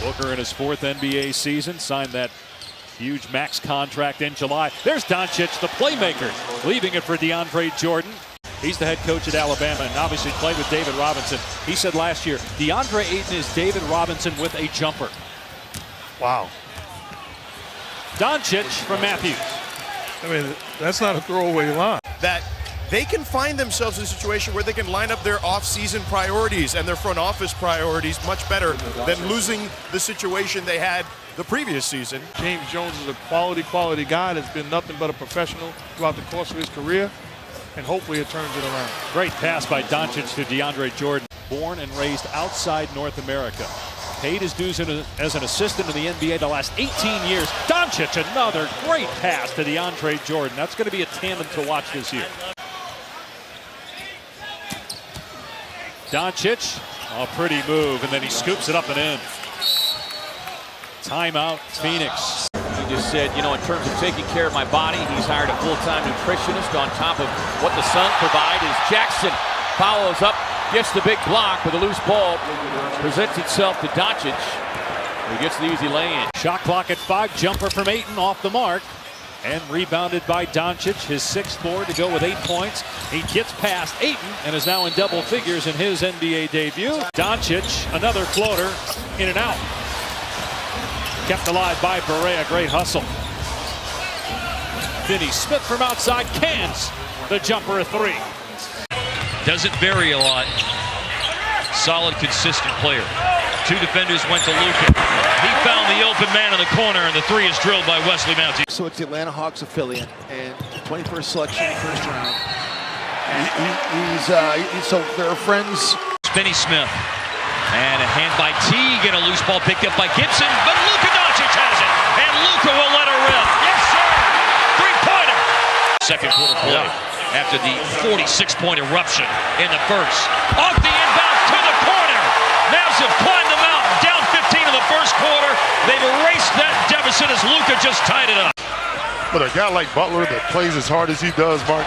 Booker in his 4th NBA season signed that huge max contract in July. There's Doncic, the playmaker, leaving it for DeAndre Jordan. He's the head coach at Alabama and obviously played with David Robinson. He said last year, DeAndre Ayton is David Robinson with a jumper. Wow. Doncic from Matthews. I mean, that's not a throwaway line. That they can find themselves in a situation where they can line up their off-season priorities and their front office priorities much better than losing the situation they had the previous season. James Jones is a quality guy that's been nothing but a professional throughout the course of his career, and hopefully it turns it around. Great pass by Doncic to DeAndre Jordan. Born and raised outside North America. Paid his dues as an assistant in the NBA the last 18 years. Doncic, another great pass to DeAndre Jordan. That's going to be a tandem to watch this year. Doncic, a pretty move, and then he scoops it up and in. Timeout, Phoenix. He just said, you know, in terms of taking care of my body, he's hired a full-time nutritionist on top of what the Suns provide. As Jackson follows up, gets the big block with a loose ball, presents itself to Doncic. He gets the easy lay-in. Shot clock at 5, jumper from Ayton off the mark. And rebounded by Doncic, his 6th board to go with 8 points. He gets past Ayton and is now in double figures in his NBA debut. Doncic, another floater, in and out. Kept alive by Barea, great hustle. Finney-Smith from outside, cans the jumper, a 3. Doesn't vary a lot. Solid, consistent player. 2 defenders went to Luka. He found the open man in the corner, and the 3 is drilled by Wesley Matthews. So it's the Atlanta Hawks affiliate and 21st selection in the 1st round. So they're friends. Finney-Smith. And a hand by Teague, and a loose ball picked up by Gibson, but Luka Doncic has it, and Luka will let her rip. Yes, sir! 3-pointer! Second quarter play after the 46-point eruption in the first. Off the inbound to the corner. Mavs have climbed the mountain, down 15 in the first quarter. They've erased that deficit as Luka just tied it up. But a guy like Butler that plays as hard as he does, Mark,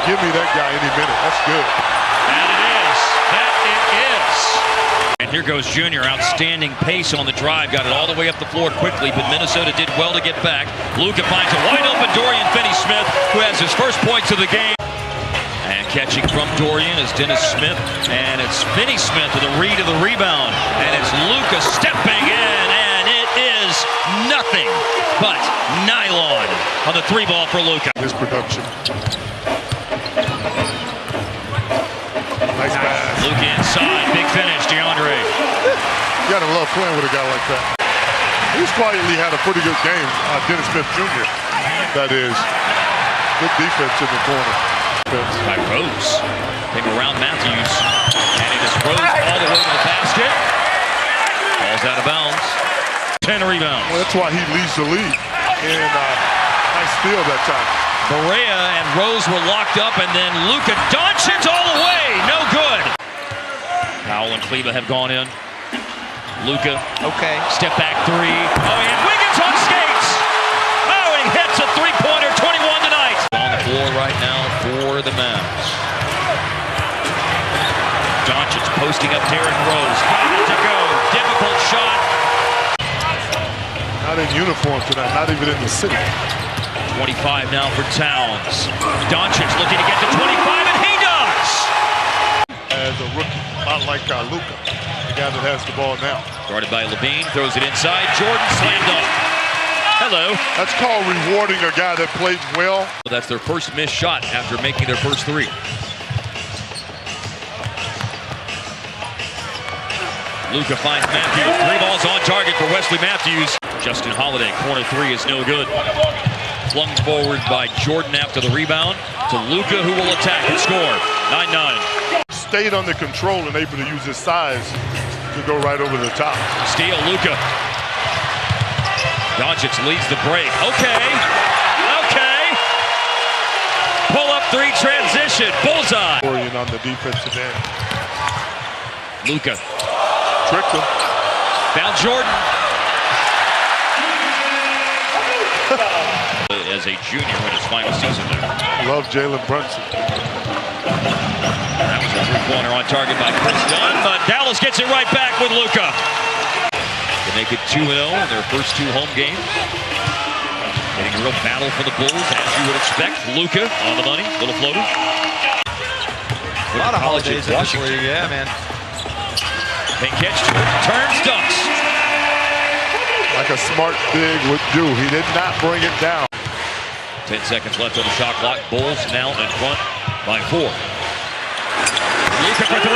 give me that guy any minute. That's good. And it is. That it is. And here goes Junior, outstanding pace on the drive, got it all the way up the floor quickly, but Minnesota did well to get back. Luka finds a wide open Dorian Finney-Smith, who has his first points of the game. And catching from Dorian is Dennis Smith, and it's Finney-Smith with a read of the rebound, and it's Luka stepping in, and it is nothing but nylon on the 3-ball for Luka. His production. Nice pass. Luka inside, big finish, DeAndre. You gotta love playing with a guy like that. He's quietly had a pretty good game. Dennis Smith Jr. That is. Good defense in the corner. By Rose. Came around Matthews. And it is Rose all the way to the basket. Ball's out of bounds. 10 rebounds. Well, that's why he leads the league. And nice steal that time. Barea and Rose were locked up, and then Luka Doncic all the way. No good. Powell and Kleba have gone in. Luka. Okay. Step back 3. Oh, and Wiggins on skates. Oh, and he hits a 3-pointer, 21 tonight. On the floor right now for the Mavs. Doncic posting up Derrick Rose. Got it to go. Difficult shot. Not in uniform tonight, not even in the city. 25 now for Towns. Doncic looking to get to 25, and he does! As a rookie, not like Luka, the guy that has the ball now. Guarded by Levine, throws it inside. Jordan slammed up. Hello. That's called rewarding a guy that played well. That's their first missed shot after making their first 3. Luka finds Matthews. 3 balls on target for Wesley Matthews. Justin Holiday, corner 3 is no good. Flung forward by Jordan after the rebound to Luka, who will attack and score. 9-9. Stayed under control and able to use his size to go right over the top. Steal, Luka. Doncic leads the break. Okay. Pull up 3 transition. Bullseye. Dorian on the defensive end. Luka. Tricked him. Found Jordan. As a junior in his final season there. Love Jalen Brunson. That was a 3-pointer on target by Chris Dunn, but Dallas gets it right back with Luka. The to make it 2-0 in their first 2 home games. Getting a real battle for the Bulls, as you would expect. Luka on the money, little floater. A lot of holidays in Washington. this league, yeah, man. They catch Jordan, turns, dunks. Like a smart big would do. He did not bring it down. 10 seconds left on the shot clock. Bulls now in front by 4. Luka for 3.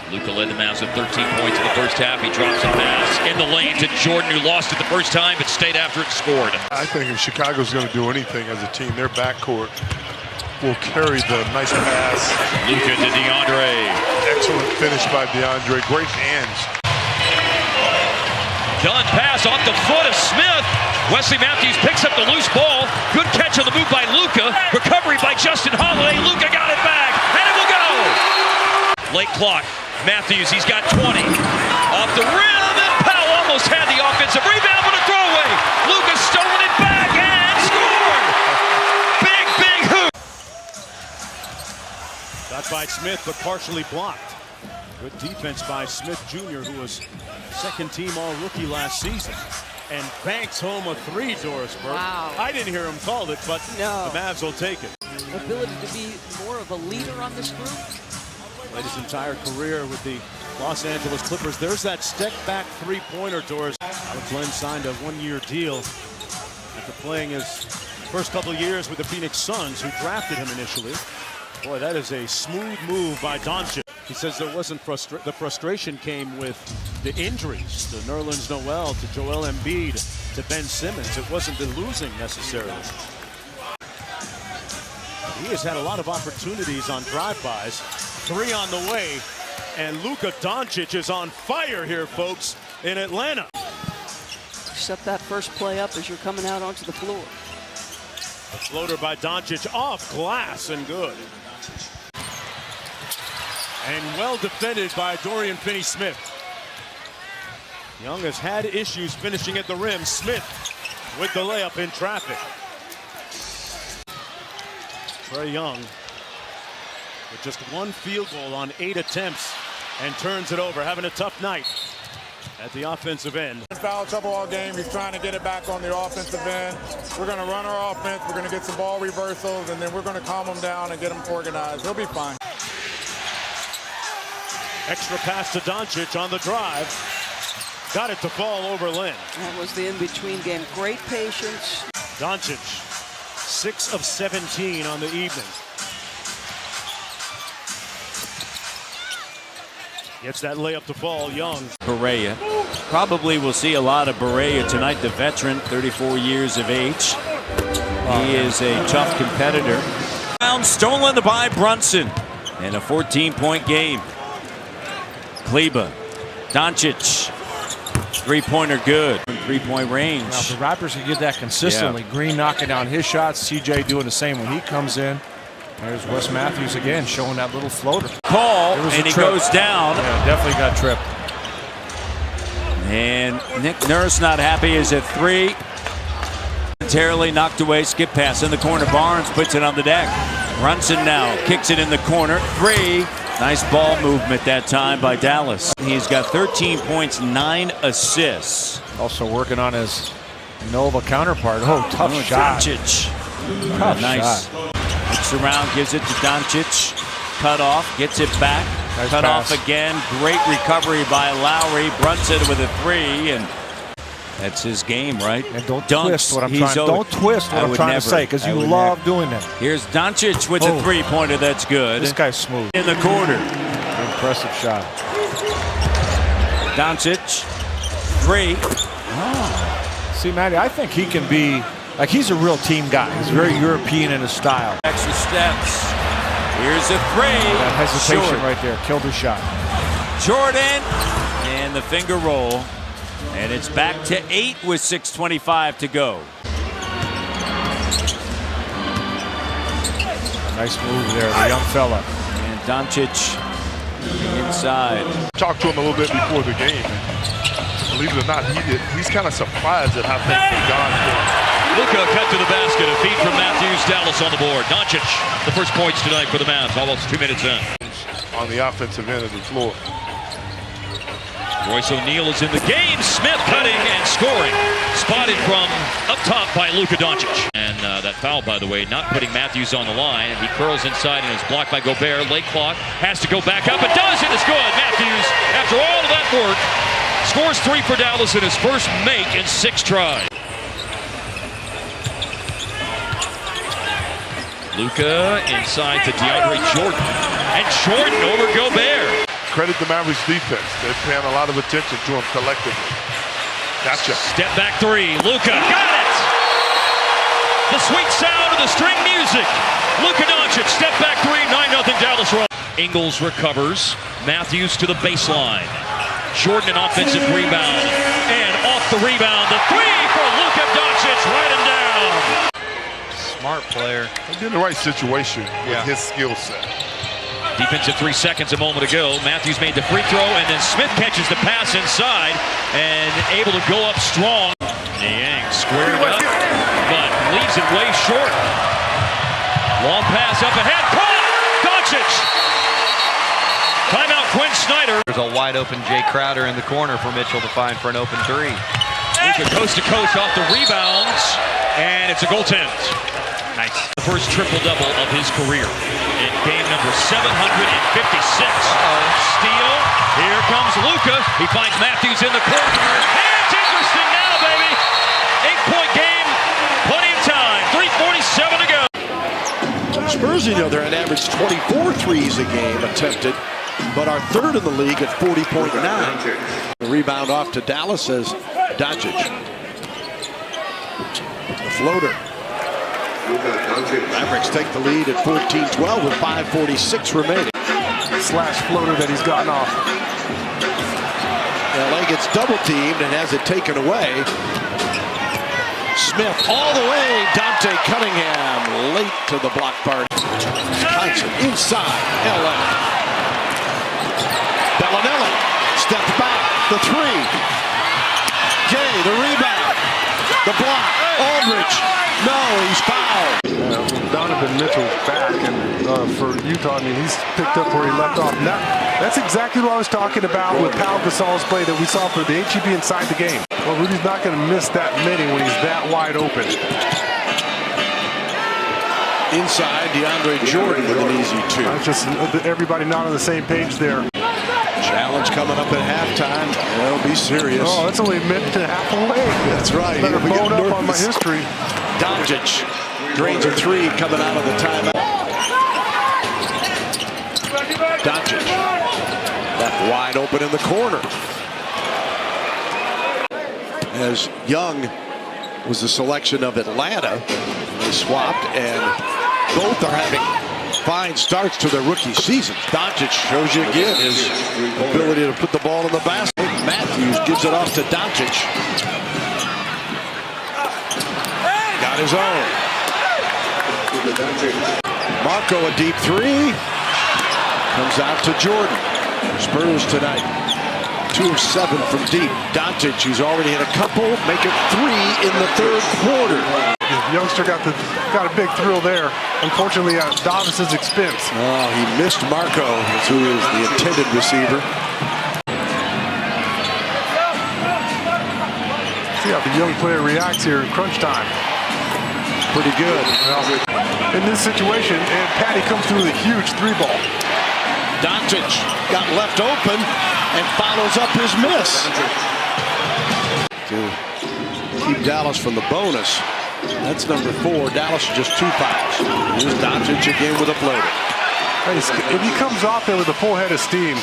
Luka led the Mavs with 13 points in the first half. He drops a pass in the lane to Jordan, who lost it the first time but stayed after it and scored. I think if Chicago's going to do anything as a team, their backcourt will carry the nice pass. Luka to DeAndre. Excellent finish by DeAndre. Great hands. Done pass off the foot of Smith. Wesley Matthews picks up the loose ball. Good catch on the move by Luka. Recovery by Justin Holiday. Luka got it back, and it will go. Late clock. Matthews, he's got 20. Off the rim, and Powell almost had the offensive rebound, but a throwaway. Luka stolen it back and scored. Big hoop. Got by Smith, but partially blocked. Good defense by Smith Jr., who was second-team All-Rookie last season. And banks home a 3, Doris Burke. Wow. I didn't hear him call it, but No. the Mavs will take it. Ability to be more of a leader on this group. Played his entire career with the Los Angeles Clippers. There's that step-back 3-pointer, Doris. Alex Len signed a 1-year deal after playing his first couple of years with the Phoenix Suns, who drafted him initially. Boy, that is a smooth move by Doncic. He says there wasn't the frustration came with the injuries, to Nerlens Noel, to Joel Embiid, to Ben Simmons. It wasn't the losing necessarily. He has had a lot of opportunities on drive-bys. 3 on the way, and Luka Doncic is on fire here, folks, in Atlanta. Set that first play up as you're coming out onto the floor. A floater by Doncic off glass and good. And well defended by Dorian Finney-Smith. Young has had issues finishing at the rim. Smith with the layup in traffic. Trae Young with just 1 field goal on 8 attempts and turns it over, having a tough night at the offensive end. Foul trouble all game. He's trying to get it back on the offensive end. We're going to run our offense. We're going to get some ball reversals, and then we're going to calm him down and get him organized. He'll be fine. Extra pass to Doncic on the drive. Got it to fall over Lynn. That was the in-between game. Great patience. Doncic, 6 of 17 on the evening. Gets that layup to fall. Young. Barea. Probably will see a lot of Barea tonight, the veteran, 34 years of age. He is a tough competitor. Stolen by Brunson. And a 14-point game. Kleba. Doncic. 3-pointer good. 3-point range. Now, if the Raptors can get that consistently, Green knocking down his shots, CJ doing the same when he comes in. There's Wes Matthews again showing that little floater. Call, and he goes down. Yeah, definitely got tripped. And Nick Nurse not happy is at 3. Momentarily knocked away, skip pass in the corner. Barnes puts it on the deck. Brunson now kicks it in the corner. 3. Nice ball movement that time by Dallas. He's got 13 points, 9 assists. Also working on his Nova counterpart. Oh, tough shot. Doncic. Tough nice. shot. Looks around, gives it to Doncic. Cut off, gets it back. Nice Cut pass. off again. Great recovery by Lowry. Brunson with a 3, and that's his game, right? And don't Dunks. twist what I'm trying. Don't twist what I'm trying to say, because you love doing that. Here's Doncic with a 3-pointer. That's good. This guy's smooth. In the corner. Impressive shot. Doncic, 3. See, Matty, I think he can be, like, he's a real team guy. He's very European in his style. Extra steps. Here's a 3. That hesitation Short. right there killed his shot. Jordan, and the finger roll. And it's back to 8 with 6:25 to go. Nice move there, the young fella. And Doncic inside. Talked to him a little bit before the game. Believe it or not, he's kind of surprised at how things have gone for him. Luka cut to the basket. A feed from Matthews. Dallas on the board. Doncic, the first points tonight for the Mavs. Almost 2 minutes in. On the offensive end of the floor. Royce O'Neal is in the game. Smith cutting and scoring. Spotted from up top by Luka Doncic. And that foul, by the way, not putting Matthews on the line. He curls inside and is blocked by Gobert. Late clock. Has to go back up. It does. It is good. Matthews, after all of that work, scores 3 for Dallas in his first make in 6 tries. Luka inside to DeAndre Jordan. And Jordan over Gobert. Credit the Mavericks defense. They're paying a lot of attention to him collectively. Gotcha. Step back 3. Luka got it. The sweet sound of the string music. Luka Doncic, step back 3, 9-0 Dallas run. Ingles recovers. Matthews to the baseline. Jordan an offensive rebound. And off the rebound, the 3 for Luka Doncic. Write him down. Smart player. He's in the right situation with his skill set. Defensive 3 seconds a moment ago. Matthews made the free throw, and then Smith catches the pass inside and able to go up strong. Niang squared it up, but leaves it way short. Long pass up ahead. Caught! Doncic! Timeout, Quinn Snyder. There's a wide open Jay Crowder in the corner for Mitchell to find for an open 3. Luka coast to coast off the rebounds, and it's a goaltend. Nice. The first triple-double of his career in game number 756. Steal. Here comes Luka. He finds Matthews in the corner. And it's interesting now, baby. 8-point game. Plenty of time. 3:47 to go. Spurs, you know, they're on average 24 threes a game attempted, but are 3rd in the league at 40.9. The rebound off to Dallas as Doncic. The floater. Mavericks take the lead at 14-12 with 5:46 remaining. Slash floater that he's gotten off. LA gets double teamed and has it taken away. Smith all the way. Dante Cunningham late to the block party. Johnson inside LA. Bellinelli steps back. The 3. Gay the rebound. The block. Aldridge. No, he's fouled. Donovan Mitchell's back, and for Utah, I mean, he's picked up where he left off. Now, that's exactly what I was talking about with Pau Gasol's play that we saw for the HEB inside the game. Well, Rudy's not going to miss that many when he's that wide open. Inside, DeAndre Jordan with an easy 2. It's just everybody not on the same page there. Challenge coming up at halftime. It'll be serious. Oh, that's only a minute and a half away. That's right. Better bone up on my history. Doncic drains a 3 coming out of the timeout. Doncic left wide open in the corner. As Young was the selection of Atlanta, they swapped, and both are having fine starts to their rookie seasons. Doncic shows you again his ability to put the ball in the basket. Matthews gives it off to Doncic. Got his own. Marco a deep 3. Comes out to Jordan. Spurs tonight. 2 of 7 from deep. Doncic, who's already hit a couple, make it 3 in the 3rd quarter. The youngster got a big thrill there. Unfortunately, at Davis's expense. Oh, he missed Marco, who is the intended receiver. See how the young player reacts here in crunch time. Pretty good. Well, in this situation, and Patty comes through with a huge 3-ball. Doncic got left open and follows up his miss. To keep Dallas from the bonus. That's number 4. Dallas just 2 fouls. Here's Doncic again with a floater. If he comes off there with a full head of steam.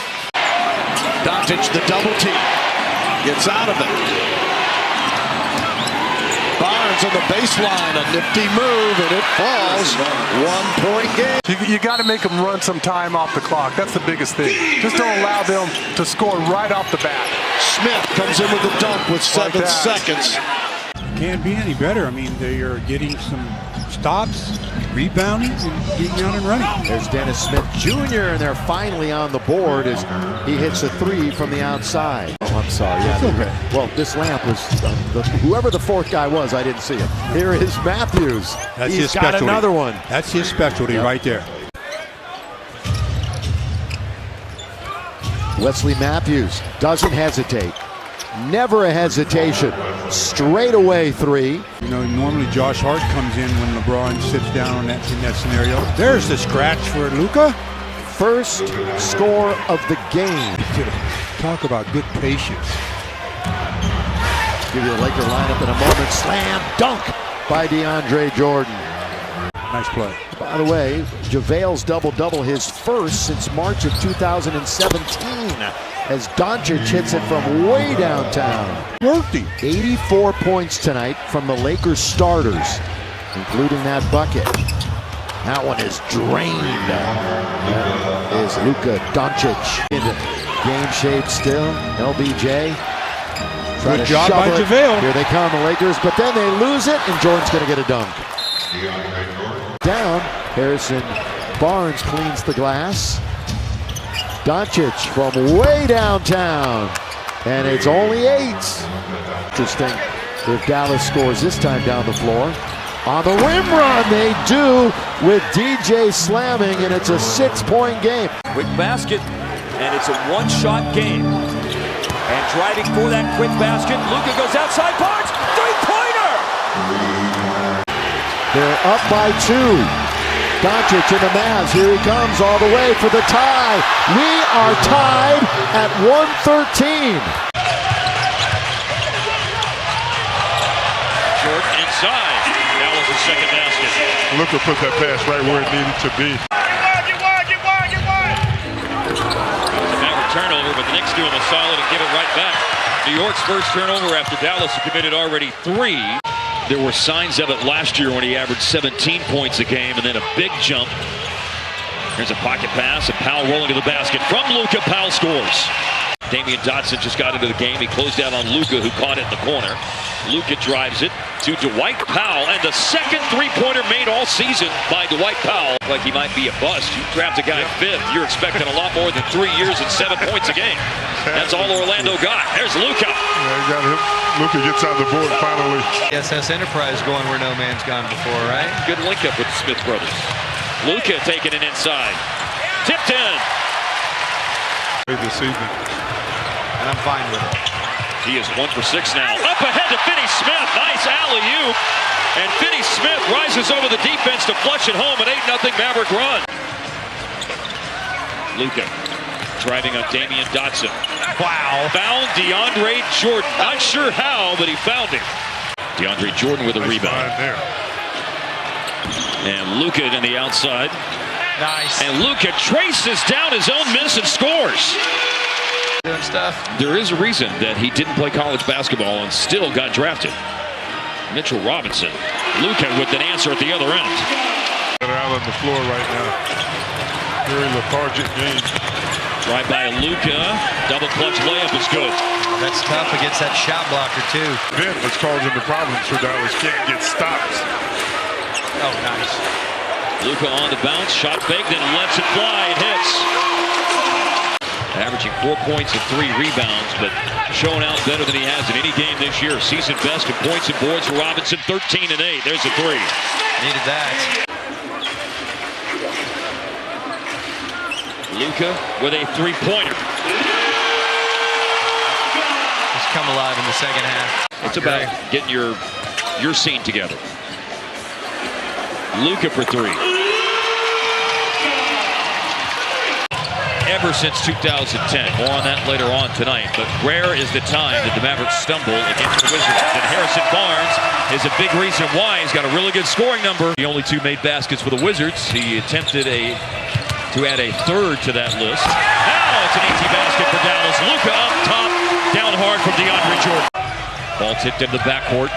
Doncic the double team. Gets out of it. Barnes on the baseline, a nifty move, and it falls. 1-point game. You got to make them run some time off the clock. That's the biggest thing. Just don't allow them to score right off the bat. Smith comes in with the dunk with 7 seconds. Can't be any better. I mean, they are getting some stops, rebounding, and getting out and running. There's Dennis Smith Jr., and they're finally on the board as he hits a 3 from the outside. I'm sorry. Yeah, okay. Well, this lamp was whoever the fourth guy was. I didn't see him. Here is Matthews. That's He's his got specialty. another one. That's his specialty right there. Wesley Matthews doesn't hesitate. Never a hesitation. Straight away three. You know, normally Josh Hart comes in when LeBron sits down in that scenario. There's the scratch for Luka. First score of the game. Talk about good patience. Give you a Laker lineup in a moment. Slam dunk by DeAndre Jordan. Nice play. By the way, JaVale's double-double, his first since March of 2017, as Doncic hits it from way downtown. Worked him. 84 points tonight from the Lakers starters, including that bucket. That one is drained. That is Luka Doncic. Game shape still. LBJ. Good job by JaVale. Here they come, the Lakers, but then they lose it, and Jordan's going to get a dunk. Down, Harrison Barnes cleans the glass. Doncic from way downtown, and it's only 8. Interesting if Dallas scores this time down the floor. On the rim run, they do with DJ slamming, and it's a 6-point game. Quick basket, and it's a one-shot game. And driving for that quick basket, Luka goes outside, Barnes, three-pointer! They're up by 2. Doncic in the Mavs. Here he comes all the way for the tie. We are tied at 113. Jordan inside. That was the second basket. Luka put that pass right where it needed to be. Turnover, but the Knicks do him a solid and give it right back. New York's first turnover after Dallas had committed already 3. There were signs of it last year when he averaged 17 points a game and then a big jump. Here's a pocket pass, and Powell rolling to the basket from Luka. Powell scores. Damian Dotson just got into the game. He closed out on Luka, who caught it in the corner. Luka drives it to Dwight Powell, and the second three-pointer made all season by Dwight Powell. Like he might be a bust. You draft a guy 5th, you're expecting a lot more than 3 years and 7 points a game. That's all Orlando got. There's Luka. Yeah, he got him. Luka gets on the board finally. SS Enterprise going where no man's gone before, right? Good link up with the Smith brothers. Luka taking it inside. Tipped in. This season. And I'm fine with it. He is 1 for 6 now. Up ahead to Finney Smith. Nice alley-oop. And Finney Smith rises over the defense to flush it home. An 8-0 Maverick run. Luka driving on Damian Dotson. Wow. Found DeAndre Jordan. Not sure how, but he found him. DeAndre Jordan with a rebound. There. And Luka on the outside. Nice. And Luka traces down his own miss and scores. Doing stuff. There is a reason that he didn't play college basketball and still got drafted. Mitchell Robinson. Luka with an answer at the other end. They're out on the floor right now. Very lethargic game. Drive by Luka. Double clutch layup is good. That's tough against that shot blocker, too. Ben was causing the problems for Dallas. Can't get stops. Oh, nice. Luka on the bounce. Shot fake, then lets it fly. It hits. Averaging 4 points and 3 rebounds, but showing out better than he has in any game this year. Season best in points and boards for Robinson, 13 and 8. There's a 3. Needed that. Luka with a three-pointer. Just come alive in the second half. It's about getting your scene together. Luka for 3. Ever since 2010. More on that later on tonight. But rare is the time that the Mavericks stumble against the Wizards. And Harrison Barnes is a big reason why. He's got a really good scoring number. The only 2 made baskets for the Wizards. He attempted to add a 3rd to that list. Now it's an easy basket for Dallas. Luka up top, down hard from DeAndre Jordan. Ball tipped into the backcourt.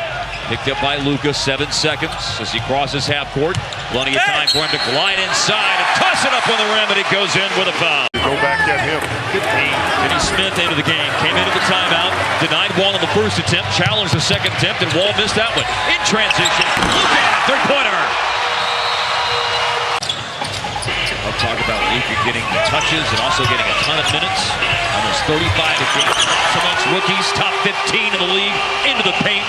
Picked up by Luka, 7 seconds as he crosses half court. Plenty of time for him to glide inside and toss it up on the rim, and it goes in with a foul. Go back at him. Finney Smith into the game, came into the timeout, denied Wall on the first attempt, challenged the second attempt, and Wall missed that one. In transition, Luka, 3-pointer. I'll talk about Luka getting the touches and also getting a ton of minutes. Almost 35 a game amongst rookies, top 15 in the league, into the paint.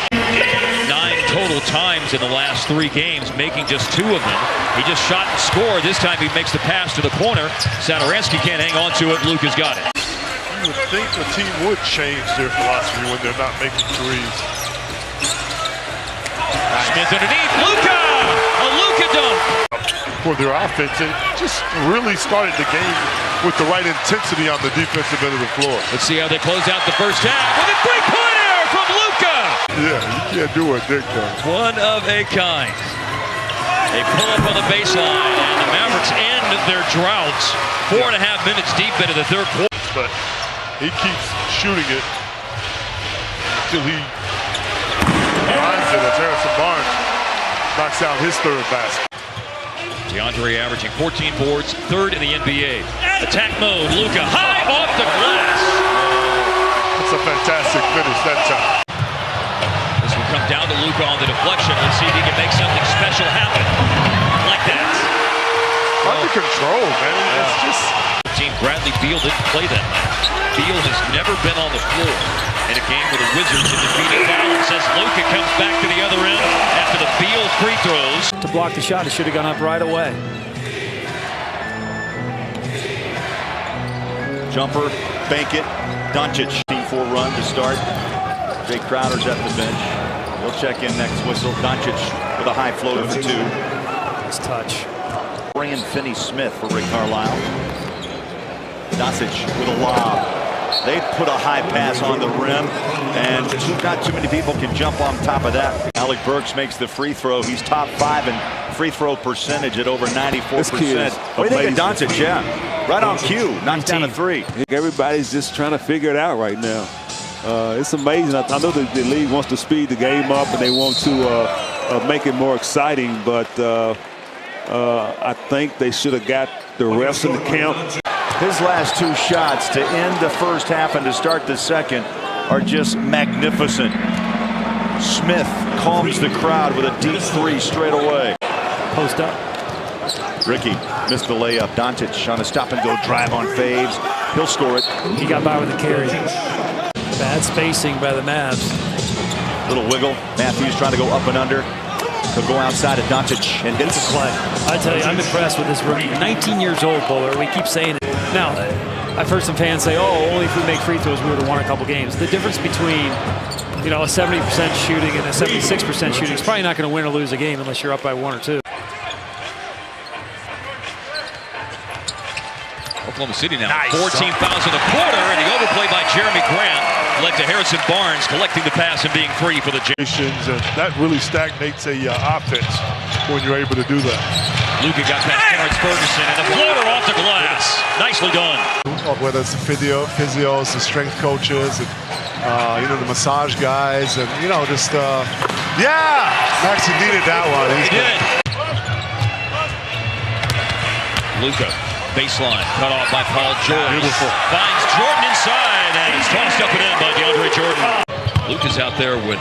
9 total times in the last 3 games, making just 2 of them. He just shot and scored. This time he makes the pass to the corner. Satoransky can't hang on to it. Luka's got it. You would think the team would change their philosophy when they're not making threes. Smith underneath. Luka! A Luka dunk! For their offense, and just really started the game with the right intensity on the defensive end of the floor. Let's see how they close out the first half with a three-pointer from Luka! Yeah, you can't do what Dirk does. One of a kind. They pull up on the baseline, and the Mavericks end their drought. 4.5 minutes deep into the third quarter. But he keeps shooting it until he finds it as Harrison Barnes knocks out his third basket. DeAndre averaging 14 boards, 3rd in the NBA. Attack mode, Luka high off the glass. It's a fantastic finish that time. This will come down to Luka on the deflection. Let's see if he can make something special happen. Like that. Under control, man. It's just... Team Bradley Beal didn't play that night. Beal has never been on the floor in a game with the Wizards in defeated Dallas. As Luka comes back to the other end after the Beal free throws. To block the shot, it should have gone up right away. Jumper, bank it. Doncic, team 4 run to start. Jay Crowder's at the bench. He'll check in next whistle. Doncic with a high floater for 2. Nice touch. Brian Finney-Smith for Rick Carlisle. Doncic with a lob. They put a high pass on the rim, and not too many people can jump on top of that. Alec Burks makes the free throw. He's top 5 in free throw percentage at over 94%. What do you think of Doncic? Yeah, right on cue. Knocks down a 3. I think everybody's just trying to figure it out right now. It's amazing. I know that the league wants to speed the game up and they want to make it more exciting, but I think they should have got the refs in the count. His last 2 shots to end the first half and to start the second are just magnificent. Smith calms the crowd with a deep 3 straight away. Post up. Ricky missed the layup. Doncic on a stop-and-go drive on Faves. He'll score it. He got by with a carry. Bad spacing by the Mavs. Little wiggle. Matthews trying to go up and under. He'll go outside of Doncic and hits a play. I tell you, I'm impressed with this rookie. 19 years old, Bowler. We keep saying it. Now, I've heard some fans say, oh, only if we make free throws we would have won a couple games. The difference between, you know, a 70% shooting and a 76% shooting is probably not going to win or lose a game unless you're up by 1 or 2. Oklahoma City now, nice. 14 fouls in the quarter, and the overplay by Jeremy Grant led to Harrison Barnes collecting the pass and being free for the and that really stagnates a offense when you're able to do that. Luka got past Terrence Ferguson, and the floater off the glass. Nicely done. Whether it's the physios, the strength coaches, and you know, the massage guys, and you know, just yeah, Maxie needed that one. He did. Luka. Baseline, cut off by Paul George. Beautiful. Finds Jordan inside, and it's tossed up and in by DeAndre Jordan. Luka's out there with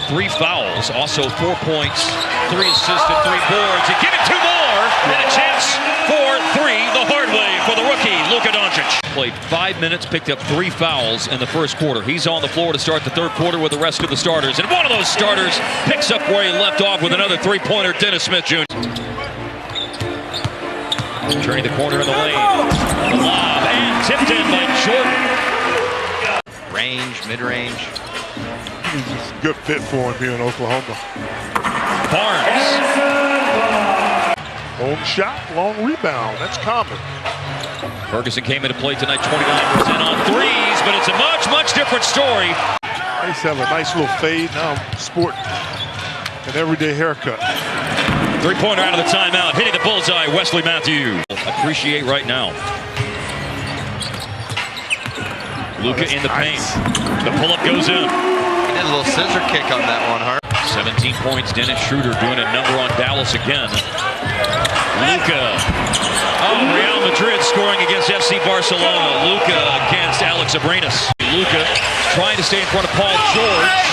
3 fouls, also 4 points, 3 assists, and 3 boards. And give it 2 more, and a chance for 3 the hard way for the rookie, Luka Doncic. Played 5 minutes, picked up 3 fouls in the first quarter. He's on the floor to start the third quarter with the rest of the starters. And one of those starters picks up where he left off with another 3-pointer, Dennis Smith Jr. Turning the corner in the lane. Lob and tipped in by Jordan. Range, mid-range. Good fit for him here in Oklahoma. Barnes. Long shot, long rebound. That's common. Ferguson came into play tonight, 29% on threes, but it's a much, much different story. They used to have a nice little fade. Now I'm sporting an everyday haircut. 3-pointer out of the timeout, hitting the bullseye, Wesley Matthews. Appreciate right now. Luka in the paint. The pull-up goes in. He did a little scissor kick on that one, Hart. 17 points, Dennis Schroeder doing a number on Dallas again. Luka. Oh, Real Madrid scoring against FC Barcelona. Luka against Alex Abrinas. Luka trying to stay in front of Paul George.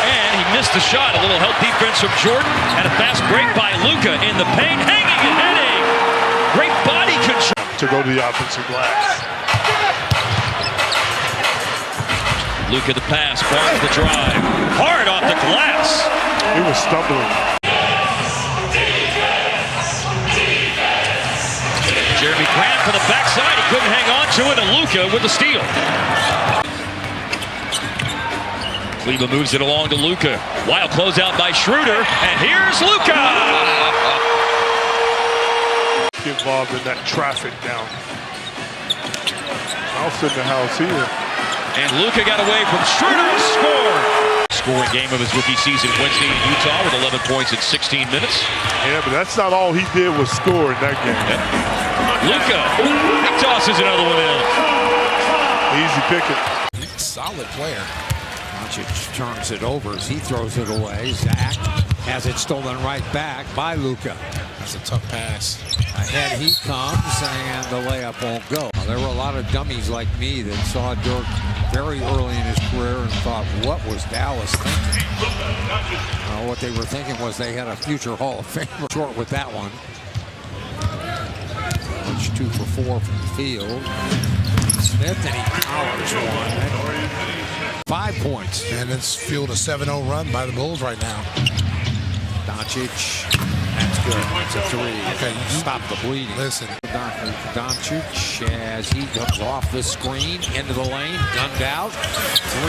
And he missed the shot. A little help defense from Jordan. And a fast break by Luka in the paint. Hanging and heading. Great body control. to go to the offensive glass. Luka the pass, Barnes the drive. Hard off the glass. He was stumbling. Jeremy Grant for the backside. He couldn't hang on to it, and Luka with the steal. Kleba moves it along to Luka. Wild closeout by Schroeder, and here's Luka. Get involved in that traffic down. I'll sit in the house here. And Luka got away from Schroeder and scored. Scoring game of his rookie season Wednesday in Utah with 11 points in 16 minutes. Yeah, but that's not all he did was score in that game. Luka, he tosses another one in. Easy picking. Solid player. Doncic turns it over as he throws it away. Zach has it stolen right back by Luka. That's a tough pass. Ahead he comes, and the layup won't go. There were a lot of dummies like me that saw Dirk very early in his career and thought, what was Dallas thinking? What they were thinking was they had a future Hall of Famer. Short with that one. Which 2 for 4 from the field. Smith, and he powers one. 5 points. And it's fueled a 7-0 run by the Bulls right now. Doncic. That's good. It's a 3. Okay, you stop the bleeding. Listen. Doncic as he comes off the screen into the lane, gunned out,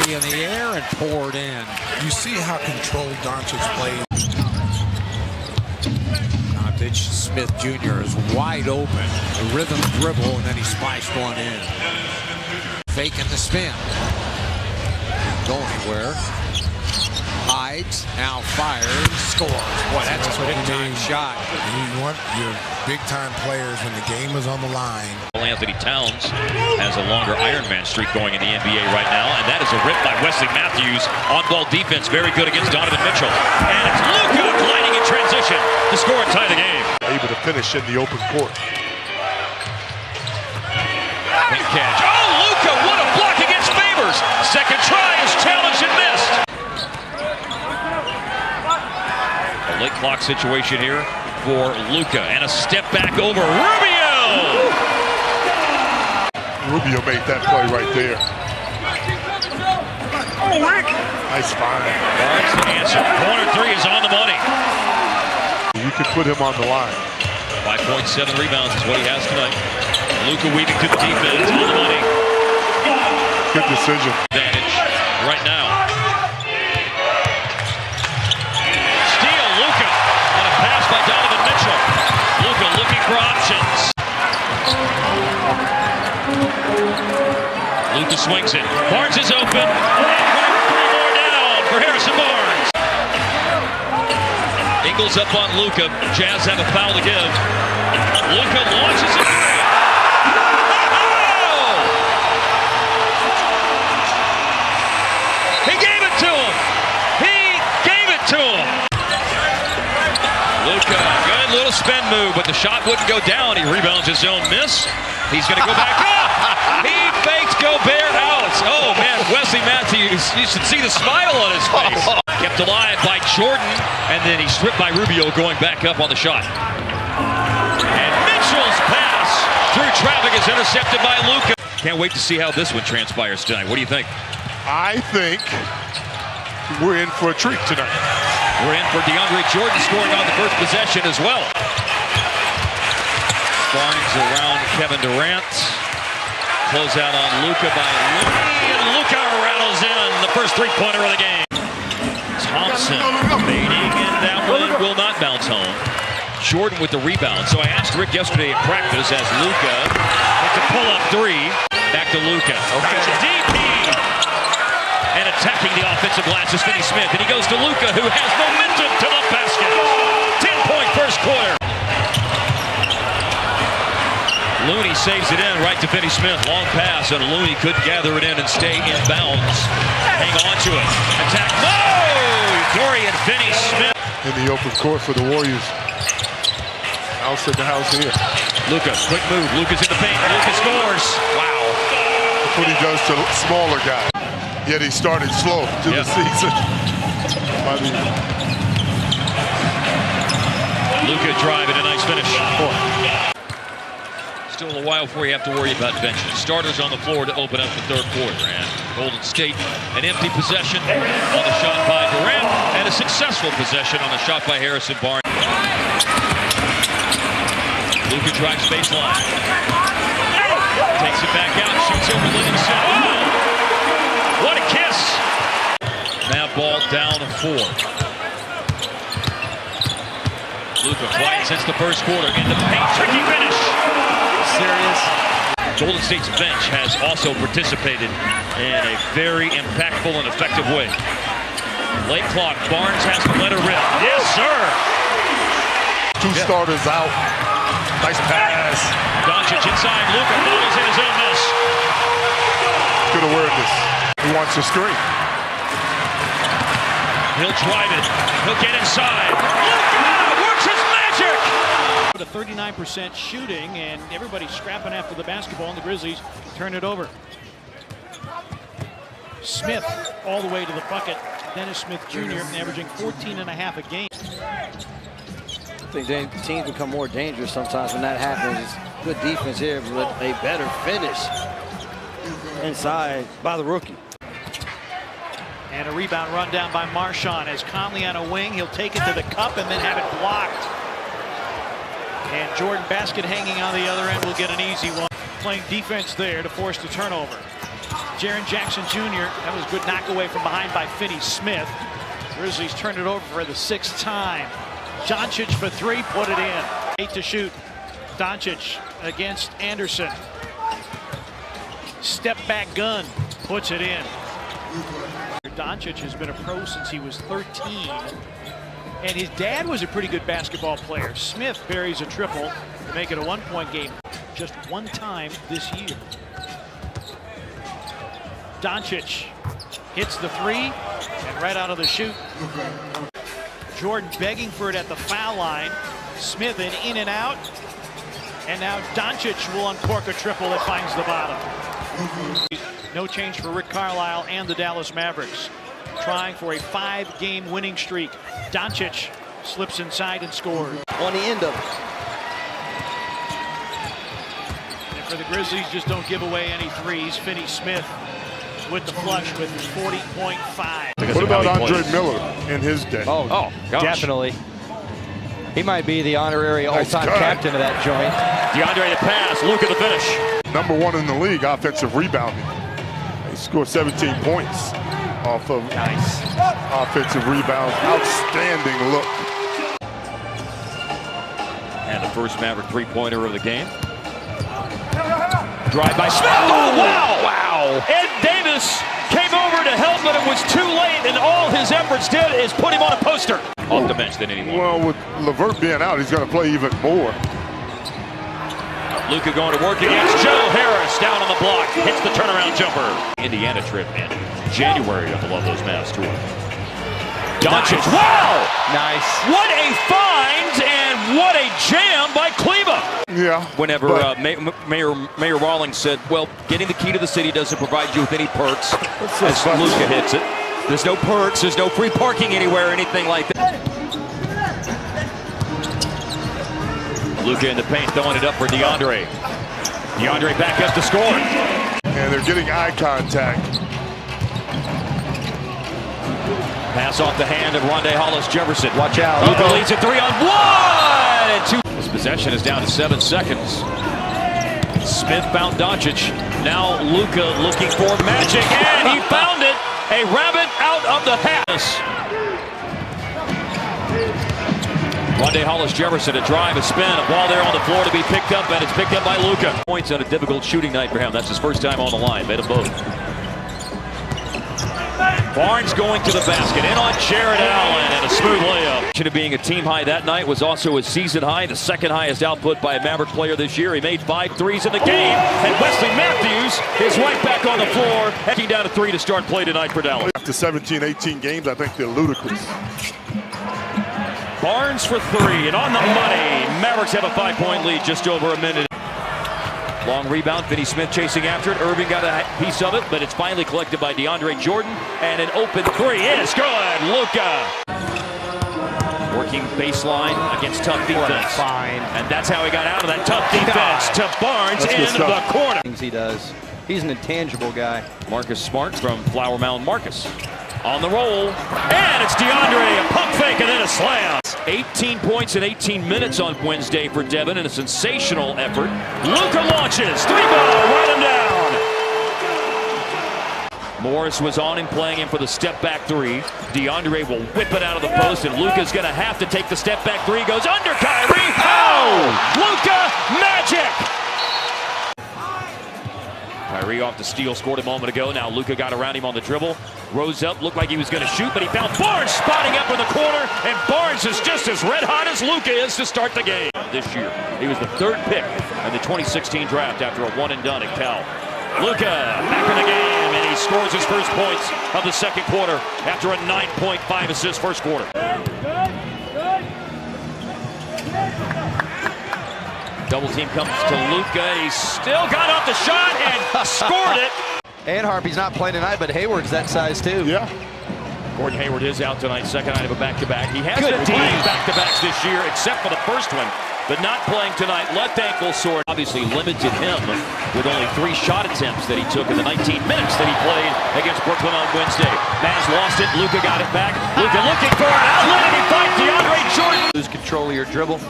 3 in the air and poured in. You see how controlled Doncic plays. Doncic, Smith Jr. is wide open. The rhythm dribble, and then he splashed one in. Faking the spin. Go anywhere. Hides, now fires, scores. Boy, that's a big-time shot. You want your big-time players when the game is on the line. Anthony Towns has a longer Ironman streak going in the NBA right now, and that is a rip by Wesley Matthews. On-ball defense, very good against Donovan Mitchell. And it's Luka gliding in transition to score and tie the game. Able to finish in the open court. Quick catch. Oh, Luka, what a block against Favors. Second try is challenged and missed. Late clock situation here for Luka, and a step back over Rubio. Rubio made that play right there. Nice find. Barnes to answer. Corner 3 is on the money. You can put him on the line. 5.7 rebounds is what he has tonight. Luka weaving to the defense on the money. Good decision. Advantage right now. Pass by Donovan Mitchell. Luka looking for options. Luka swings it. Barnes is open. And 3 more down for Harrison Barnes. Ingles up on Luka. Jazz have a foul to give. Luka launches it. Oh! He gave it to him. He gave it to him. Luka, good little spin move, but the shot wouldn't go down. He rebounds his own miss. He's going to go back up. He fakes Gobert out. Oh, man, Wesley Matthews, you should see the smile on his face. Kept alive by Jordan, and then he stripped by Rubio going back up on the shot. And Mitchell's pass through traffic is intercepted by Luka. Can't wait to see how this one transpires tonight. What do you think? I think we're in for a treat tonight. We're in for DeAndre Jordan scoring on the first possession as well. Barnes around Kevin Durant. Close out on Luka by Looney, and Luka rattles in the first 3-pointer of the game. Thompson fading, and that one will not bounce home. Jordan with the rebound. So I asked Rick yesterday at practice as Luka makes a pull-up 3. Back to Luka. Okay. DP. And attacking the offensive glass is Finney Smith. And he goes to Luka, who has momentum to the basket. 10-point first quarter. Looney saves it in right to Finney Smith. Long pass, and Looney could gather it in and stay in bounds. Hang on to it. Attack. No! Dorian Finney-Smith. In the open court for the Warriors. House in the house here. Luka, quick move. Luka's in the paint. Luka scores. Wow. That's what he does to smaller guys. Yet he started slow to the season. Luka driving, a nice finish. Still a while before you have to worry about benches. Starters on the floor to open up the third quarter. And Golden State, an empty possession on the shot by Durant, and a successful possession on the shot by Harrison Barnes. Luka drives baseline. Takes it back out, shoots over Livingston. Oh! What a kiss! Now ball down to 4. Luka quiet since the first quarter. In the paint, tricky finish. Serious. Golden State's bench has also participated in a very impactful and effective way. Late clock, Barnes has to let her rip. Yes, sir. Two starters out. Nice pass. Doncic inside, Luka follows in his own miss. Good awareness. He wants to screen. He'll drive it. He'll get inside. Luka works his magic. A 39% shooting, and everybody's scrapping after the basketball, and the Grizzlies turn it over. Smith all the way to the bucket. Dennis Smith Jr. averaging 14.5 a game. I think teams become more dangerous sometimes when that happens. It's good defense here, but a better finish inside by the rookie. And a rebound run down by Marshawn as Conley on a wing. He'll take it to the cup and then have it blocked. And Jordan Basket hanging on the other end will get an easy one. Playing defense there to force the turnover. Jaren Jackson Jr., that was a good knock away from behind by Finney Smith. Grizzlies turned it over for the 6th time. Doncic for 3, put it in. 8 to shoot. Doncic against Anderson. Step back gun, puts it in. Doncic has been a pro since he was 13. And his dad was a pretty good basketball player. Smith buries a triple to make it a 1-point game. Just one time this year. Doncic hits the 3 and right out of the shoot. Jordan begging for it at the foul line. Smith in and out. And now Doncic will uncork a triple that finds the bottom. No change for Rick Carlisle and the Dallas Mavericks. Trying for a 5-game winning streak. Doncic slips inside and scores. On the end of it. And for the Grizzlies, just don't give away any threes. Finney Smith with the flush with 40.5. What about Andre Miller in his day? Oh, gosh. Definitely. He might be the honorary all-time captain of that joint. DeAndre to pass, Luka the finish. #1 in the league, offensive rebounding. He scored 17 points off of offensive rebounds. Outstanding look. And the first Maverick 3-pointer of the game. Drive by Smith. Oh, wow! Wow! Ed Davis came over to help, but it was too late, and all his efforts did is put him on a poster. Off the bench than anyone. Well, with LeVert being out, he's going to play even more. Luka going to work against Joe Harris down on the block. Hits the turnaround jumper. Indiana trip in January of the Love Those Mavs tour. Doncic. Nice. Wow! Nice. What a find and what a jam by Kleba. Yeah. Whenever Mayor Rawlings said, well, getting the key to the city doesn't provide you with any perks. As Luka hits it. There's no perks, there's no free parking anywhere, anything like that. Luka in the paint, throwing it up for DeAndre. DeAndre back up to score. And they're getting eye contact. Pass off the hand of Rondae Hollis-Jefferson. Watch out. Luka leads it 3-on-1 and 2. This possession is down to 7 seconds. Smith found Doncic. Now Luka looking for magic, and he found it. A rabbit out of the hat. Rondae Hollis-Jefferson, a drive, a spin, a ball there on the floor to be picked up, and it's picked up by Luka. Points on a difficult shooting night for him. That's his first time on the line. Made them both. Barnes going to the basket, in on Jared Allen, and a smooth layup. Should have being a team high that night was also a season high, the second highest output by a Maverick player this year. He made 5 threes in the game, and Wesley Matthews is right back on the floor, heading down to 3 to start play tonight for Dallas. After 17, 18 games, I think they're ludicrous. Barnes for 3, and on the money. Mavericks have a 5-point lead, just over a minute. Long rebound, Finney Smith chasing after it. Irving got a piece of it, but it's finally collected by DeAndre Jordan. And an open 3 is good. Luka. working baseline against tough defense. Fine. And that's how he got out of that tough defense to Barnes in the corner. Things he does. He's an intangible guy. Marcus Smart from Flower Mound. Marcus on the roll. And it's DeAndre, a pump fake and then a slam. 18 points in 18 minutes on Wednesday for Devin in a sensational effort. Luka launches. 3-ball. Right him down. Morris was on him, playing him for the step-back three. DeAndre will whip it out of the post, and Luka's going to have to take the step-back three. Goes under Kyrie. Oh! Luka magic! Kyrie off the steal, scored a moment ago. Now Luka got around him on the dribble. Rose up, looked like he was going to shoot, but he found Barnes spotting up in the corner, and Barnes is just as red-hot as Luka is to start the game this year. He was the third pick in the 2016 draft after a one-and-done at Cal. Luka back in the game, and he scores his first points of the second quarter after a 9.5 assist first quarter. Double team comes to Luka. He still got off the shot and scored it. And Harpy's not playing tonight, but Hayward's that size too. Yeah. Gordon Hayward is out tonight, second night of a back-to-back. He has 15 back-to-backs this year, except for the first one, but not playing tonight. Left ankle sore. Obviously limited him with only 3 shot attempts that he took in the 19 minutes that he played against Brooklyn on Wednesday. Mavs lost it. Luka got it back. Luka looking for an outlet, and he finds DeAndre Jordan. Lose control of your dribble.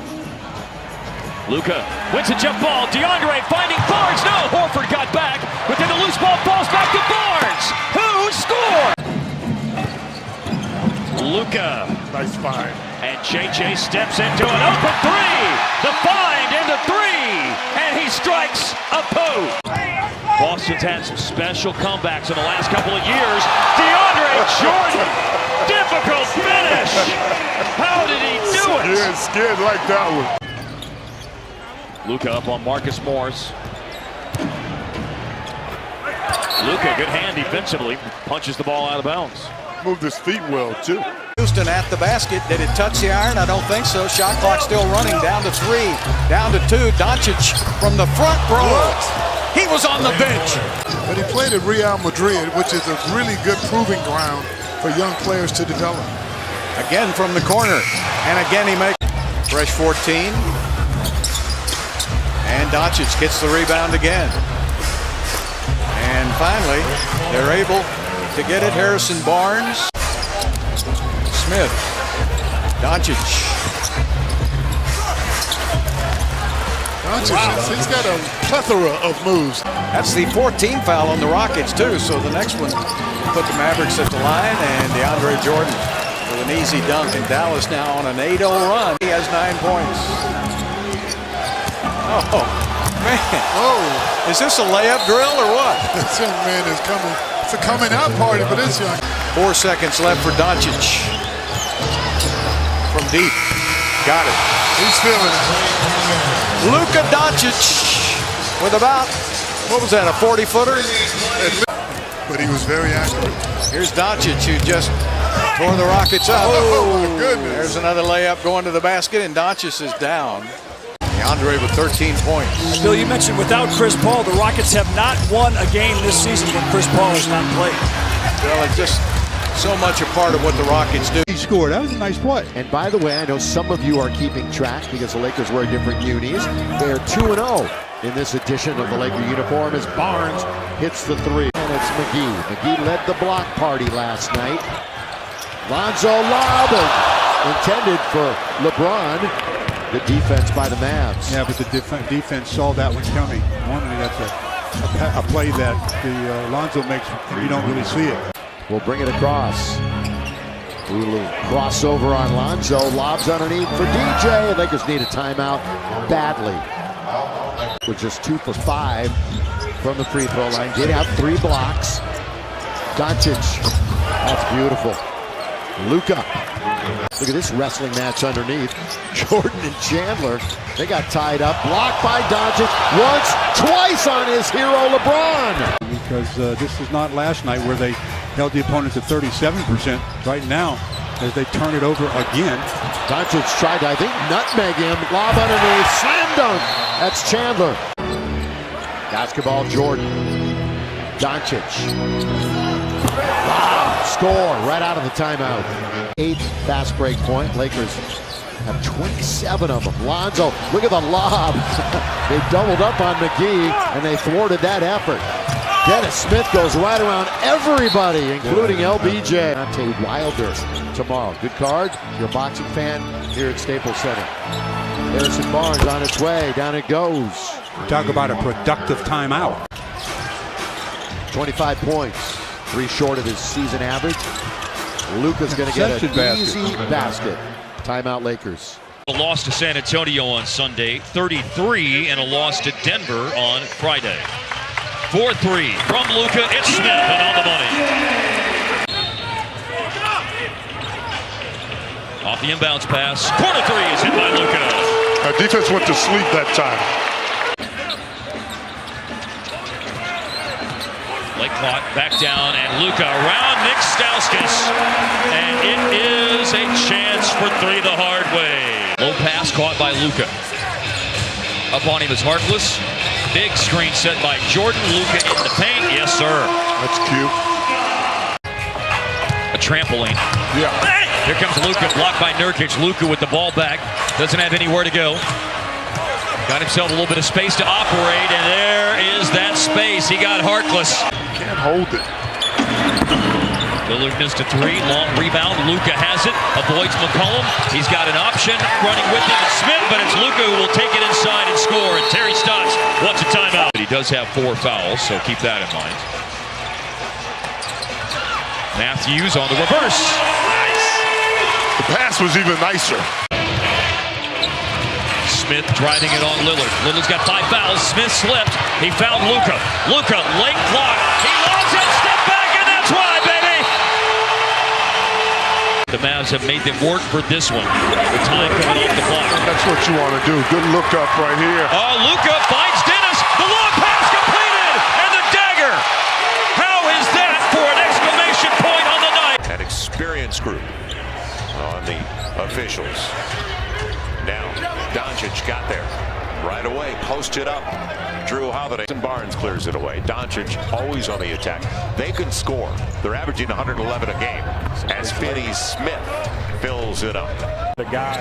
Luka wins a jump ball. DeAndre finding Barnes. No, Horford got back, but then the loose ball falls back to Barnes, who scored. Luka. Nice find. And JJ steps into an open three. The find into 3. And he strikes a post. Boston's had some special comebacks in the last couple of years. DeAndre Jordan. Difficult finish. How did he do it? Yeah, scared like that one. Luka up on Marcus Morris. Luka, good hand defensively. Punches the ball out of bounds. Moved his feet well, too. Houston at the basket. Did it touch the iron? I don't think so. Shot clock still running. Down to 3. Down to 2. Doncic from the front row. He was on the bench. But he played at Real Madrid, which is a really good proving ground for young players to develop. Again from the corner. And again he makes fresh 14. And Doncic gets the rebound again. And finally, they're able to get it. Harrison Barnes. Smith. Doncic. Doncic, he's got a plethora of moves. That's the 14th foul on the Rockets, too. So the next one put the Mavericks at the line, and DeAndre Jordan with an easy dunk. And Dallas now on an 8-0 run. He has 9 points. Oh, man. Oh. Is this a layup drill or what? This young man is coming. It's a coming out party for this young. 4 seconds left for Doncic. From deep. Got it. He's feeling it. Luka Doncic with about, what was that, a 40-footer? But he was very accurate. Here's Doncic, who just tore the Rockets up. Oh, my goodness. There's another layup going to the basket, and Doncic is down. DeAndre with 13 points. Bill, you mentioned without Chris Paul, the Rockets have not won a game this season when Chris Paul has not played. Well, it's just so much a part of what the Rockets do. He scored. That was a nice play. And by the way, I know some of you are keeping track because the Lakers wear different unis. They are 2-0 in this edition of the Laker uniform as Barnes hits the 3. And it's McGee. McGee led the block party last night. Lonzo lob intended for LeBron. Good defense by the Mavs. Yeah, but the defense saw that one coming. Normally that's a play that the Lonzo makes and you don't really see it. We'll bring it across. A little crossover on Lonzo. Lobs underneath for DJ. Lakers need a timeout badly. We're just 2 for 5 from the free throw line. Did have 3 blocks. Doncic. That's beautiful. Luka. Look at this wrestling match underneath. Jordan and Chandler. They got tied up. Blocked by Doncic. Once, twice on his hero LeBron. Because this is not last night where they held the opponent to 37%. Right now, as they turn it over again. Doncic tried to, I think, nutmeg him. Lob underneath. Slam dunk. That's Chandler. Basketball, Jordan. Doncic. Wow. Score right out of the timeout. 8th fast break point. Lakers have 27 of them. Lonzo, look at the lob. They doubled up on McGee, and they thwarted that effort. Dennis Smith goes right around everybody, including LBJ. Deontay Wilder tomorrow. Good card. You're a boxing fan here at Staples Center. Harrison Barnes on its way. Down it goes. Talk about a productive timeout. 25 points. 3 short of his season average. Luka's going to get an easy basket. Timeout Lakers. A loss to San Antonio on Sunday, 33, and a loss to Denver on Friday. 4-3 from Luka. It's Smith and on the money. Off the inbounds pass. Corner three is hit by Luka. Our defense went to sleep that time. Lake caught back down, and Luka around Nick Stauskas, and it is a chance for 3 the hard way. Low pass caught by Luka. Up on him is Harkless. Big screen set by Jordan. Luka in the paint. Yes, sir. That's cute. A trampoline. Yeah. Here comes Luka, blocked by Nurkic. Luka with the ball back. Doesn't have anywhere to go. Got himself a little bit of space to operate, and there is that space. He got Harkless. Can't hold it. Lillard missed a 3. Long rebound. Luka has it. Avoids McCollum. He's got an option. Running with him is Smith, but it's Luka who will take it inside and score. And Terry Stotts wants a timeout. But he does have 4 fouls, so keep that in mind. Matthews on the reverse. Nice. The pass was even nicer. Smith driving it on Lillard. Lillard's got 5 fouls. Smith slipped. He found Luka. Luka, late clock. He lost it. Step back, and that's why, baby. The Mavs have made them work for this one. The time coming off the clock. That's what you want to do. Good look up right here. Oh, Luka finds Dennis. The long pass completed, and the dagger. How is that for an exclamation point on the night? An experienced group on the officials. Now, Doncic got there right away, posted up. Drew Holiday and Barnes clears it away. Doncic always on the attack. They can score. They're averaging 111 a game as Finney Smith fills it up. The guy,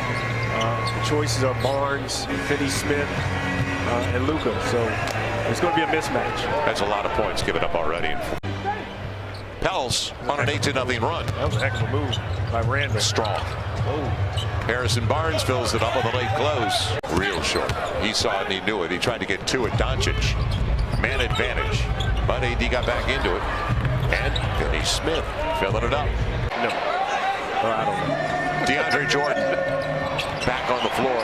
the choices are Barnes, Finney Smith, and Luka. So it's going to be a mismatch. That's a lot of points given up already. Pels on an 8-0 run. That was a heck of a move by Randall. Strong. Harrison Barnes fills it up on the late close. Real short. He saw it and he knew it. He tried to get to it. Doncic, man advantage. But AD got back into it. And Finney Smith filling it up. No. I don't know. DeAndre Jordan back on the floor.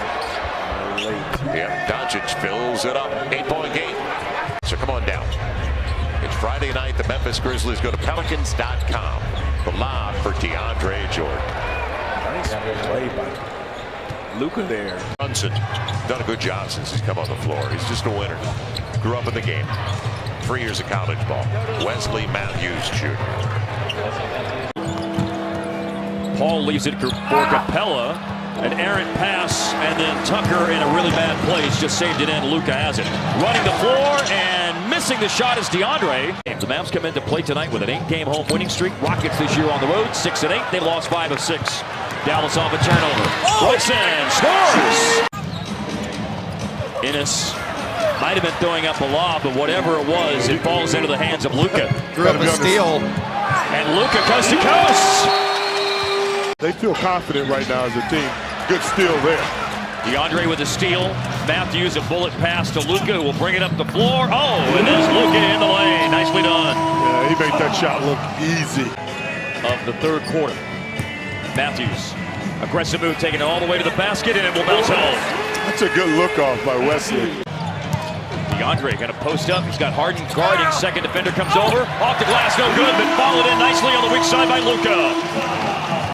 Late. Yeah, Doncic fills it up. 8-point game. So come on down. It's Friday night. The Memphis Grizzlies go to Pelicans.com. The lob for DeAndre Jordan. Nice play by Luka there. Brunson done a good job since he's come on the floor. He's just a winner. Grew up in the game. 3 years of college ball. Wesley Matthews Jr. Paul leaves it for Capella. An errant pass, and then Tucker in a really bad place just saved it in. Luka has it. Running the floor and missing the shot is DeAndre. The Mavs come into play tonight with an 8-game home winning streak. Rockets this year on the road, 6-8. They lost 5 of 6. Dallas off a turnover. Royson scores! Ennis might have been throwing up a lob, but whatever it was, it falls into the hands of Luka. Drew up a steal. And Luka coast to coast. They feel confident right now as a team. Good steal there. DeAndre with a steal. Matthews a bullet pass to Luka, who will bring it up the floor. Oh, and there's Luka in the lane. Nicely done. Yeah, he made that shot look easy. Of the third quarter. Matthews, aggressive move, taking it all the way to the basket, and it will bounce home. That's a good look off by Wesley. DeAndre going to post up. He's got Harden guarding. Second defender comes over. Off the glass, no good, but followed in nicely on the weak side by Luka.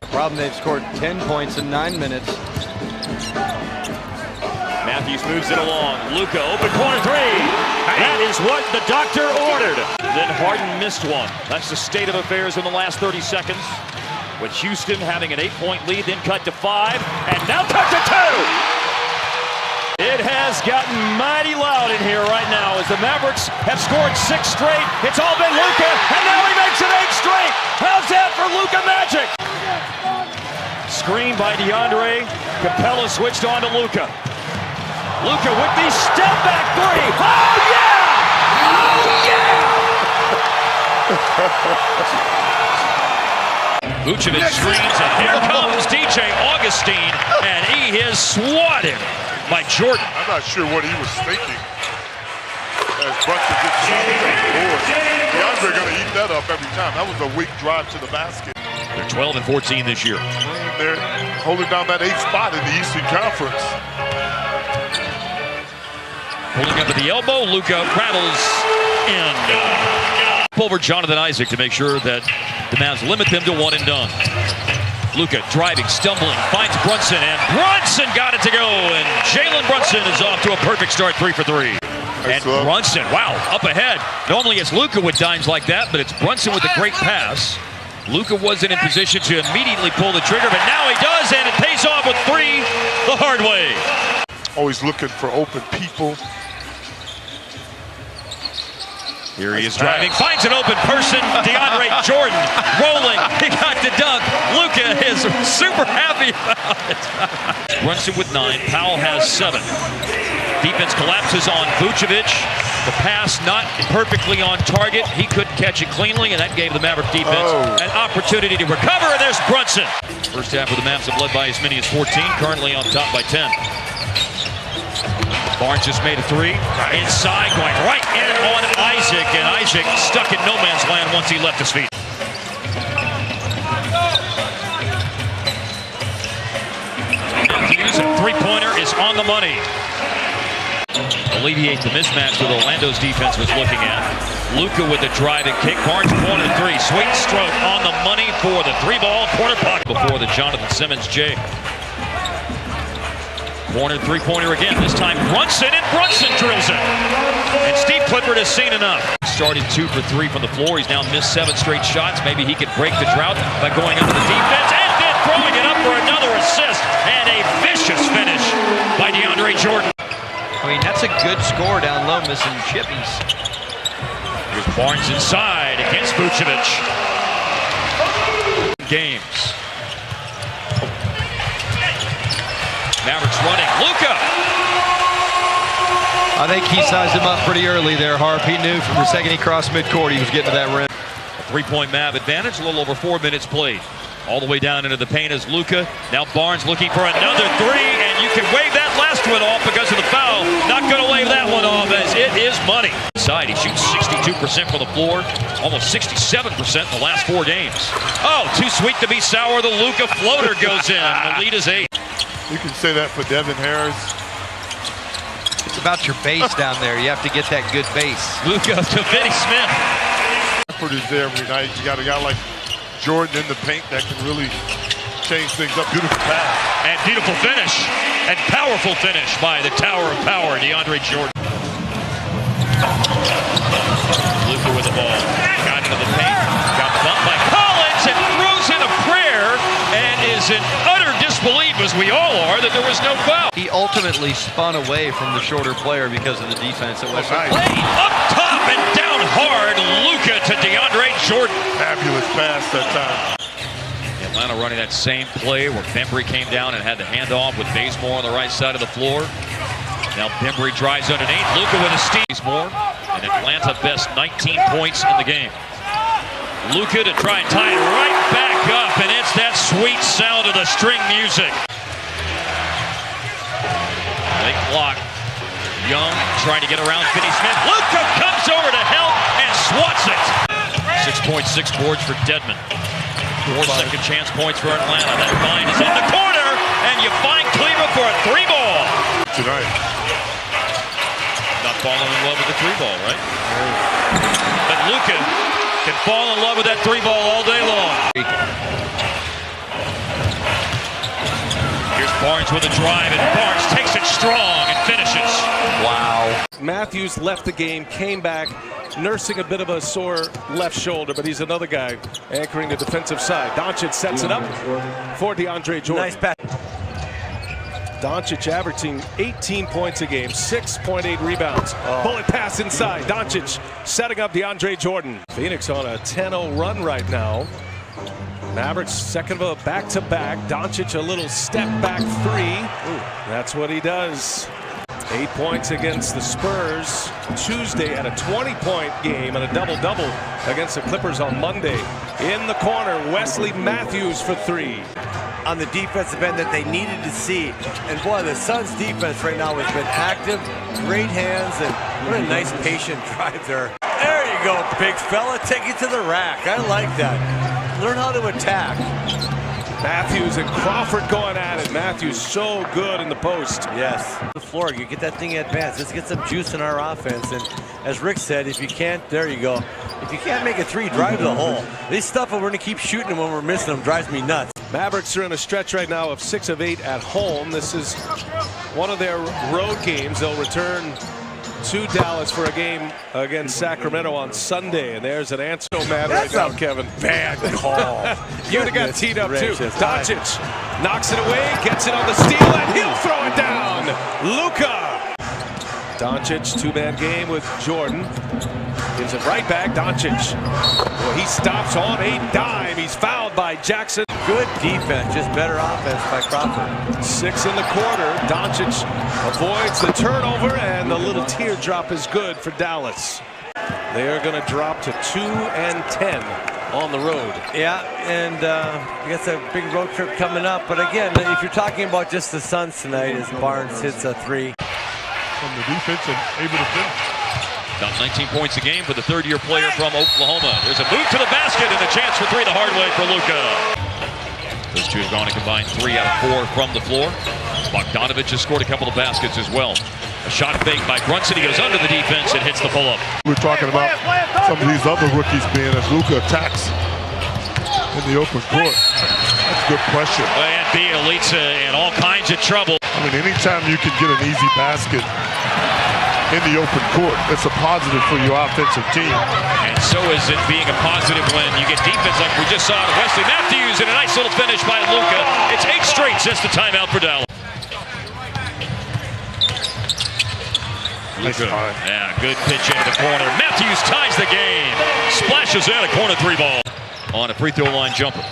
Problem, they've scored 10 points in 9 minutes. Matthews moves it along. Luka, open corner 3. That is what the doctor ordered. Then Harden missed one. That's the state of affairs in the last 30 seconds. With Houston having an 8-point lead, then cut to 5, and now cut to 2. It has gotten mighty loud in here right now as the Mavericks have scored 6 straight. It's all been Luka, and now he makes it 8 straight. How's that for screen by DeAndre. Capella switched on to Luka. Luka with the step back three. Oh, yeah! Oh, yeah! Vucevic screens, and here comes DJ Augustine, and he is swatted by Jordan. I'm not sure what he was thinking as Brunson gets the board. DeAndre going to eat that up every time. That was a weak drive to the basket. They're 12 and 14 this year. They're holding down that 8th spot in the Eastern Conference. Pulling up at the elbow, Luka rattles in. Over Jonathan Isaac to make sure that the Mavs limit them to one and done. Luka driving, stumbling, finds Brunson, and Brunson got it to go. And Jalen Brunson is off to a perfect start, 3 for 3. And Brunson, wow, up ahead. Normally it's Luka with dimes like that, but it's Brunson with a great pass. Luka wasn't in position to immediately pull the trigger, but now he does, and it pays off with 3 the hard way. Always looking for open people. Here he is driving, finds an open person, DeAndre Jordan rolling, he got the dunk. Luka is super happy about it. Brunson with 9, Powell has 7. Defense collapses on Vucevic. The pass not perfectly on target. He couldn't catch it cleanly, and that gave the Maverick defense an opportunity to recover, and there's Brunson. First half of the Mavs have led by as many as 14, currently on top by 10. Barnes just made a 3. Inside, going right in on Isaac, and Isaac stuck in no man's land once he left his feet. Hughes, a three-pointer is on the money. Alleviate the mismatch that Orlando's defense was looking at. Luka with the drive and kick. Barnes corner 3. Sweet stroke on the money for the 3-ball corner pocket before the Jonathan Simmons J. Corner 3-pointer again. This time Brunson, and Brunson drills it. And Steve Clifford has seen enough. Started 2 for 3 from the floor. He's now missed 7 straight shots. Maybe he could break the drought by going under the defense and then throwing it up for another assist. And a vicious finish by DeAndre Jordan. I mean, that's a good score down low, missing chippies. Here's Barnes inside against Vucevic. Games. Mavericks running. Luka! I think he sized him up pretty early there, Harp. He knew from the second he crossed midcourt he was getting to that rim. A 3-point Mav advantage, a little over 4 minutes played. All the way down into the paint is Luka. Now Barnes looking for another 3, and you can wave that last one off because of the foul. Not going to wave that one off as it is money. Inside, he shoots 62% from the floor, almost 67% in the last 4 games. Oh, too sweet to be sour. The Luka floater goes in. The lead is 8. You can say that for Devin Harris. It's about your base down there. You have to get that good base. Luka to Finney Smith. Effort is there every night. You got a guy like Jordan in the paint that can really change things up. Beautiful pass. And beautiful finish. And powerful finish by the Tower of Power, DeAndre Jordan. Luka with the ball. Got into the paint. Got bumped by Collins and throws in a prayer and is in utter disbelief, as we all are, that there was no foul. He ultimately spun away from the shorter player because of the defense. It was nice. Up top and down hard. Luka to DeAndre Jordan. Fabulous pass that time. Atlanta running that same play where Bembry came down and had the handoff with Bazemore on the right side of the floor. Now Bembry drives underneath. Luka with a steal. Bazemore, and Atlanta best 19 points in the game. Luka to try and tie it right back up, and it's that sweet sound of the string music. Late block. Young trying to get around Finney Smith. Luka comes over to help and swats it. 6.6 boards for Dedmon. 4 second chance points for Atlanta. That line is in the corner, and you find Cleveland for a 3-ball. Tonight. Not falling in love with the 3-ball, right? But Luka can fall in love with that 3-ball all day long. Here's Barnes with a drive, and Barnes takes it strong and finishes. Wow. Matthews left the game, came back, nursing a bit of a sore left shoulder, but he's another guy anchoring the defensive side. Doncic sets it up for DeAndre Jordan. Nice pass. Doncic averaging 18 points a game, 6.8 rebounds. Bullet pass inside. Doncic setting up DeAndre Jordan. Phoenix on a 10-0 run right now. Mavericks second of a back-to-back. Doncic a little step back three. That's what he does. 8 points against the Spurs Tuesday, had a 20-point game and a double-double against the Clippers on Monday. In the corner, Wesley Matthews for three. On the defensive end that they needed to see. And boy, the Suns defense right now has been active, great hands, and what a nice patient drive there. There you go, big fella, take it to the rack. I like that. Learn how to attack. Matthews and Crawford going at it. Matthews so good in the post. Yes. The floor, you get that thing advanced. Let's get some juice in our offense. And as Rick said, if you can't, there you go. If you can't make a three, drive to the hole. This stuff, we're going to keep shooting them when we're missing them, drives me nuts. Mavericks are in a stretch right now of 6 of 8 at home. This is one of their road games. They'll return to Dallas for a game against Sacramento on Sunday. And there's an answer man right now, Kevin. Bad call. You'd have got teed up too. Doncic knocks it away, gets it on the steal, and he'll throw it down. Luka. Doncic, two-man game with Jordan. Gives it right back. Doncic. Well, he stops on a dime. He's fouled by Jackson. Good defense, just better offense by Crawford. 6 in the quarter. Doncic avoids the turnover, and the little teardrop is good for Dallas. They are going to drop to 2-10 on the road. Yeah, and I guess a big road trip coming up. But again, if you're talking about just the Suns tonight, as Barnes hits a three. From the defense and able to finish. About 19 points a game for the third-year player from Oklahoma. There's a move to the basket and a chance for three the hard way for Luka. Those two have gone to combine 3 out of 4 from the floor. Bogdanovic has scored a couple of baskets as well. A shot fake by Brunson. He goes under the defense and hits the pull-up. We're talking about some of these other rookies being as Luka attacks in the open court. That's good pressure. And Bielitsa in all kinds of trouble. I mean, anytime you can get an easy basket in the open court, it's a positive for your offensive team. And so is it being a positive when you get defense like we just saw to Wesley Matthews and a nice little finish by Luka. It's 8 straight since the timeout for Dallas. Nice time. Yeah, good pitch into the corner. Matthews ties the game. Splashes in a corner 3 ball on a free throw line jumper.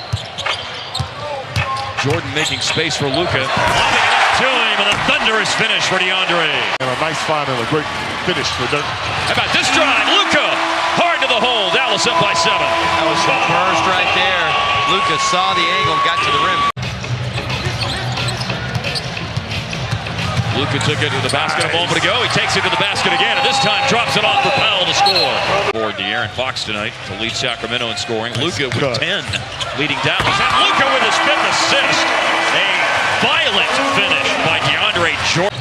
Jordan making space for Luka. Lobbing it up to him, and a thunderous finish for DeAndre. And a nice find and a great finish for Dirk. How about this drive? Luka, hard to the hole. Dallas up by 7. That was the burst right there. Luka saw the angle, got to the rim. Luka took it to the basket a moment ago. He takes it to the basket again, and this time drops it off for Powell to score. For De'Aaron Fox tonight to lead Sacramento in scoring. Luka with 10, leading Dallas. And Luka with his 5th assist. A violent finish by DeAndre Jordan.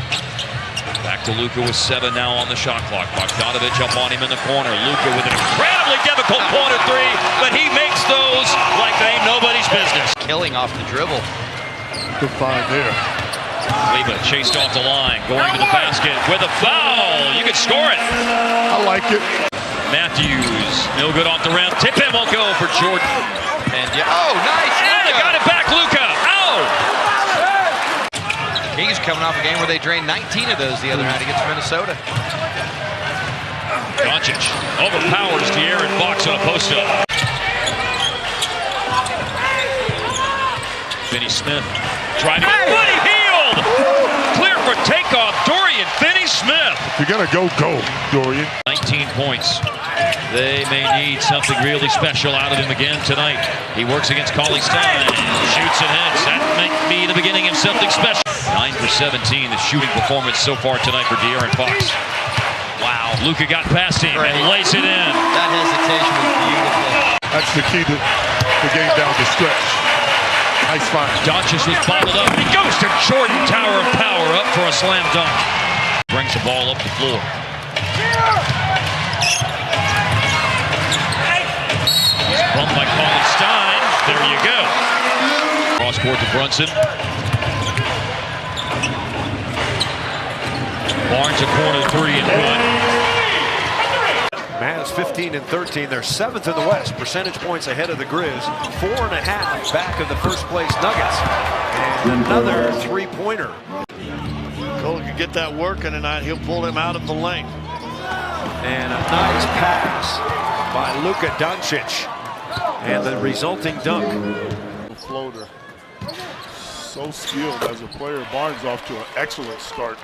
Back to Luka with 7 now on the shot clock. Bogdanovic up on him in the corner. Luka with an incredibly difficult corner 3, but he makes those like they ain't nobody's business. Killing off the dribble. Good find there. Leva chased off the line, going to the basket with a foul. You can score it. I like it. Matthews, no good off the rim. Tip in won't go for Jordan. And oh, nice. And they got it back, Luka. Oh! He's coming off a game where they drained 19 of those the other night against Minnesota. Doncic overpowers De'Aaron Fox on a post-up. Finney Smith driving. Buddy Hield! Clear for takeoff. Dorian Finney-Smith. If you're going to go, Dorian. 19 points. They may need something really special out of him again tonight. He works against Cauley-Stein. Shoots and hits. That might be the beginning of something special. 9 for 17, the shooting performance so far tonight for De'Aaron Fox. Wow. Luka got past him and lays it in. That hesitation was beautiful. That's the key to the game down the stretch. Nice find. Doncic was bottled up. He goes to Jordan, tower of power, up for a slam dunk. Brings the ball up the floor. He's bumped by Cauley-Stein. There you go. Cross court to Brunson. Barnes a corner 3 and good. Mavs 15 and 13. They're 7th in the West. Percentage points ahead of the Grizz. 4.5 back of the first place Nuggets. And another 3-pointer. Cole can get that working tonight. He'll pull him out of the lane. And a nice pass by Luka Doncic. And the resulting dunk. Floater. So skilled as a player. Barnes off to an excellent start.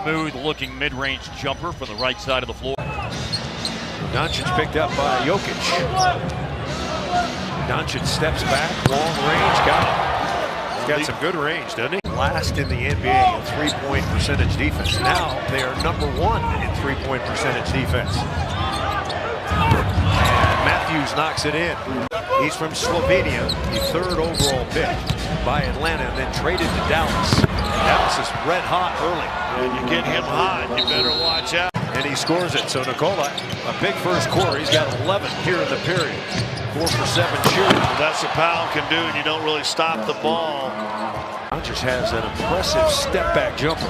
Smooth looking mid-range jumper from the right side of the floor. Doncic picked up by Jokic. Doncic steps back, long range, got it. He's got some good range, doesn't he? Last in the NBA in three-point percentage defense. Now they are #1 in three-point percentage defense. And Matthews knocks it in. He's from Slovenia, the 3rd overall pick by Atlanta, and then traded to Dallas. Dallas is red hot early. And you get him hot, you better watch out. And he scores it. So Nikola, a big first quarter. He's got 11 here in the period. 4 for 7 shooting. That's what Powell can do, and you don't really stop the ball. Doncic has an impressive step-back jumper.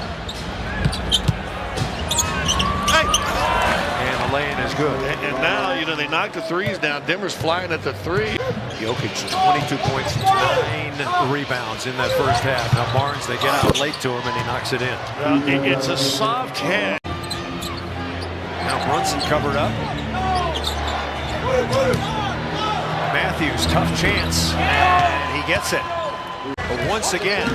And the lay-in is good. And now, you know, they knocked the threes down. Denver's flying at the 3. Jokic, 22 points, 9 rebounds in that first half. Now Barnes, they get out late to him, and he knocks it in. It's a soft head. Now Brunson covered up. Matthews, tough chance, and he gets it. But once again,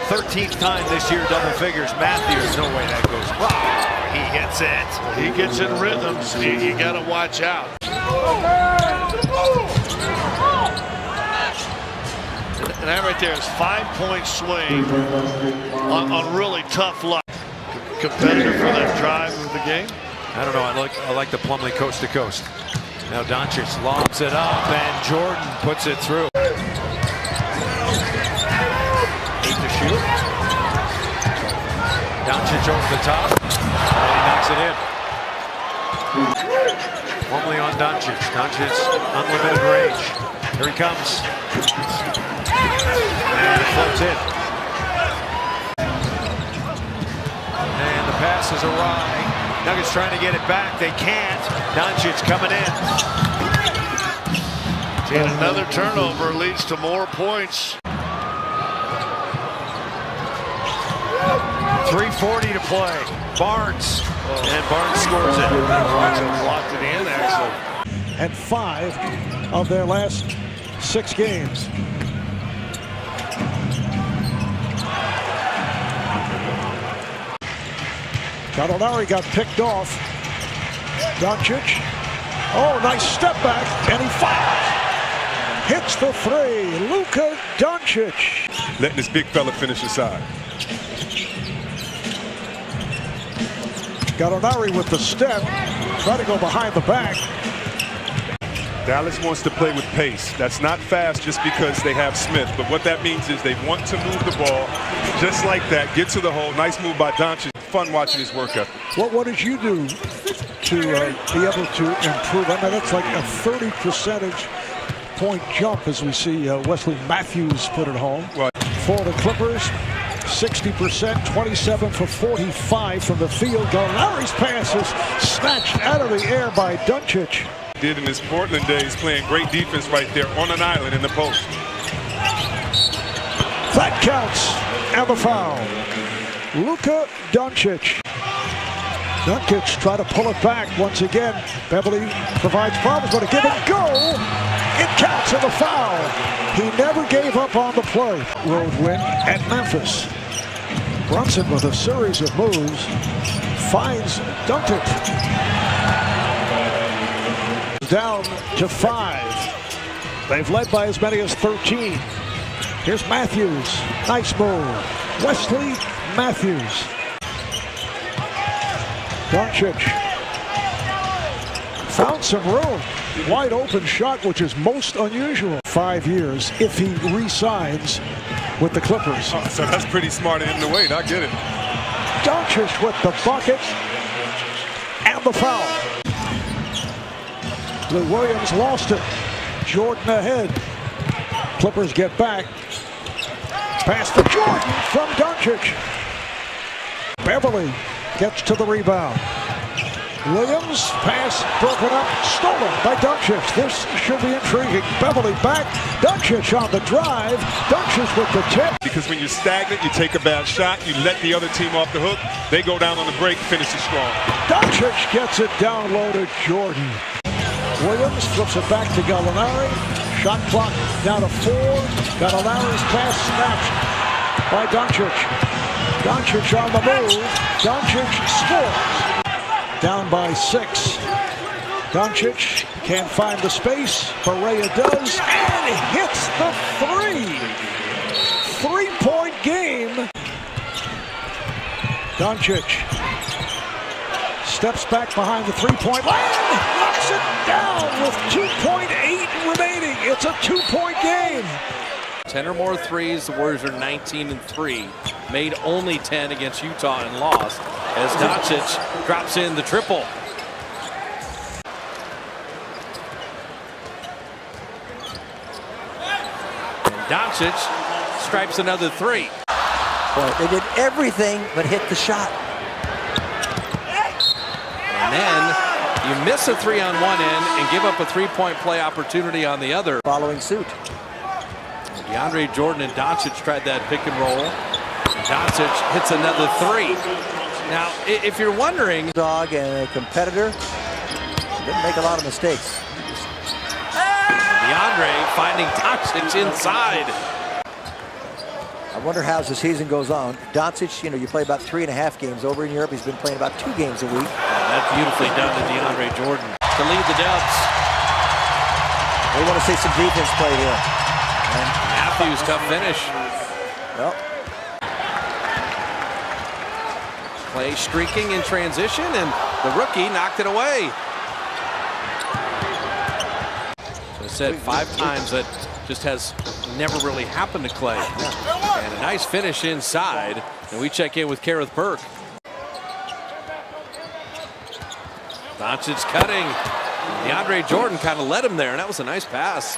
13th time this year, double figures. Matthews, no way that goes. Wow, he hits it. He gets in rhythms. You got to watch out. And that right there is 5-point swing on really tough luck. Competitor for that drive of the game. I don't know. I like the Plumlee coast to coast. Now Doncic lobs it up, and Jordan puts it through. 8 to shoot. Doncic over the top, and he knocks it in. Plumlee on Doncic. Doncic, unlimited range. Here he comes. And it floats in. And the pass is awry. Nuggets trying to get it back. They can't. Doncic coming in. And another turnover leads to more points. 3:40 to play. Barnes. And Barnes scores it. Barnes locked it in, actually. And 5 of their last 6 games. Gallinari got picked off. Doncic. Oh, nice step back, and he fires. Hits the 3. Luka Doncic. Letting this big fella finish inside. Gallinari with the step. Try to go behind the back. Dallas wants to play with pace. That's not fast just because they have Smith. But what that means is they want to move the ball just like that. Get to the hole. Nice move by Doncic. Fun watching his work ethic. What did you do to be able to improve? I mean, that's like a 30 percentage point jump as we see Wesley Matthews put it home. Right. For the Clippers, 60%, 27 for 45 from the field. Gallinari's pass is snatched out of the air by Doncic. Did in his Portland days, playing great defense right there on an island in the post. That counts, and the foul. Luka Doncic. Doncic try to pull it back once again. Beverly provides problems, but a give and go. It counts, and the foul. He never gave up on the play. Road win at Memphis. Brunson with a series of moves finds Doncic. Down to 5. They've led by as many as 13. Here's Matthews. Nice move. Wesley Matthews. Doncic found some room. Wide open shot, which is most unusual. 5 years if he re-signs with the Clippers. Oh, so that's pretty smart of him to wait. I get it. Doncic with the bucket and the foul. Lou Williams lost it. Jordan ahead. Clippers get back. Pass to Jordan from Doncic. Beverly gets to the rebound. Williams, pass broken up, stolen by Doncic. This should be intriguing. Beverly back. Doncic on the drive. Doncic with the tip. Because when you're stagnant, you take a bad shot, you let the other team off the hook, they go down on the break, finish it strong. Doncic gets it down low to Jordan. Williams flips it back to Gallinari. Shot clock down to 4. Gallinari's pass snatched by Doncic. Doncic on the move. Doncic scores. Down by 6. Doncic can't find the space. Barea does and hits the 3. 3-point game. Doncic steps back behind the 3-point line, knocks it down with 2.8 remaining. It's a 2-point game. 10 or more threes. The Warriors are 19-3. Made only 10 against Utah and lost as Doncic drops in the triple. And Doncic stripes another 3. Boy, they did everything but hit the shot. And then you miss a 3 on one end and give up a 3-point play opportunity on the other. Following suit. DeAndre Jordan and Doncic tried that pick and roll. Doncic hits another 3. Now, if you're wondering, dog and a competitor didn't make a lot of mistakes. DeAndre finding Doncic inside. I wonder how as the season goes on. Doncic, you play about 3.5 games. Over in Europe, he's been playing about 2 games a week. That's beautifully done to DeAndre Jordan to lead the Dubs. We want to see some defense played here. And Matthews, tough finish. Well, play streaking in transition, and the rookie knocked it away. So I said 5 times that just has never really happened to Clay. And a nice finish inside. And we check in with Kareth Burke. Doncic cutting. DeAndre Jordan kind of led him there, and that was a nice pass.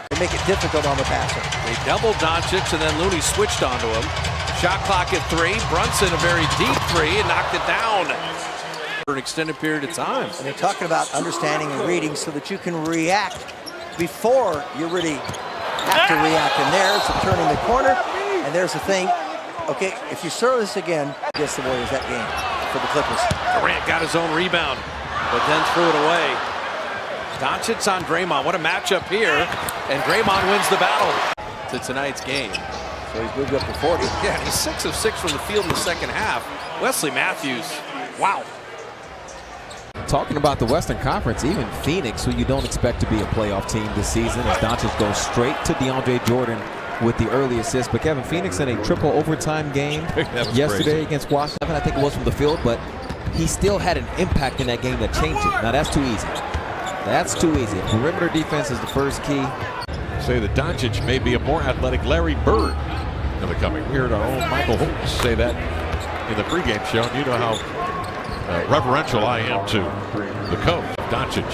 They make it difficult on the passer. They doubled Doncic, and then Looney switched onto him. Shot clock at 3. Brunson a very deep 3 and knocked it down for an extended period of time. And they're talking about understanding and reading so that you can react before you really have to react. And there's a turning the corner, and there's the thing. Okay, if you serve this again against the Warriors that game for the Clippers. Durant got his own rebound, but then threw it away. Doncic on Draymond. What a matchup here. And Draymond wins the battle to tonight's game. So he's moved up to 40. Yeah, he's 6 of 6 from the field in the second half. Wesley Matthews, wow. Talking about the Western Conference, even Phoenix, who you don't expect to be a playoff team this season, as Doncic goes straight to DeAndre Jordan with the early assist. But Kevin, Phoenix in a triple overtime game yesterday against Washington. I think it was from the field, but he still had an impact in that game that changed it. Now that's too easy. That's too easy. Perimeter defense is the first key. Say that Doncic may be a more athletic Larry Bird in the coming. We heard our own Michael Holmes say that in the pregame show. And you know how reverential I am to the coach. Doncic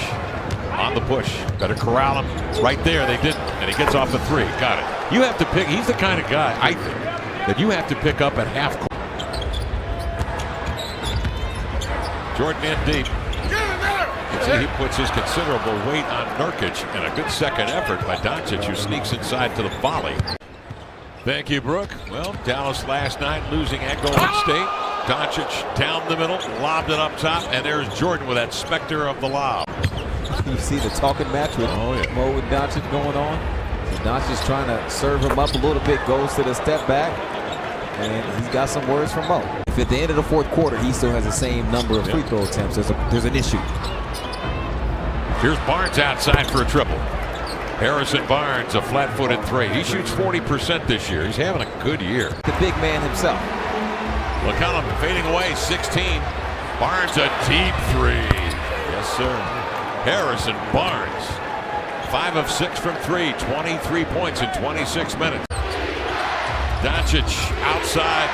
on the push. Better corral him right there. They didn't. And he gets off the 3. Got it. You have to pick. He's the kind of guy, I think, that you have to pick up at half court. Jordan in deep. He puts his considerable weight on Nurkic, and a good second effort by Doncic, who sneaks inside to the volley. Thank you, Brooke. Well, Dallas last night losing at Golden State. Doncic down the middle, lobbed it up top, and there's Jordan with that specter of the lob. You see the talking match with Mo and Doncic going on. So Doncic trying to serve him up a little bit, goes to the step back, and he's got some words from Mo. If at the end of the 4th quarter he still has the same number of free throw attempts, there's an issue. Here's Barnes outside for a triple. Harrison Barnes, a flat-footed 3. He shoots 40% this year. He's having a good year. The big man himself. McCollum fading away, 16. Barnes a deep 3. Yes, sir. Harrison Barnes, 5 of 6 from 3, 23 points in 26 minutes. Doncic outside,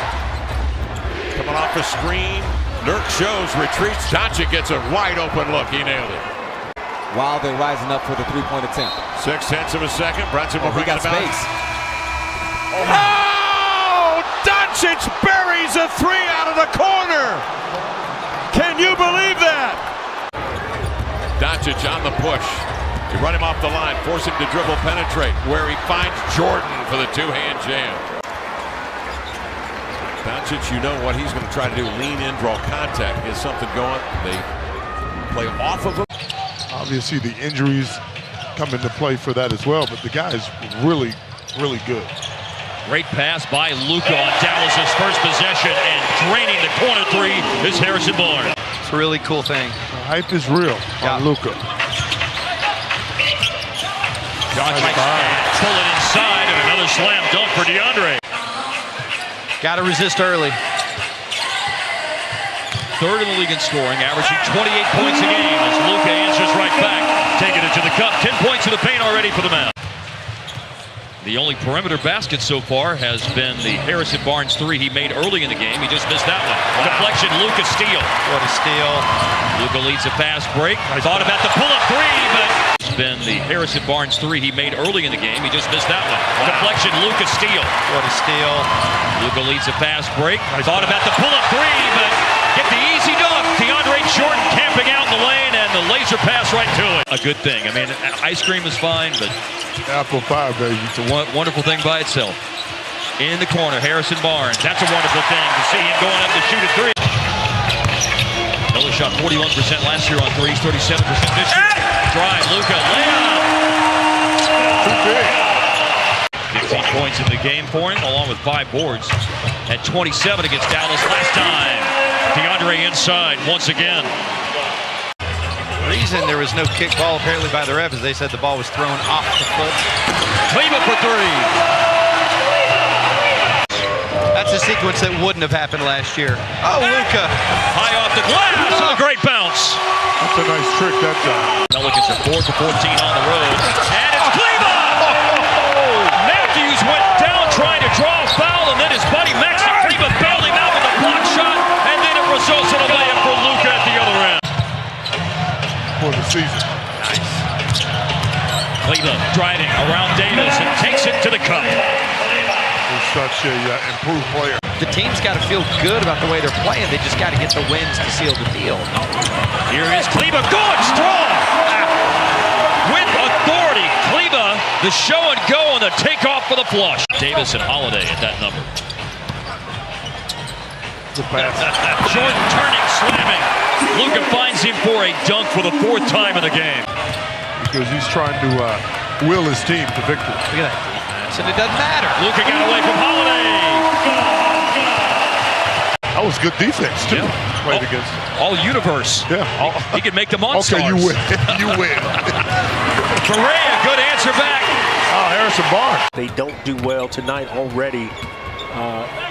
coming off the screen. Dirk shows, retreats. Doncic gets a wide open look. He nailed it. While they're rising up for the 3-point attempt. 0.6 of a second. Brunson will bring got it about. space. Oh! Doncic buries a 3 out of the corner. Can you believe that? Doncic on the push. You run him off the line, force him to dribble, penetrate, where he finds Jordan for the 2-hand jam. Doncic, you know what he's going to try to do. Lean in, draw contact. Get something going. They play off of him. Obviously, the injuries come into play for that as well, but the guy is really, really good. Great pass by Luka on Dallas's first possession, and draining the corner three is Harrison Barnes. It's a really cool thing. The hype is real on Luka. Doncic pull it inside, and another slam dunk for DeAndre. Got to resist early. Third in the league in scoring, averaging 28 points a game as Luka answers right back, taking it to the cup. 10 points in the paint already for the Mavs. The only perimeter basket so far has been the Harrison Barnes three he made early in the game. He just missed that one. Wow. Deflection, Luka steal. What a steal. Luka leads a fast break. I thought about the pull-up three, but it's been the Harrison Barnes three he made early in the game. He just missed that one. Wow. Deflection, Luka steal. What a steal. Luka leads a fast break. I thought about the pull-up three, but get the easy dunk. DeAndre Jordan camping out in the lane, and the laser pass right to it. A good thing. I mean, ice cream is fine, but apple pie, baby. It's a wonderful thing by itself. In the corner, Harrison Barnes. That's a wonderful thing to see him going up to shoot a three. Miller shot 41% last year on threes, 37% this year. Drive, Luka, layup. Too big. 15 points in the game for him, along with 5 boards. At 27 against Dallas last time. DeAndre inside once again. The reason there was no kick ball apparently by the ref is they said the ball was thrown off the foot. Cleveland for three. That's a sequence that wouldn't have happened last year. Oh, Luka. High off the glass. Oh. A great bounce. That's a nice trick that time. Pelicans are 4 for 14 on the road. And it's Cleveland. Oh. Matthews went down trying to draw a foul, and then his buddy Maxi Cleveland bailed him out with a block shot, and then it results in a layup for Luka at the other end. For the season. Nice. Cleveland driving around Davis and takes it to the cup. He's such a improved player. The team's got to feel good about the way they're playing. They just got to get the wins to seal the deal. Here is Cleveland going strong. With authority, Cleveland, the show and go and the takeoff for the flush. Davis and Holiday at that number. Jordan turning, slamming. Luka finds him for a dunk for the 4th time in the game. Because he's trying to will his team to victory. Look at that defense, and it doesn't matter. Luka got away from Holiday. That was good defense, too. Yeah. Played against him. All universe. Yeah. He could make the monsters. Okay, you win. You win. Correa, good answer back. Oh, Harrison Barnes. They don't do well tonight already.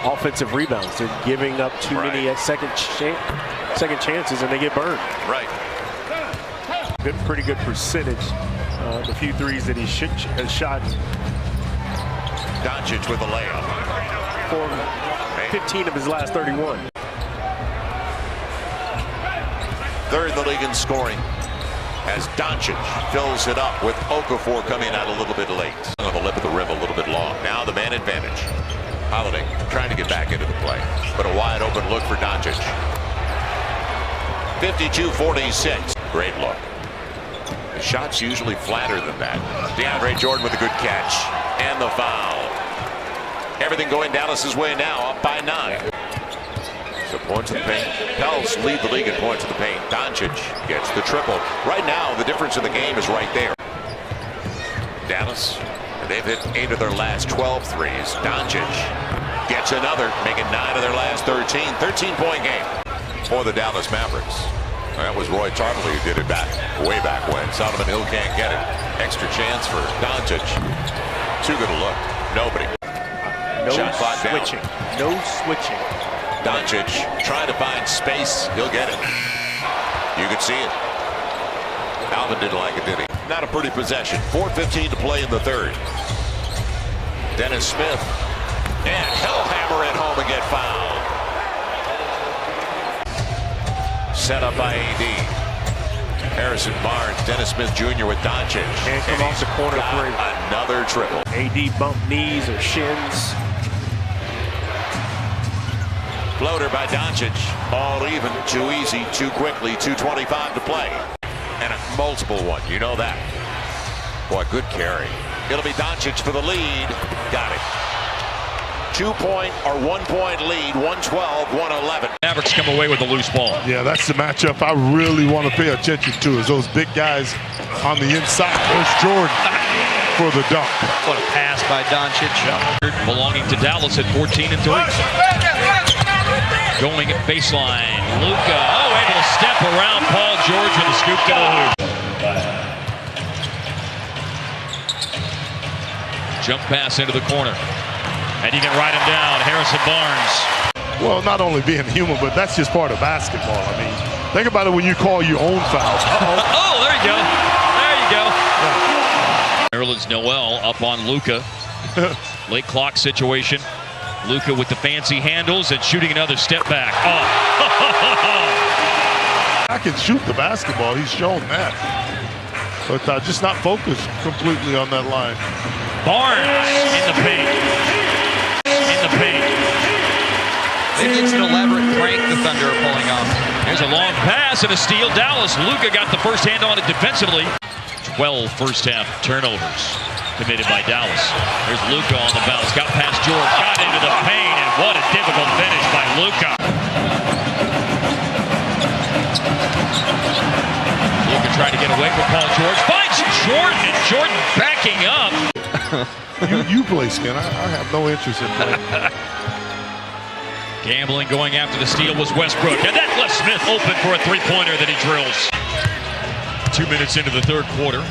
Offensive rebounds. They're giving up too many second chances, and they get burned. Right. Pretty good percentage. The few threes that he has shot. Doncic with a layup. For 15 of his last 31. Third in the league in scoring as Doncic fills it up with Okafor coming out a little bit late. On the lip of the rim a little bit long. Now the man advantage. Holiday trying to get back into the play, but a wide open look for Doncic. 52-46. Great look. The shot's usually flatter than that. DeAndre Jordan with a good catch and the foul. Everything going Dallas's way now, up by 9. So points in the paint. Pels lead the league in points in the paint. Doncic gets the triple. Right now, the difference in the game is right there. Dallas, they've hit 8 of their last 12 threes. Doncic gets another, making 9 of their last 13. 13-point game for the Dallas Mavericks. That was Roy Tarpley who did it way back when. Solomon Hill can't get it. Extra chance for Doncic. Too good a look. Nobody. No Shot clock switching. Down. No switching. Doncic trying to find space. He'll get it. You can see it. Alvin didn't like it, did he? Not a pretty possession. 4:15 to play in the third. Dennis Smith. And he'll hammer it home and get fouled. Set up by AD. Harrison Barnes, Dennis Smith Jr. with Doncic. Can't come off the corner three. Another triple. AD bump knees or shins. Floater by Doncic. All even, too easy, too quickly, 2:25 to play. And a multiple one, you know that. Boy, good carry. It'll be Doncic for the lead. Got it. 2-point or 1-point lead, 112-111. Mavericks come away with a loose ball. Yeah, that's the matchup I really want to pay attention to, is those big guys on the inside. There's Jordan for the dunk. What a pass by Doncic. Belonging to Dallas at 14 and 3. Going at baseline. Luka, able to step around Paul George with a scoop to the hoop. Jump pass into the corner. And you can write him down, Harrison Barnes. Well, not only being human, but that's just part of basketball. I mean, think about it when you call your own fouls. Oh, there you go. There you go. Maryland's Noel up on Luka. Late clock situation. Luka with the fancy handles and shooting another step back. I can shoot the basketball. He's shown that. But just not focused completely on that line. Barnes in the paint. In the paint. Maybe it's an elaborate prank the Thunder are pulling off. There's a long pass and a steal. Dallas. Luka got the first hand on it defensively. 12 first half turnovers committed by Dallas. There's Luka on the bounce. Got past George. Got into the paint. And what a difficult finish by Luka. Luka tried to get away from Paul George. Finds Jordan. And Jordan backing up. you play, Skin. I have no interest in playing. Gambling going after the steal was Westbrook. And that left Smith open for a three-pointer that he drills. 2 minutes into the third quarter.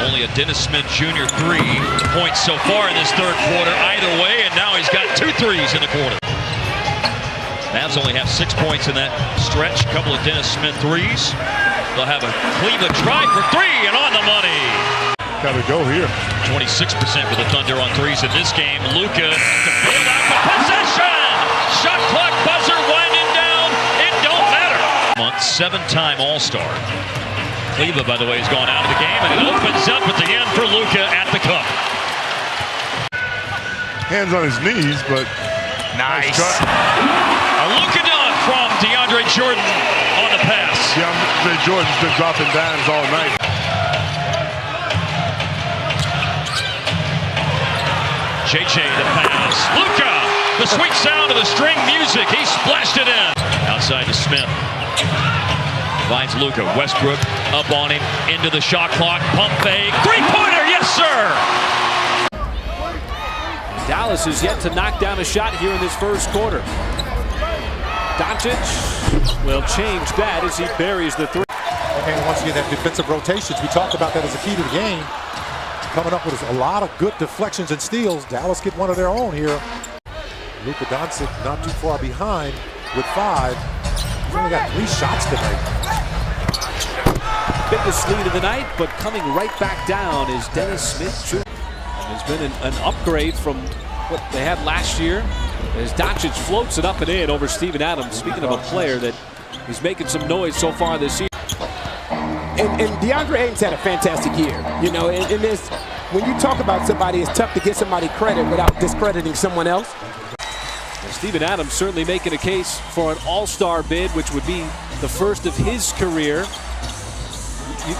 Only a Dennis Smith Jr. 3 points so far in this third quarter. Either way, and now he's got 2 threes in the quarter. Mavs only have 6 points in that stretch. A couple of Dennis Smith threes. They'll have a Cleveland try for 3 and on the money. Gotta go here. 26% for the Thunder on threes in this game. Luka to build out the possession. Shot clock buzzer winding down. It don't matter. 7-time All-Star. Cleveland, by the way, has gone out of the game, and it opens up at the end for Luka at the cup. Hands on his knees, but nice. A Luka dunk from DeAndre Jordan on the pass. DeAndre Jordan's been dropping dimes all night. JJ the pass. Luka, the sweet sound of the string music. He splashed it in. Outside to Smith. Finds Luka. Westbrook up on him. Into the shot clock. Pump fake. Three-pointer. Yes, sir. Dallas is yet to knock down a shot here in this first quarter. Doncic will change that as he buries the three. And once again, that defensive rotations, we talked about that as a key to the game. Coming up with a lot of good deflections and steals. Dallas get one of their own here. Luka Doncic not too far behind with 5. He's only got 3 shots tonight. Biggest lead of the night, but coming right back down is Dennis Smith Jr. And has been an upgrade from what they had last year as Doncic floats it up and in over Steven Adams. Speaking of a player that is making some noise so far this year. And DeAndre Ayton's had a fantastic year. You know, and this, when you talk about somebody, it's tough to get somebody credit without discrediting someone else. Steven Adams certainly making a case for an all-star bid, which would be the first of his career.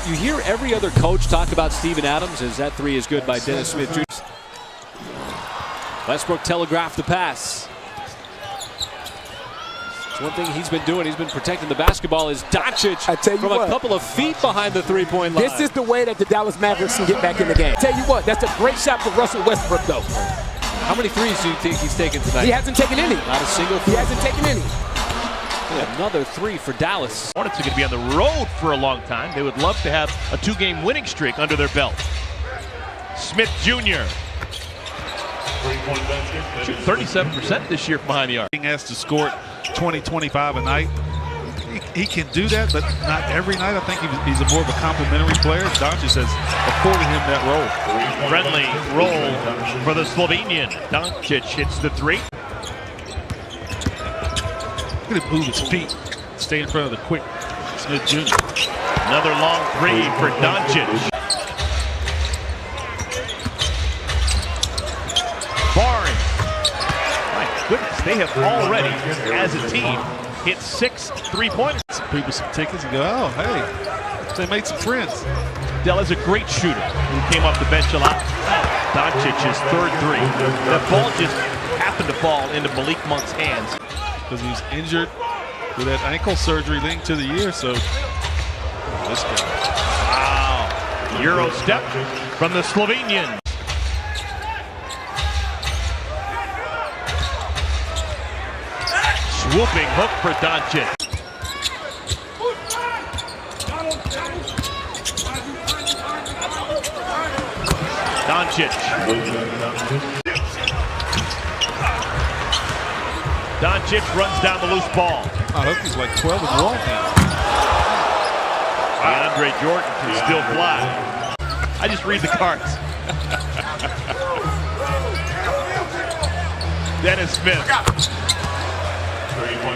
You hear every other coach talk about Steven Adams as that 3 is good by Dennis Smith Jr. Westbrook telegraphed the pass. It's one thing he's been doing. He's been protecting the basketball. Is Doncic from a couple of feet behind the three-point line. This is the way that the Dallas Mavericks can get back in the game. Tell you what, that's a great shot for Russell Westbrook, though. How many threes do you think he's taken tonight? He hasn't taken any. Not a single three. He hasn't taken any. Another 3 for Dallas. Hornets are going to be on the road for a long time. They would love to have a 2-game winning streak under their belt. Smith Jr. Shoot 37% this year from behind the arc. He has to score 20, 25 a night. He can do that, but not every night. I think he's a more of a complimentary player. Doncic has afforded him that role. Friendly roll for the Slovenian. Doncic hits the 3. Look at him move his feet. Stay in front of the quick Smith Jr. Another long 3 for Doncic. Barnes. My goodness, they have already, as a team, hit 6 3-pointers. Some people some tickets and go, oh, hey, they made some friends. Dell is a great shooter who came off the bench a lot. Doncic's third 3. The ball just happened to fall into Malik Monk's hands. Because he was injured with that ankle surgery linked to the year, so this guy. Wow. Euro step from the Slovenian. Swooping hook for Doncic. Doncic runs down the loose ball. I hope he's like 12-1 now. DeAndre Jordan can still fly. I just read the cards. Dennis Smith.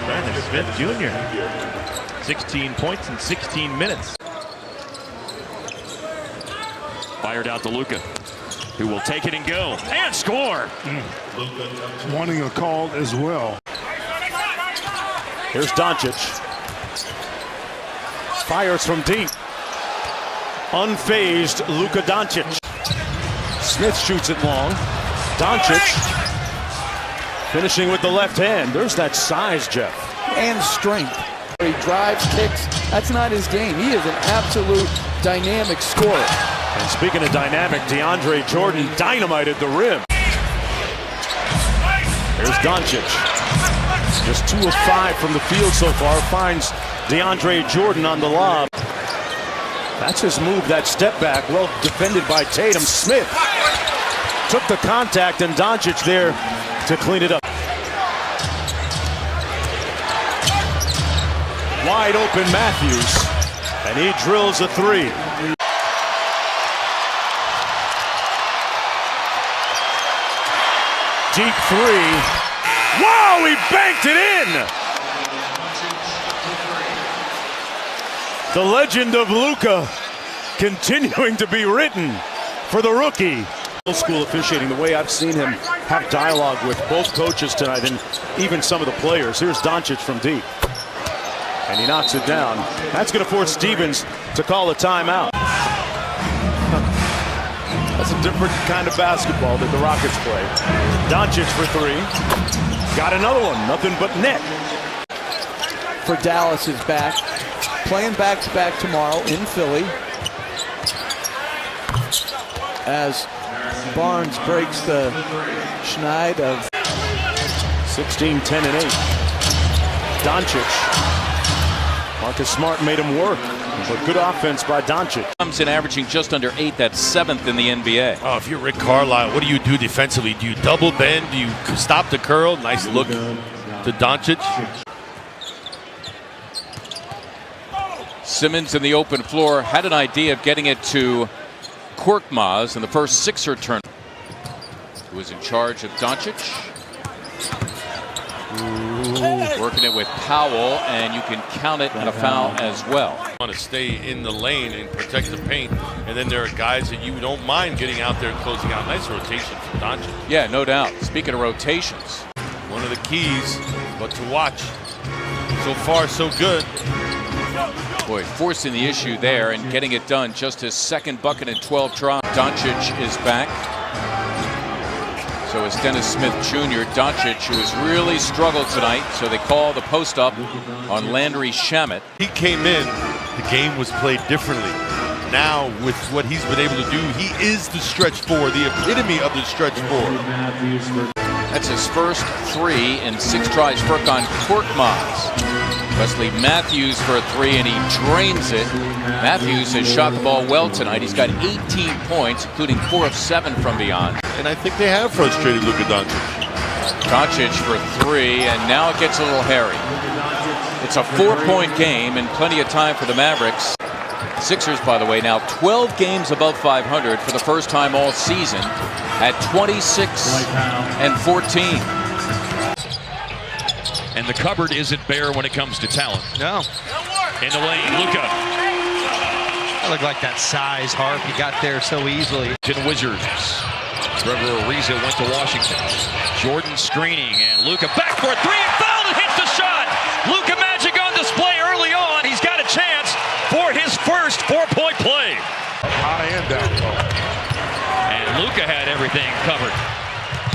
Dennis Smith Jr. 16 points in 16 minutes. Fired out to Luka, who will take it and go and score. Wanting a call as well. Here's Doncic. Fires from deep. Unfazed Luka Doncic. Smith shoots it long. Doncic finishing with the left hand. There's that size, Jeff. And strength. He drives, kicks. That's not his game. He is an absolute dynamic scorer. And speaking of dynamic, DeAndre Jordan dynamited the rim. Here's Doncic. Just 2 of 5 from the field so far. Finds DeAndre Jordan on the lob. That's his move, that step back. Well defended by Tatum. Smith took the contact, and Doncic there to clean it up. Wide open Matthews, and he drills a 3. Deep 3. Wow, he banked it in! The legend of Luka continuing to be written for the rookie. Old school officiating, the way I've seen him have dialogue with both coaches tonight and even some of the players. Here's Doncic from deep. And he knocks it down. That's going to force Stevens to call a timeout. That's a different kind of basketball that the Rockets play. Doncic for 3. Got another one. Nothing but net. For Dallas is back. Playing back-to-back tomorrow in Philly. As Barnes breaks the schneid of 16, 10, and 8. Doncic. Marcus Smart made him work, but good offense by Doncic. Comes in averaging just under 8. That's 7th in the NBA. Oh, if you're Rick Carlisle, what do you do defensively? Do you double bend? Do you stop the curl? Nice look to Doncic. Simmons in the open floor had an idea of getting it to Korkmaz in the first Sixer turn. Who was in charge of Doncic. Working it with Powell, and you can count it and a foul as well. Want to stay in the lane and protect the paint, and then there are guys that you don't mind getting out there and closing out. Nice rotation from Doncic. Yeah, no doubt. Speaking of rotations, one of the keys, but to watch. So far, so good. Boy, forcing the issue there and getting it done. Just his second bucket in 12 tries. Doncic is back. So is Dennis Smith Jr. Doncic, who has really struggled tonight, so they call the post up on Landry Shamet. He came in, the game was played differently. Now, with what he's been able to do, he is the stretch 4, the epitome of the stretch 4. That's his first 3 in 6 tries. Furkan Korkmaz. Wesley Matthews for a 3, and he drains it. Matthews has shot the ball well tonight. He's got 18 points, including 4 of 7 from beyond. And I think they have frustrated Luka Doncic. Doncic for 3, and now it gets a little hairy. It's a 4-point game and plenty of time for the Mavericks. Sixers, by the way, now 12 games above 500 for the first time all season at 26 and 14. And the cupboard isn't bare when it comes to talent. No. In the lane, Luka. That looked like that size harp he got there so easily. Wizards. Trevor Ariza went to Washington. Jordan screening, and Luka back for a 3 and fouled and hits the shot. Luka Magic on display early on. He's got a chance for his first 4-point play. High and down low. And Luka had everything covered.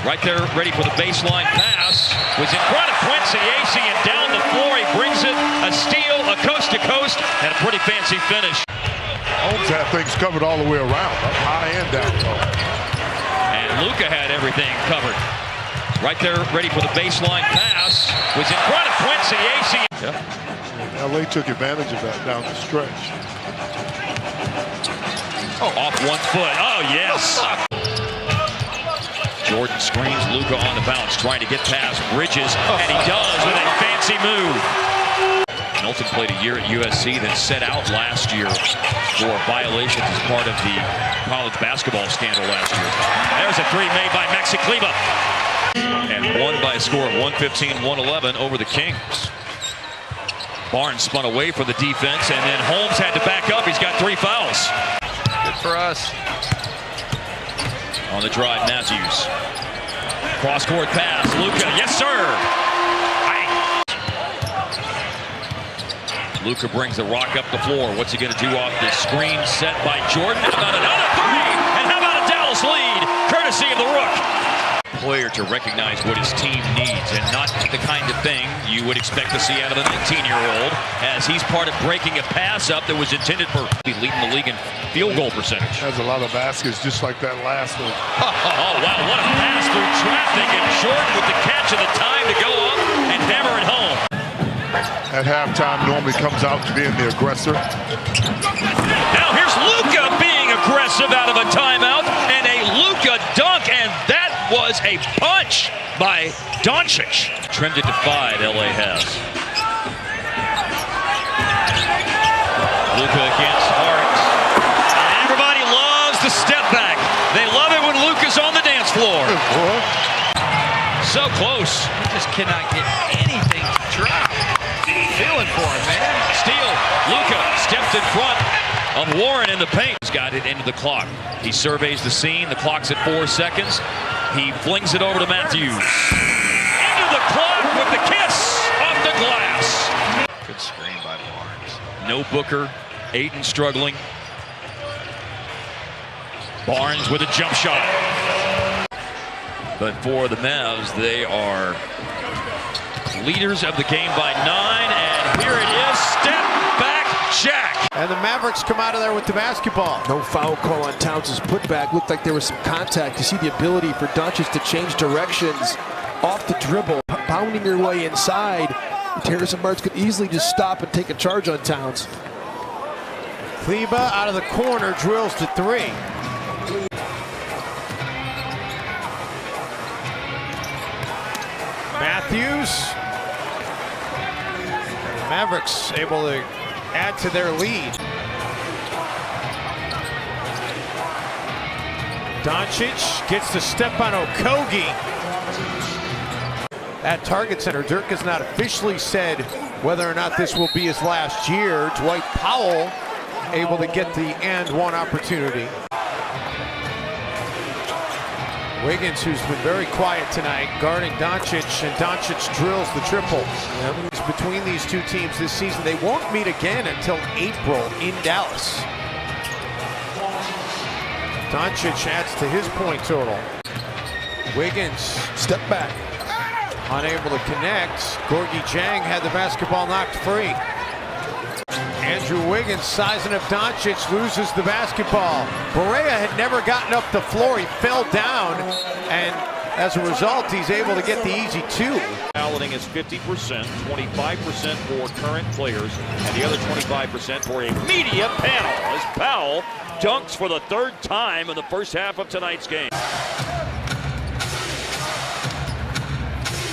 Right there, ready for the baseline pass. Was in front of Quincy Acey and down the floor. He brings it. A steal, a coast-to-coast, and a pretty fancy finish. Holmes had things covered all the way around, up high and down low. And Luka had everything covered. Right there, ready for the baseline pass. Was in front of Quincy Acey. Yeah. LA took advantage of that down the stretch. Oh, off 1 foot. Oh, yes. Jordan screens Luka on the bounce, trying to get past Bridges, and he does with a fancy move. Milton played a year at USC, then set out last year for violations as part of the college basketball scandal last year. There's a three made by Maxi Kleber. And won by a score of 115-111 over the Kings. Barnes spun away for the defense, and then Holmes had to back up. He's got 3 fouls. Good for us. On the drive, Matthews. Cross-court pass, Luka, yes sir! Luka brings the rock up the floor. What's he going to do off the screen set by Jordan? How about another three? And how about a Dallas lead, courtesy of the Rook? Player to recognize what his team needs, and not the kind of thing you would expect to see out of a 19-year-old, as he's part of breaking a pass up that was intended for leading the league in field goal percentage. Has a lot of baskets just like that last one. Oh, wow, what a pass through traffic, and Jordan with the catch of the time to go up and hammer it home. At halftime, normally comes out to being the aggressor. Now here's Luka being aggressive out of a timeout, and a Luka dunk, and that was a punch by Doncic. Trimmed it to 5, LA has. Luka against Hart. Everybody loves the step back. They love it when Luka's on the dance floor. So close. He just cannot get anything to drop. Feeling for him, man. Steal. Luka stepped in front of Warren in the paint. He's got it into the clock. He surveys the scene. The clock's at 4 seconds. He flings it over to Matthews. Into the clock with the kiss off the glass. Good screen by Barnes. No Booker. Ayton struggling. Barnes with a jump shot. But for the Mavs, they are leaders of the game by 9, and here it is, step back Jack. And the Mavericks come out of there with the basketball. No foul call on Towns' putback. Looked like there was some contact. You see the ability for Doncic to change directions off the dribble, pounding your way inside. Harrison Barnes could easily just stop and take a charge on Towns. Kleber out of the corner, drills to 3. Matthews. Mavericks able to add to their lead. Doncic gets the step on Okogie. At Target Center, Dirk has not officially said whether or not this will be his last year. Dwight Powell able to get the and one opportunity. Wiggins, who's been very quiet tonight, guarding Doncic, and Doncic drills the triple. Between these two teams this season, they won't meet again until April in Dallas. Doncic adds to his point total. Wiggins, step back. Unable to connect. Gorgie Jang had the basketball knocked free. Andrew Wiggins sizing up Doncic, loses the basketball. Barea had never gotten up the floor. He fell down, and as a result, he's able to get the easy 2. Balloting is 50%, 25% for current players, and the other 25% for a media panel, as Powell dunks for the 3rd time in the first half of tonight's game.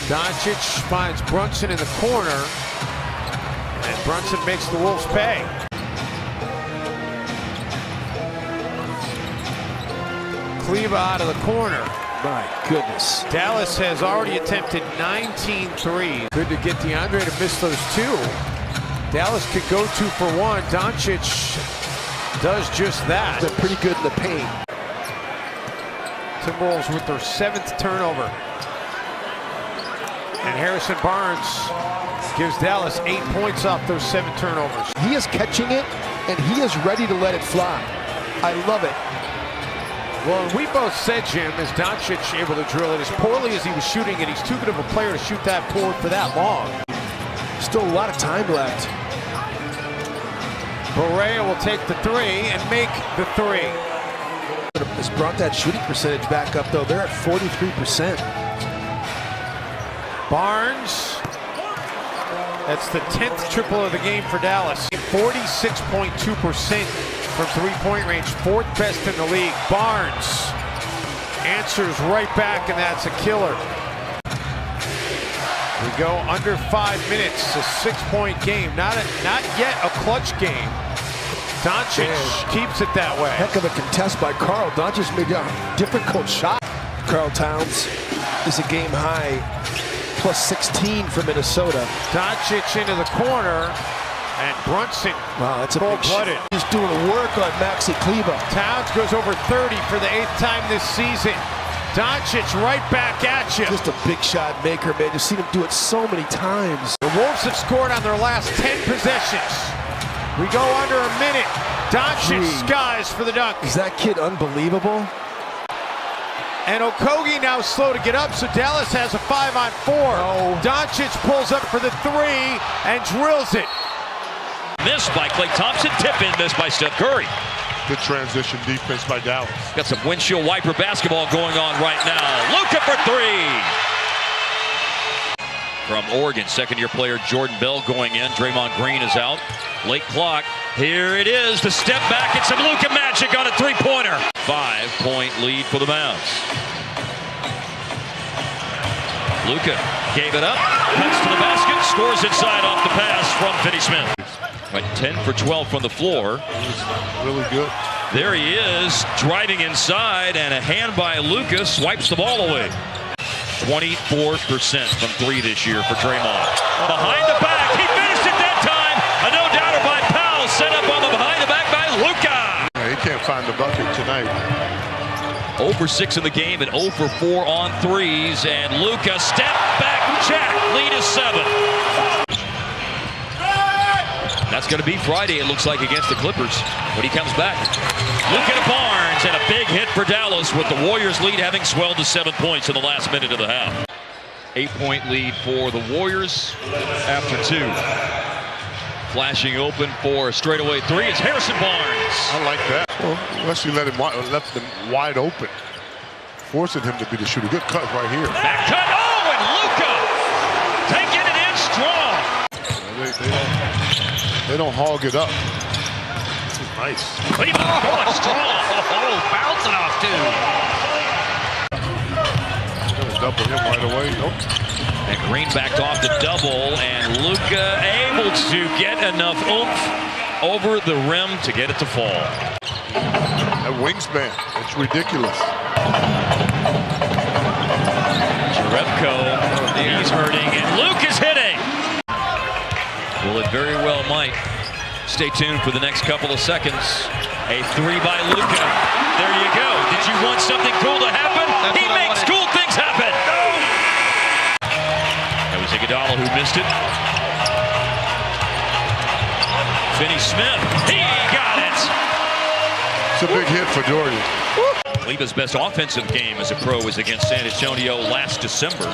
Doncic finds Brunson in the corner, and Brunson makes the Wolves pay. Kleber out of the corner. My goodness. Dallas has already attempted 19 threes. Good to get DeAndre to miss those 2. Dallas could go 2 for 1. Doncic does just that. They're pretty good in the paint. Timberwolves with their 7th turnover. And Harrison Barnes gives Dallas 8 points off those 7 turnovers. He is catching it, and he is ready to let it fly. I love it. Well, we both said, Jim, is Doncic able to drill it as poorly as he was shooting it? He's too good of a player to shoot that forward for that long. Still a lot of time left. Barea will take the three and make the three. Has brought that shooting percentage back up, though. They're at 43%. Barnes. That's the 10th triple of the game for Dallas. 46.2% from three-point range, 4th best in the league. Barnes answers right back, and that's a killer. We go under 5 minutes, a 6-point game. Not yet a clutch game. Doncic keeps it that way. Heck of a contest by Karl. Doncic made a difficult shot. Karl Towns is a game high, plus 16 for Minnesota. Doncic into the corner, and Brunson. Wow, that's a cold-blooded. He's doing work on Maxi Kleber. Towns goes over 30 for the 8th time this season. Doncic right back at you. Just a big shot maker, man. You've seen him do it so many times. The Wolves have scored on their last 10 possessions. We go under a minute. Doncic skies for the dunk. Is that kid unbelievable? And Okogie now slow to get up, so Dallas has a 5-on-4. Oh. Doncic pulls up for the three and drills it. Missed by Klay Thompson. Tip in, missed by Steph Curry. Good transition defense by Dallas. Got some windshield wiper basketball going on right now. Luka for three. From Oregon, second-year player Jordan Bell going in. Draymond Green is out. Late clock. Here it is. The step back. It's some Luka magic on a three-pointer. 5-point lead for the Mavs. Luka gave it up. Cuts to the basket. Scores inside off the pass from Finney-Smith. Right, 10 for 12 from the floor. Really good. There he is, driving inside, and a hand by Luka swipes the ball away. 24% from three this year for Draymond. Behind the back, he finished it that time. A no-doubter by Powell, set up on the behind the back by Luka. Yeah, he can't find the bucket tonight. 0 for 6 in the game and 0 for 4 on threes, and Luka step back jack, lead is 7. That's going to be Friday, it looks like, against the Clippers when he comes back. Luka to Barnes, and a big hit for Dallas, with the Warriors' lead having swelled to 7 points in the last minute of the half. 8-point lead for the Warriors after 2. Flashing open for a straightaway three is Harrison Barnes. I like that. Well, unless you left him wide open, forcing him to be the shooter. Good cut right here. Back cut, oh, and Luka taking it in strong. They don't hog it up. This is nice. Oh, strong. Oh, bouncing off two. Gonna double him right away. Nope. And Green backed off the double, and Luka able to get enough oomph over the rim to get it to fall. That wingspan, it's ridiculous. Jerebko, he's hurting, and Luke is hitting. Well, it very well might. Stay tuned for the next couple of seconds. A three by Luka. There you go. Did you want something cool to happen? He makes cool things happen. That was Iguodala who missed it. Finney-Smith, he got it. It's a big hit for Dorian. Kleber's best offensive game as a pro was against San Antonio last December.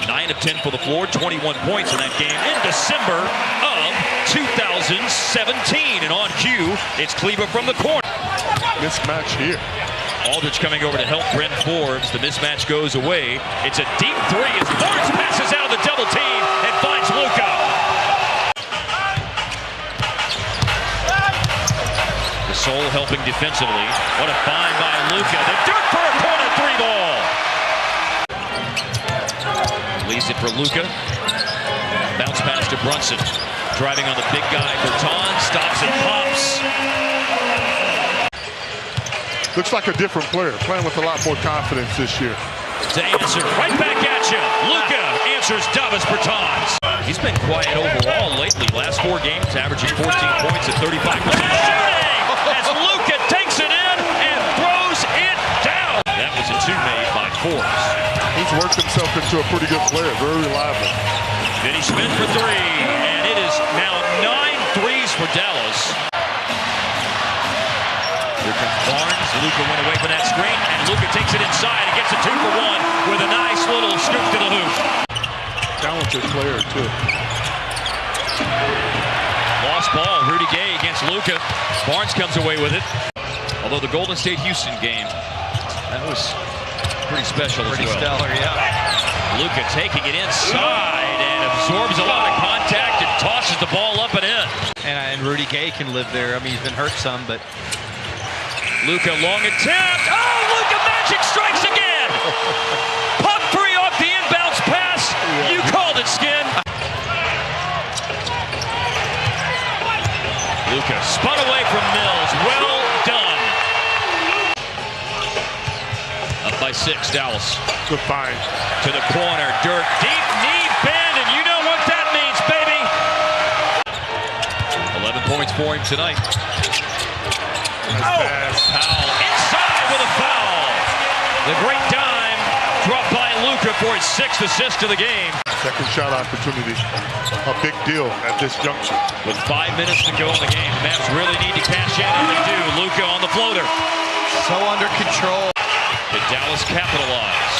9 of 10 for the floor, 21 points in that game in December of 2017. And on cue, it's Kleber from the corner. Mismatch here. Aldridge coming over to help Bryn Forbes. The mismatch goes away. It's a deep three as Forbes passes out of the double team and finds Luka. Gasol helping defensively. What a find by Luka. The Dirk for a corner three ball. Leaves it for Luka. Bounce pass to Brunson. Driving on the big guy. Berton stops and pops. Looks like a different player, playing with a lot more confidence this year. To answer, right back at you. Luka answers Davis Bertans. He's been quiet overall lately. Last 4 games, averaging 14 points at 35% shooting. As Luka takes it in and throws it down. That was a 2 made by Forbes. He's worked himself into a pretty good player, very reliable. Finney-Smith for 3, and it is now 9 threes for Dallas. Here comes Barnes, Luka went away from that screen, and Luka takes it inside and gets a 2 for 1 with a nice little scoop to the hoop. Talented player, too. Lost ball, Rudy Gay against Luka. Barnes comes away with it. Although the Golden State Houston game, that was pretty special as well. Pretty stellar, yeah. Luka taking it inside and absorbs a lot of contact and tosses the ball up and in. And Rudy Gay can live there. I mean, he's been hurt some, but Luka long attempt. Oh, Luka Magic strikes again. Pop three off the inbounds pass. You called it, Skin. Luka spun away from Mills. Well done. Up by 6, Dallas. Good find. To the corner, Dirk. Deep knee bend, and you know what that means, baby. 11 points for him tonight. Oh, Powell inside with a foul. The great dime dropped by Luka for his 6th assist of the game. Second shot opportunity, a big deal at this juncture. With 5 minutes to go in the game, the Mavs really need to cash in, and they do. Luka on the floater. so under control. Did Dallas capitalize?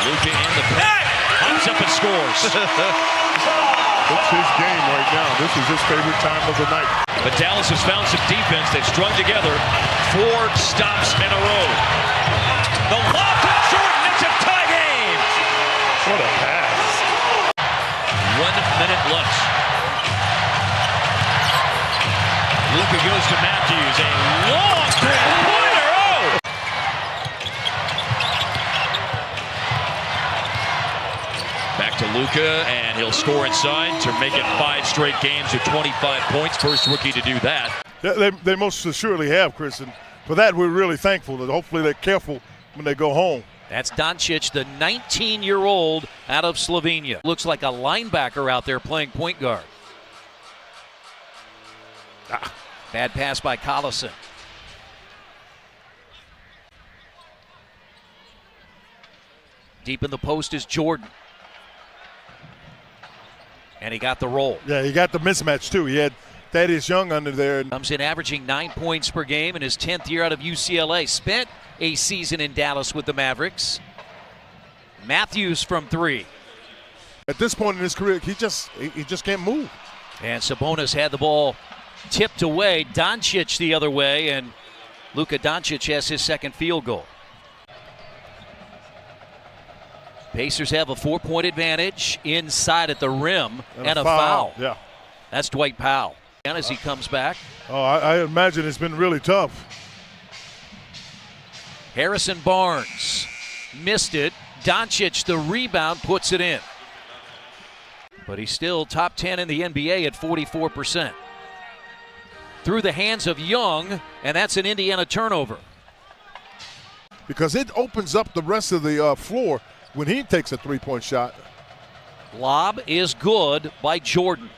Luka in the paint, hops up and scores. It's his game right now. This is his favorite time of the night. But Dallas has found some defense. They've strung together 4 stops in a row. The lob to Jordan. It's a tie game. What a pass. 1 minute left. Luka goes to Matthews. A long three-pointer. Oh! Back to Luka, and he'll score inside to make it 5 straight games with 25 points. First rookie to do that. They most assuredly have, Chris, and for that we're really thankful. That hopefully they're careful when they go home. That's Doncic, the 19-year-old out of Slovenia. Looks like a linebacker out there playing point guard. Bad pass by Collison. Deep in the post is Jordan. And he got the roll. Yeah, he got the mismatch, too. He had Thaddeus Young under there. Comes in averaging 9 points per game in his 10th year out of UCLA. Spent a season in Dallas with the Mavericks. Matthews from 3. At this point in his career, he just can't move. And Sabonis had the ball tipped away. Doncic the other way, and Luka Doncic has his second field goal. Pacers have a 4-point advantage inside at the rim and a foul. Yeah. That's Dwight Powell. And as he comes back. Oh, I imagine it's been really tough. Harrison Barnes missed it. Doncic, the rebound, puts it in. But he's still top 10 in the NBA at 44%. Through the hands of Young, and that's an Indiana turnover. Because it opens up the rest of the floor when he takes a three-point shot. Lob is good by Jordan.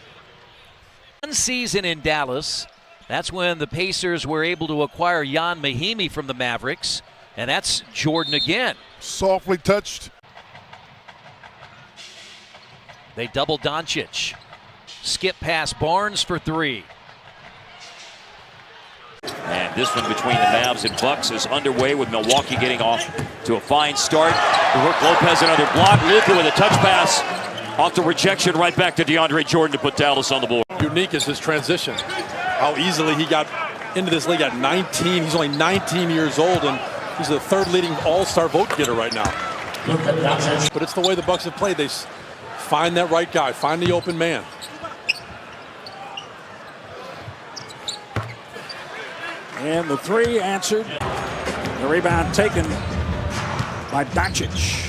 One season in Dallas, that's when the Pacers were able to acquire Jan Mahimi from the Mavericks, and that's Jordan again. Softly touched. They double Doncic. Skip past Barnes for 3. And this one between the Mavs and Bucks is underway with Milwaukee getting off to a fine start. Brook Lopez another block. Luka with a touch pass. Off the rejection right back to DeAndre Jordan to put Dallas on the board. Unique is his transition. How easily he got into this league at 19. He's only 19 years old, and he's the 3rd leading all-star vote getter right now. But it's the way the Bucks have played. They find that right guy, find the open man. And the 3 answered. The rebound taken by Doncic.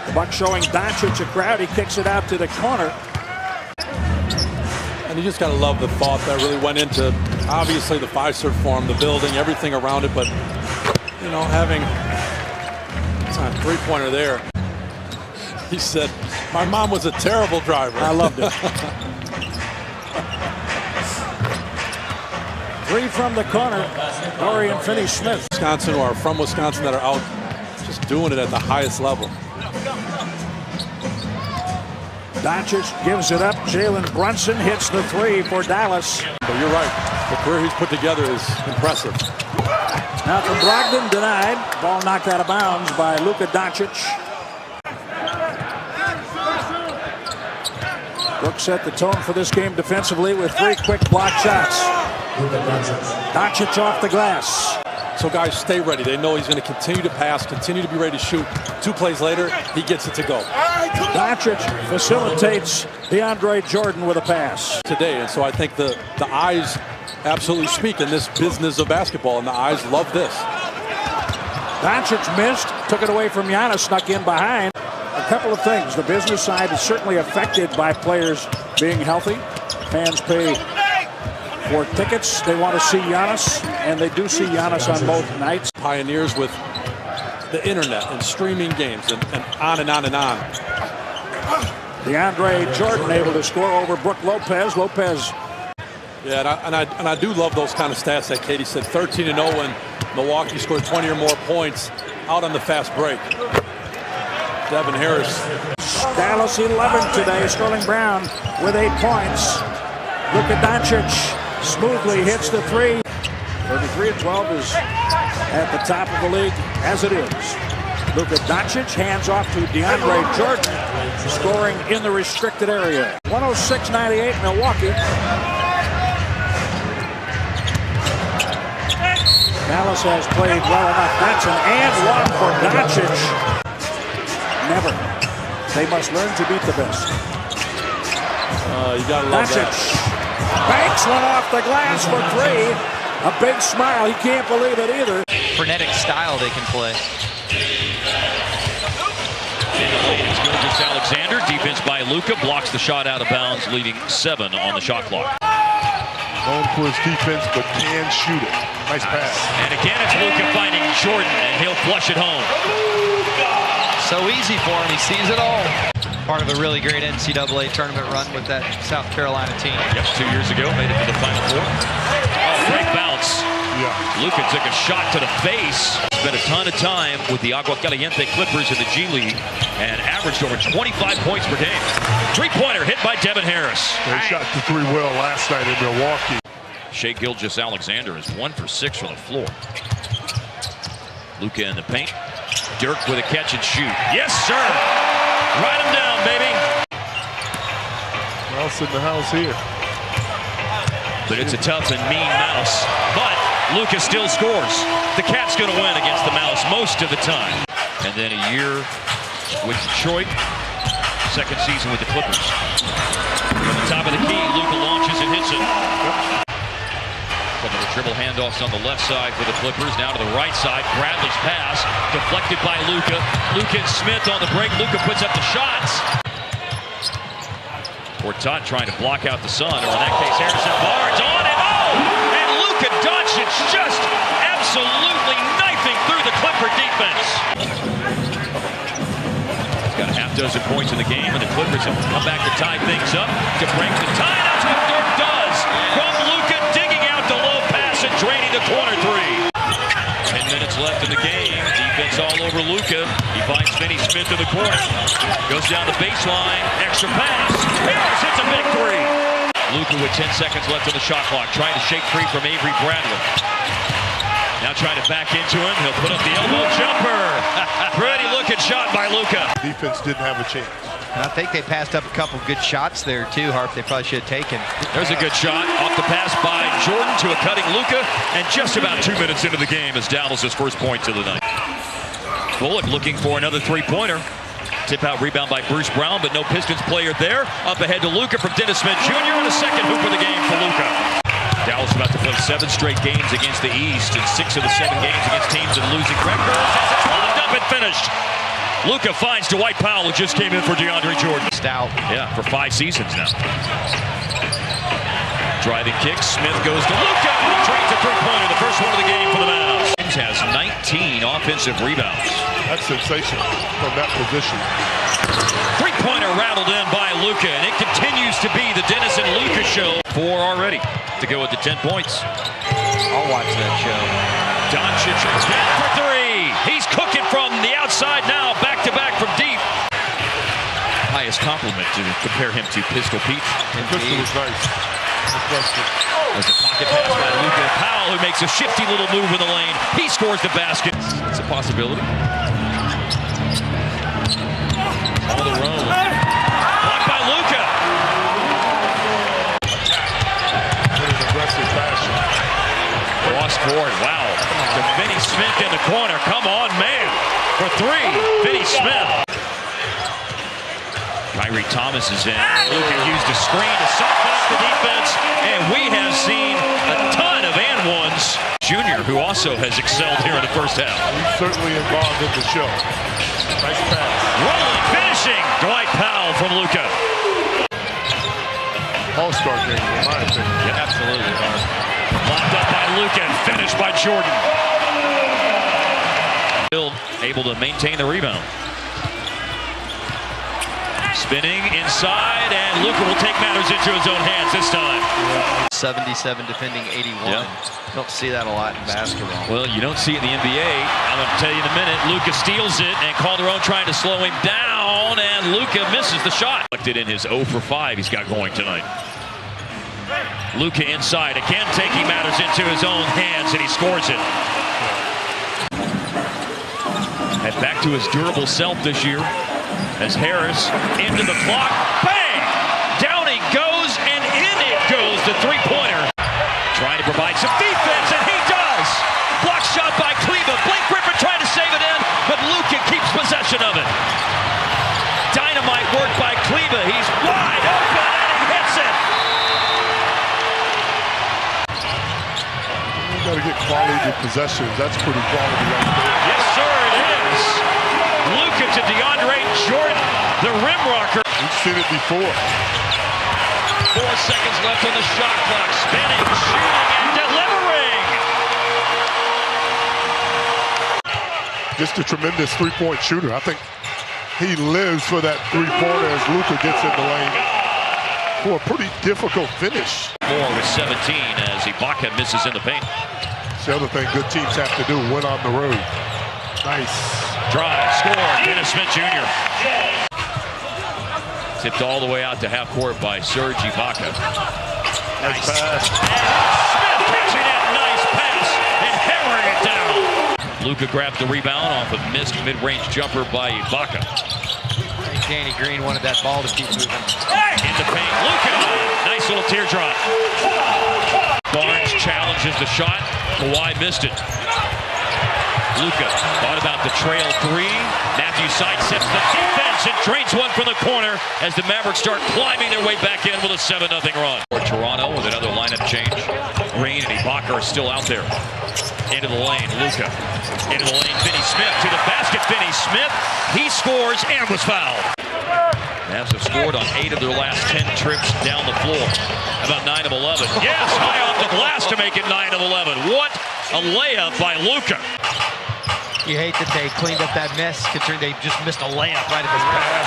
The Bucks showing Doncic a crowd. He kicks it out to the corner. And you just got to love the thought that really went into, obviously, the Fiserv Forum, the building, everything around it. But, you know, having a three-pointer there. He said, my mom was a terrible driver. I loved it. 3 from the corner. Dorian Finney-Smith. Wisconsin, or from Wisconsin, that are out just doing it at the highest level. Doncic gives it up. Jalen Brunson hits the 3 for Dallas. But you're right. The career he's put together is impressive. Now from Brogdon, denied. Ball knocked out of bounds by Luka Doncic. Brooks set the tone for this game defensively with 3 quick block shots. Doncic off the glass. So guys, stay ready. They know he's going to continue to pass, continue to be ready to shoot. 2 plays later, he gets it to go. Doncic facilitates DeAndre Jordan with a pass. Today, and so I think the eyes absolutely speak in this business of basketball, and the eyes love this. Doncic missed, took it away from Giannis, snuck in behind. A couple of things. The business side is certainly affected by players being healthy. Fans pay for tickets. They want to see Giannis, and they do see Giannis on both nights. Pioneers with the internet and streaming games and on and on and on. DeAndre Jordan able to score over Brook Lopez. Yeah, and I do love those kind of stats that Katie said. 13-0 when Milwaukee scored 20 or more points out on the fast break. Devin Harris. Dallas 11 today. Sterling Brown with 8 points. Luka Doncic smoothly hits the 3. 33-12 is at the top of the league as it is. Luka Doncic hands off to DeAndre Jordan, scoring in the restricted area. 106-98 Milwaukee. Dallas has played well enough. That's an and one for Doncic. Never. They must learn to beat the best. You gotta love Doncic that. banks one off the glass for 3. A big smile. He can't believe it either. Frenetic style they can play. Alexander, defense by Luka, blocks the shot out of bounds, leaving 7 on the shot clock. Known for his defense, but can shoot it. Nice pass. And again, it's Luka finding Jordan, and he'll flush it home. So easy for him. He sees it all. Part of a really great NCAA tournament run with that South Carolina team. Yep, 2 years ago, made it to the Final Four. Oh, great bounce. Yeah. Luka took a shot to the face. Spent a ton of time with the Agua Caliente Clippers in the G League and averaged over 25 points per game. 3-pointer hit by Devin Harris. They shot the 3 well last night in Milwaukee. Shai Gilgeous-Alexander is 1 for 6 from the floor. Luka in the paint. Dirk with a catch and shoot. Yes, sir. Write him down, baby. Mouse in the house here. But it's a tough and mean Mouse. But Luka still scores. The Cat's going to win against the Mouse most of the time. And then a year with Detroit. Second season with the Clippers. From the top of the key, Luka launches and hits it. Couple of dribble handoffs on the left side for the Clippers. Now to the right side. Bradley's pass deflected by Luka. Luka and Smith on the break. Luka puts up the shots. Ortot trying to block out the sun, or in that case, Harrison Barnes on and and Luka Doncic just absolutely knifing through the Clipper defense. He's got a half dozen points in the game, and the Clippers have come back to tie things up to break the tie. That's what Dirk does from Luka, digging out the low pass and draining the corner 3. 10 minutes left in the game. Defense all over Luka. He finds Finney Smith in the corner. Goes down the baseline. Extra pass. Harris hits a big 3. Luka with 10 seconds left on the shot clock. Trying to shake free from Avery Bradley. Now trying to back into him. He'll put up the elbow jumper. Pretty looking shot by Luka. Defense didn't have a chance. And I think they passed up a couple good shots there too, Harp. They probably should have taken. There's a good shot off the pass by Jordan to a cutting Luka, and just about 2 minutes into the game is Dallas's first point of the night. Bullock looking for another 3-pointer. Tip out rebound by Bruce Brown, but no Pistons player there. Up ahead to Luka from Dennis Smith Jr. and a second hoop of the game for Luka. Dallas about to play 7 straight games against the East and 6 of the 7 games against teams in losing records. As it's rolled up and finished. Luka finds Dwight Powell, who just came in for DeAndre Jordan. Stout. Yeah, for 5 seasons now. Driving kick, Smith goes to Luka. He drains a 3-pointer, the first one of the game for the Mavs. Has 19 offensive rebounds. That's sensational from that position. 3-pointer rattled in by Luka, and it continues to be the Dennis and Luka show. 4 already to go with the 10 points. I'll watch that show. Doncic again for 3. He's cooking from the outside now, back-to-back from deep. Highest compliment to compare him to Pistol Pete. Pistol was nice. There's a pocket pass by Luka. Powell, who makes a shifty little move in the lane. He scores the basket. It's a possibility. All the road. Blocked by Luka. In an aggressive fashion. Cross court. Wow. To Finney Smith in the corner. Come on, man. For three. Finney Smith. Kyrie Thomas is in. Luka used a screen to soften up the defense, and we have seen a ton of and ones. Junior, who also has excelled here in the first half. He's certainly involved in the show. Nice pass. Rolling, finishing. Dwight Powell from Luka. All-star game, in my opinion. Yeah, absolutely. Locked up by Luka and finished by Jordan. Still able to maintain the rebound. Spinning inside, and Luka will take matters into his own hands this time. 77 defending 81. Yeah. Don't see that a lot in basketball. Well, you don't see it in the NBA. I'm going to tell you in a minute. Luka steals it, and Calderon trying to slow him down, and Luka misses the shot. In his 0 for 5 he's got going tonight. Luka inside, again taking matters into his own hands, and he scores it. And back to his durable self this year. As Harris into the clock, bang! Down he goes, and in it goes the three-pointer. Trying to provide some defense, and he does! Block shot by Kleba. Blake Griffin trying to save it in, but Luka keeps possession of it. Dynamite work by Kleba. He's wide open, and he hits it! You got to get quality possessions. That's pretty quality right there. Yes, sir, it is. Luka to DeAndre Jordan, the rim rocker. We've seen it before. 4 seconds left on the shot clock. Spinning, shooting, and delivering. Just a tremendous three-point shooter. I think he lives for that three-pointer as Luka gets in the lane for a pretty difficult finish. 4 with 17 as Ibaka misses in the paint. It's the other thing good teams have to do, win on the road. Nice. Drive, score, Dennis Smith Jr. Tipped all the way out to half court by Serge Ibaka. Nice pass. Smith catching that nice pass and hammering it down. Luka grabs the rebound off a missed mid-range jumper by Ibaka. Danny Green wanted that ball to keep moving. In the paint, Luka, nice little teardrop. Barnes challenges the shot. Kawhi missed it. Luka thought about the trail three. Matthew sidesteps the defense and drains one from the corner as the Mavericks start climbing their way back in with a 7-0 run. For Toronto with another lineup change. Green and Ibaka are still out there. Into the lane, Luka. Into the lane, Finney Smith to the basket. Finney Smith, he scores and was fouled. Mavs have scored on 8 of their last 10 trips down the floor. About 9 of 11. Yes, high off the glass to make it 9 of 11. What a layup by Luka. You hate that they cleaned up that mess, considering they just missed a layup right at the pass.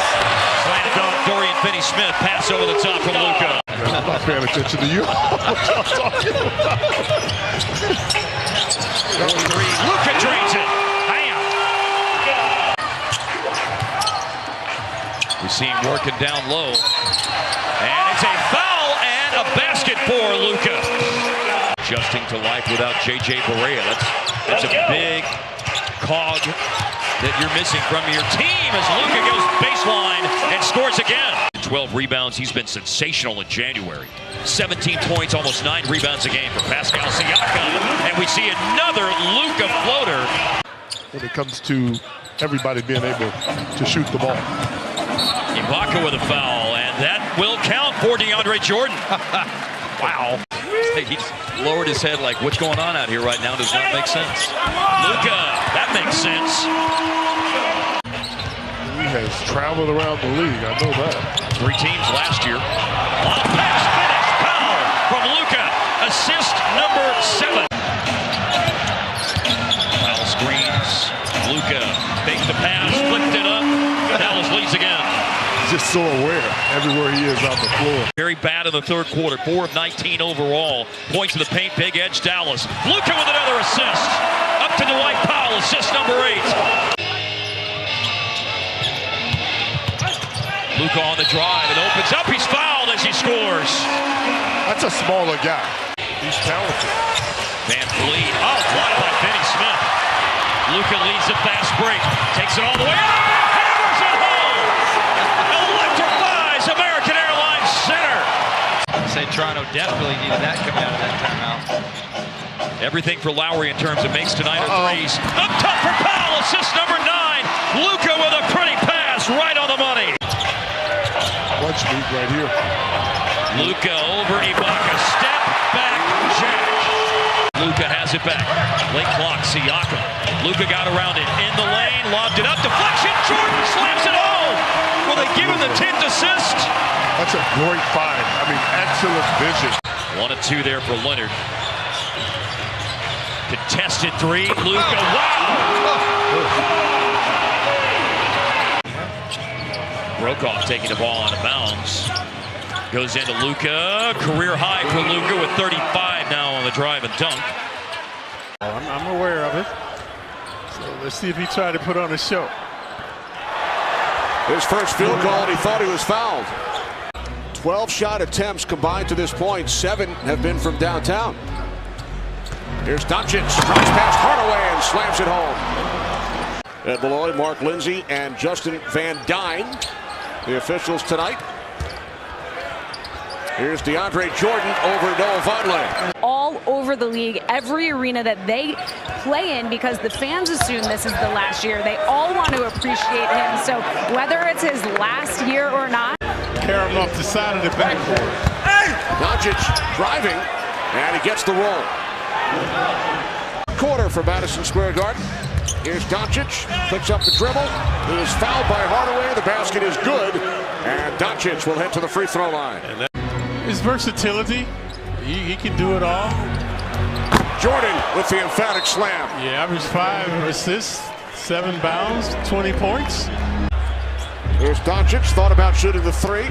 Slanted dunk, Dorian Finney-Smith, pass over the top from Luka. I'm not paying attention to you. What y'all talking about? 4-3, Luka drains it. Bam! We see him working down low. And it's a foul and a basket for Luka. Adjusting to life without J.J. Barea. That's a big cog that you're missing from your team as Luka goes baseline and scores again. 12 rebounds. He's been sensational in January. 17 points, almost 9 rebounds a game for Pascal Siakam. And we see another Luka floater. When it comes to everybody being able to shoot the ball. Ibaka with a foul, and that will count for DeAndre Jordan. Wow. He lowered his head like, what's going on out here right now does not make sense. Luka, that makes sense. He has traveled around the league, I know that. 3 teams last year. Lob pass, finish, foul from Luka. Assist number 7. Foul screens. Luka faked the pass, flipped it up. Dallas leads again. Just so aware everywhere he is on the floor. Very bad in the third quarter. 4 of 19 overall. Points to the paint, big edge, Dallas. Luka with another assist. Up to Dwight Powell, assist number 8. Luka on the drive and opens up. He's fouled as he scores. That's a smaller guy. He's talented. Van Vliet. Oh, blocked by Finney Smith. Luka leads the fast break. Takes it all the way up. Hammers it home. Electrifies American Airlines Center. I'd say Toronto desperately needed that coming out of that timeout. Everything for Lowry in terms of makes tonight are threes. Up top for Powell. Assist number 9. Luka with a pretty pass right on the money. Bunch lead right here. Luka over Ibaka. Step back jack. Luka has it back. Late clock. Siakam. Luka got around it. In the lane. Lobbed it up. Deflection. Jordan slams it home. Will they give him the 10th assist? That's a great find. I mean, excellent vision. 1 and 2 there for Leonard. Contested 3. Luka. Wow. Brokoff taking the ball out of bounds. Goes into Luka. Career high for Luka with 35 now on the drive and dunk. I'm aware of it. So let's see if he tried to put on a show. His first field goal, and he thought he was fouled. 12 shot attempts combined to this point. 7 have been from downtown. Here's Doncic. Drives past Hardaway and slams it home. Ed Malloy, Mark Lindsay, and Justin Van Dyne, the officials tonight. Here's DeAndre Jordan over Noah Vonleh. All over the league, every arena that they play in, because the fans assume this is the last year. They all want to appreciate him. So whether it's his last year or not. Carry him off the side of the backboard. Doncic driving, and he gets the roll. Quarter for Madison Square Garden. Here's Doncic, picks up the dribble. He is fouled by Hardaway. The basket is good, and Doncic will head to the free throw line. His versatility, he can do it all. Jordan with the emphatic slam. Yeah, average 5 assists, 7 bounds, 20 points. Here's Doncic, thought about shooting the 3.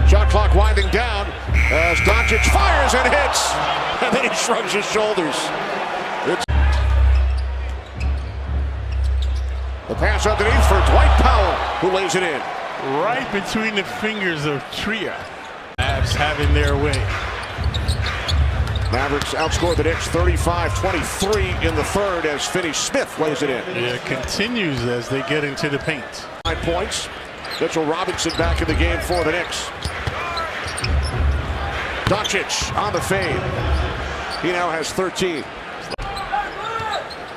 Shot clock winding down as Doncic fires and hits. And then he shrugs his shoulders. It's the pass underneath for Dwight Powell, who lays it in. Right between the fingers of Tria. Mavs having their way. Mavericks outscored the Knicks 35-23 in the third as Finney Smith lays it in. Yeah, it continues as they get into the paint. 9 points. Mitchell Robinson back in the game for the Knicks. Doncic on the fade. He now has 13.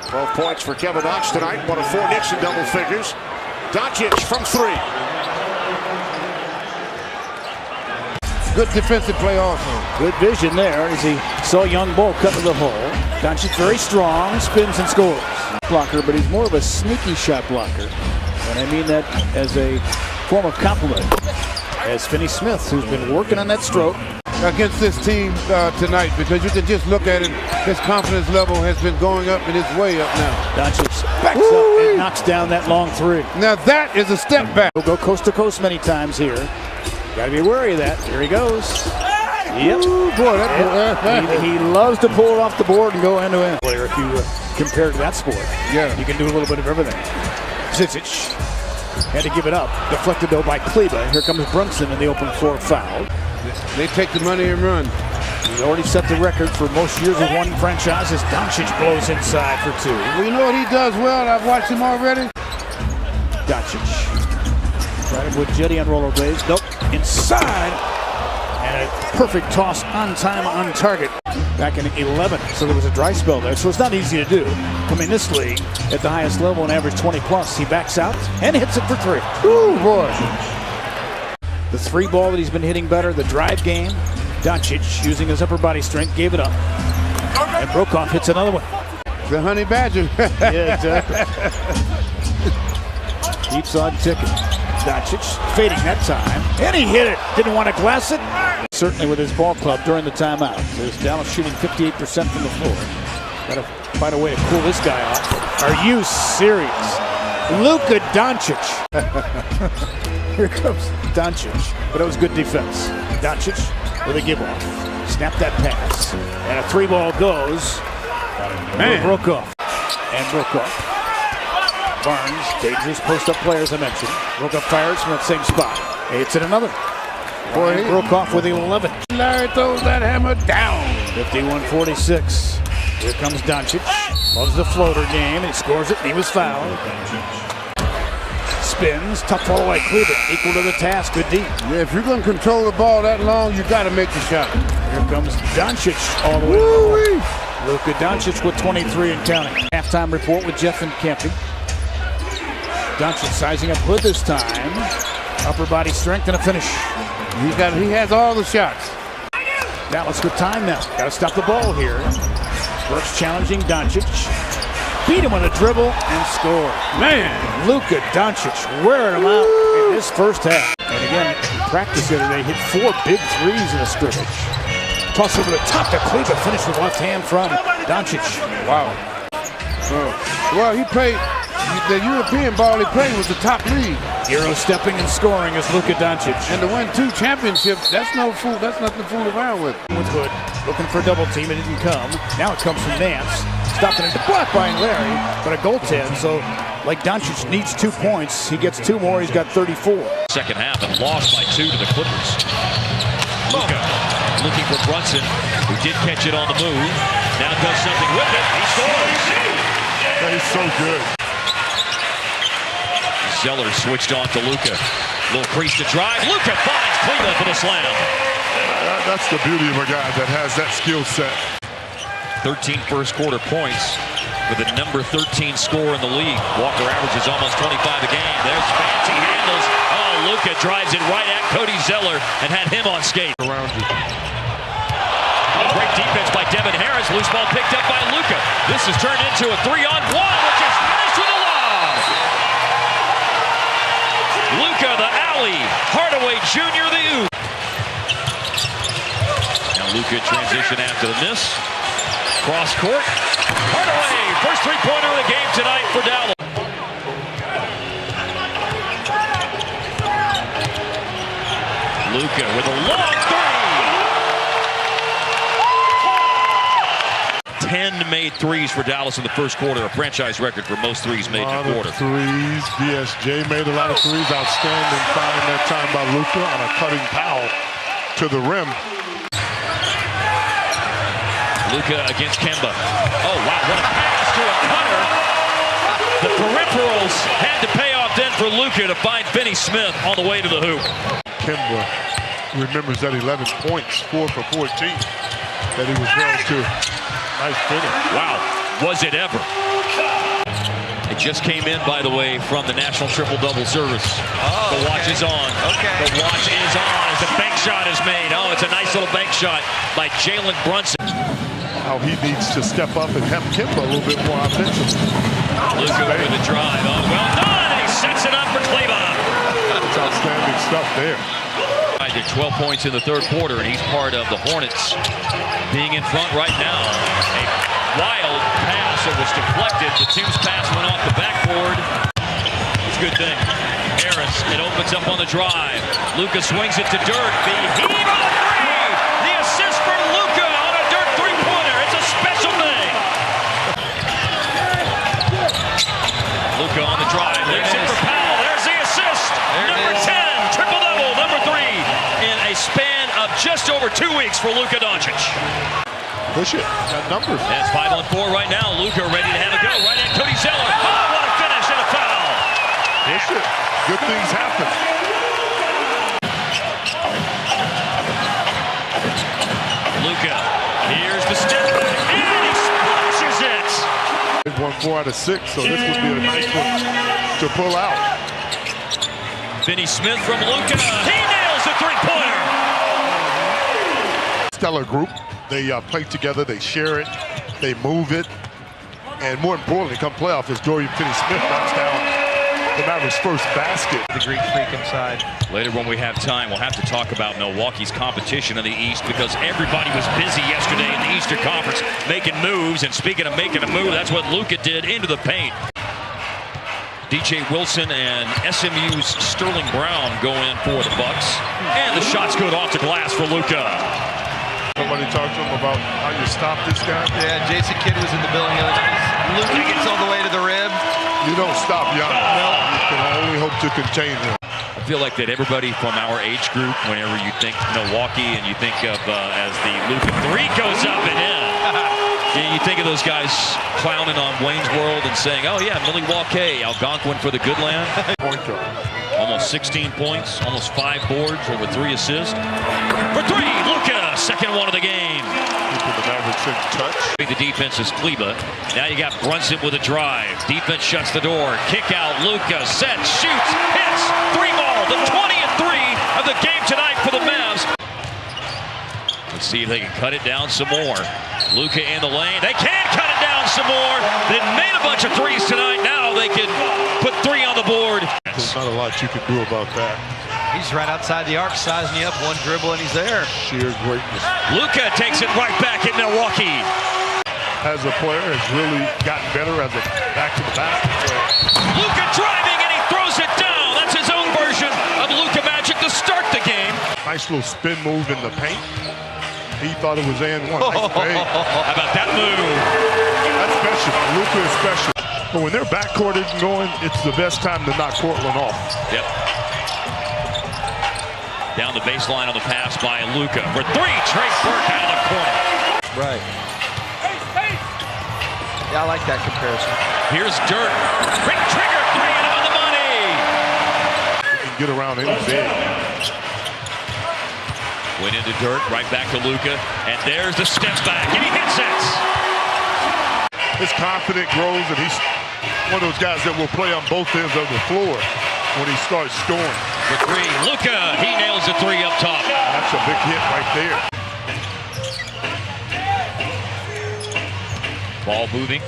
12 points for Kevin Knox tonight. 1 of 4 Knicks in double figures. Doncic from 3. Good defensive play also. Good vision there as he saw young Bull cut to the hole. Doncic very strong, spins and scores. Blocker, but he's more of a sneaky shot blocker. And I mean that as a form of compliment. As Finney Smith, who's been working on that stroke. Against this team tonight, because you can just look at it, his confidence level has been going up and it's way up now. Doncic backs up and knocks down that long 3. Now that is a step back. He'll go coast to coast many times here. Got to be wary of that. Here he goes. Yep. Ooh, boy, he loves to pull it off the board and go end to end. If you compare to that sport, yeah, you can do a little bit of everything. Zizic had to give it up. Deflected though by Kleba. Here comes Brunson in the open floor foul. They take the money and run. He's already set the record for most years with one franchise as Doncic blows inside for 2. Well, you know what he does well? I've watched him already. Doncic. Tried him with Jetty on rollerblades. Nope. Inside. And a perfect toss on time, on target. Back in 11. So there was a dry spell there. So it's not easy to do. Coming this league at the highest level and average 20 plus. He backs out and hits it for 3. Ooh, boy. The 3 ball that he's been hitting better. The drive game. Doncic using his upper body strength gave it up. And Brokoff hits another one. The honey badger. Yeah, exactly. Keeps on ticking. Doncic fading that time. And he hit it. Didn't want to glass it. Certainly with his ball club during the timeout. There's Dallas shooting 58% from the floor. Got to find a way to cool this guy off. Are you serious? Luka Doncic. Here comes Doncic. But it was good defense. Doncic with a give-off. Snap that pass. And a 3 ball goes. Man. Brokoff. And Brokoff. Barnes, dangerous post-up player as I mentioned. Brokoff fires from that same spot. It's in another. Boy, broke off with 11. Larry throws that hammer down. 51-46. Here comes Doncic. Loves the floater game. He scores it. He was fouled. Spins. Tough fall away. Cleveland equal to the task. Good deep. Yeah, if you're going to control the ball that long, you got to make the shot. Here comes Doncic all the way to Luka Doncic with 23 and counting. Halftime report with Jeff and Camping. Doncic sizing up Hood this time. Upper body strength and a finish. He has all the shots. Dallas with time now. Got to stop the ball here. Burks challenging Doncic. Beat him with a dribble and score. Man, Luka Doncic wearing him out in this first half. And again, practice the other day, hit 4 big threes in a scrimmage. Toss over the top to Cleveland. Finish with left hand from Doncic. Wow. Well, he played. The European ball he played was the top league. Euro stepping and scoring is Luka Doncic. And to win 2 championships, that's no fool. That's nothing to fool around with. With Hood looking for a double team, it didn't come. Now it comes from Nance. Stopping it, blocked by Larry, but a goaltend. So, like Doncic needs 2 points, he gets 2 more. He's got 34. Second half and lost by 2 to the Clippers. Luka looking for Brunson, who did catch it on the move. Now does something with it. He scores. He's so good. Zeller switched on to Luka. Little crease to drive. Luka finds Cleveland for the slam. That's the beauty of a guy that has that skill set. 13 first quarter points with the number 13 scorer in the league. Walker averages almost 25 a game. There's fancy handles. Oh, Luka drives it right at Cody Zeller and had him on skate. Around you. Great defense by Devin Harris. Loose ball picked up by Luka. This has turned into a 3-on-1, which is finished with a lob. Luka, the alley. Hardaway Jr., the oop. Now Luka transition after the miss. Cross court. Hardaway, first 3-pointer of the game tonight for Dallas. Luka with a long 3. 10 made threes for Dallas in the first quarter, a franchise record for most threes made in a quarter. Threes. BSJ made a lot of threes. Outstanding find that time by Luka on a cutting foul to the rim. Luka against Kemba. Oh, wow, what a pass to a cutter. The peripherals had to pay off then for Luka to find Finney Smith on the way to the hoop. Kemba remembers that 11 points, 4 for 14, that he was held to. Nice finish. Wow, was it ever? It just came in, by the way, from the National Triple-Double service. Oh, the watch is on. Okay. The watch is on as the bank shot is made. Oh, it's a nice little bank shot by Jalen Brunson. How he needs to step up and have Kemba a little bit more offensively. Luka with the drive. Oh, well done. He sets it up for Cleveland. That's outstanding stuff there. I did 12 points in the third quarter, and he's part of the Hornets being in front right now. A wild pass that was deflected. The team's pass went off the backboard. It's a good thing. Harris, it opens up on the drive. Luka swings it to Dirk. The heave on the three. The assist for Luka on a Dirk three-pointer. It's a special thing. Luka on the drive. Leaves it for Powell. There's the assist. Number 10, triple-double, number 3 in a span of just over 2 weeks for Luka Doncic. Push it. Got numbers. That's 5 on 4 right now. Luka ready to have a go. Right at Cody Zeller. Oh, what a finish and a foul. Push it. Good things happen. Luka. Here's the step back. And he splashes it. They've won 4 out of 6, so this would be a nice one to pull out. Finney Smith from Luka. He nails the three-pointer. Stellar group. They play together, they share it, they move it, and more importantly, come playoff, as Dorian Finney-Smith knocks down the Mavericks' first basket. The Greek freak inside. Later when we have time, we'll have to talk about Milwaukee's competition in the East because everybody was busy yesterday in the Eastern Conference making moves, and speaking of making a move, that's what Luka did into the paint. DJ Wilson and SMU's Sterling Brown go in for the Bucks, and the shot's good off the glass for Luka. Somebody talk to him about how you stop this guy? Yeah, Jason Kidd was in the building the other night. Luka gets all the way to the rim. You don't stop Giannis. You can only hope to contain him. I feel like that everybody from our age group, whenever you think Milwaukee and you think of as the Luka 3 goes up and in, and you think of those guys clowning on Wayne's World and saying, oh yeah, Milwaukee, Algonquin for the good land. Almost 16 points, almost 5 boards, over 3 assists. For 3, Luka, second one of the game. Keeping the Mavericks in touch. The defense is Kleba. Now you got Brunson with a drive. Defense shuts the door. Kick out, Luka, sets, shoots, hits, 3 ball. The 20-3 of the game tonight for the Mavs. Let's see if they can cut it down some more. Luka in the lane. They can cut it down some more. They made a bunch of 3s tonight. Now they can put 3 on the board. There's not a lot you can do about that. He's right outside the arc, sizing you up, one dribble, and he's there. Sheer greatness. Luka takes it right back in Milwaukee. As a player, has really gotten better as a back-to-the-back player. Luka driving, and he throws it down. That's his own version of Luka Magic to start the game. Nice little spin move in the paint. He thought it was and one. Nice fade. How about that move? That's special. Luka is special. But when their backcourt isn't going, it's the best time to knock Portland off. Yep. Down the baseline on the pass by Luka. For 3, Trey Burke out of the corner. Right. Yeah, I like that comparison. Here's Dirk. Ring trigger 3 and on the money. He can get around any big. Went into Dirk, right back to Luka, and there's the step back, and he hits it. His confidence grows, and he's one of those guys that will play on both ends of the floor when he starts scoring. For 3, Luka, he nails the 3 up top. That's a big hit right there. Ball moving,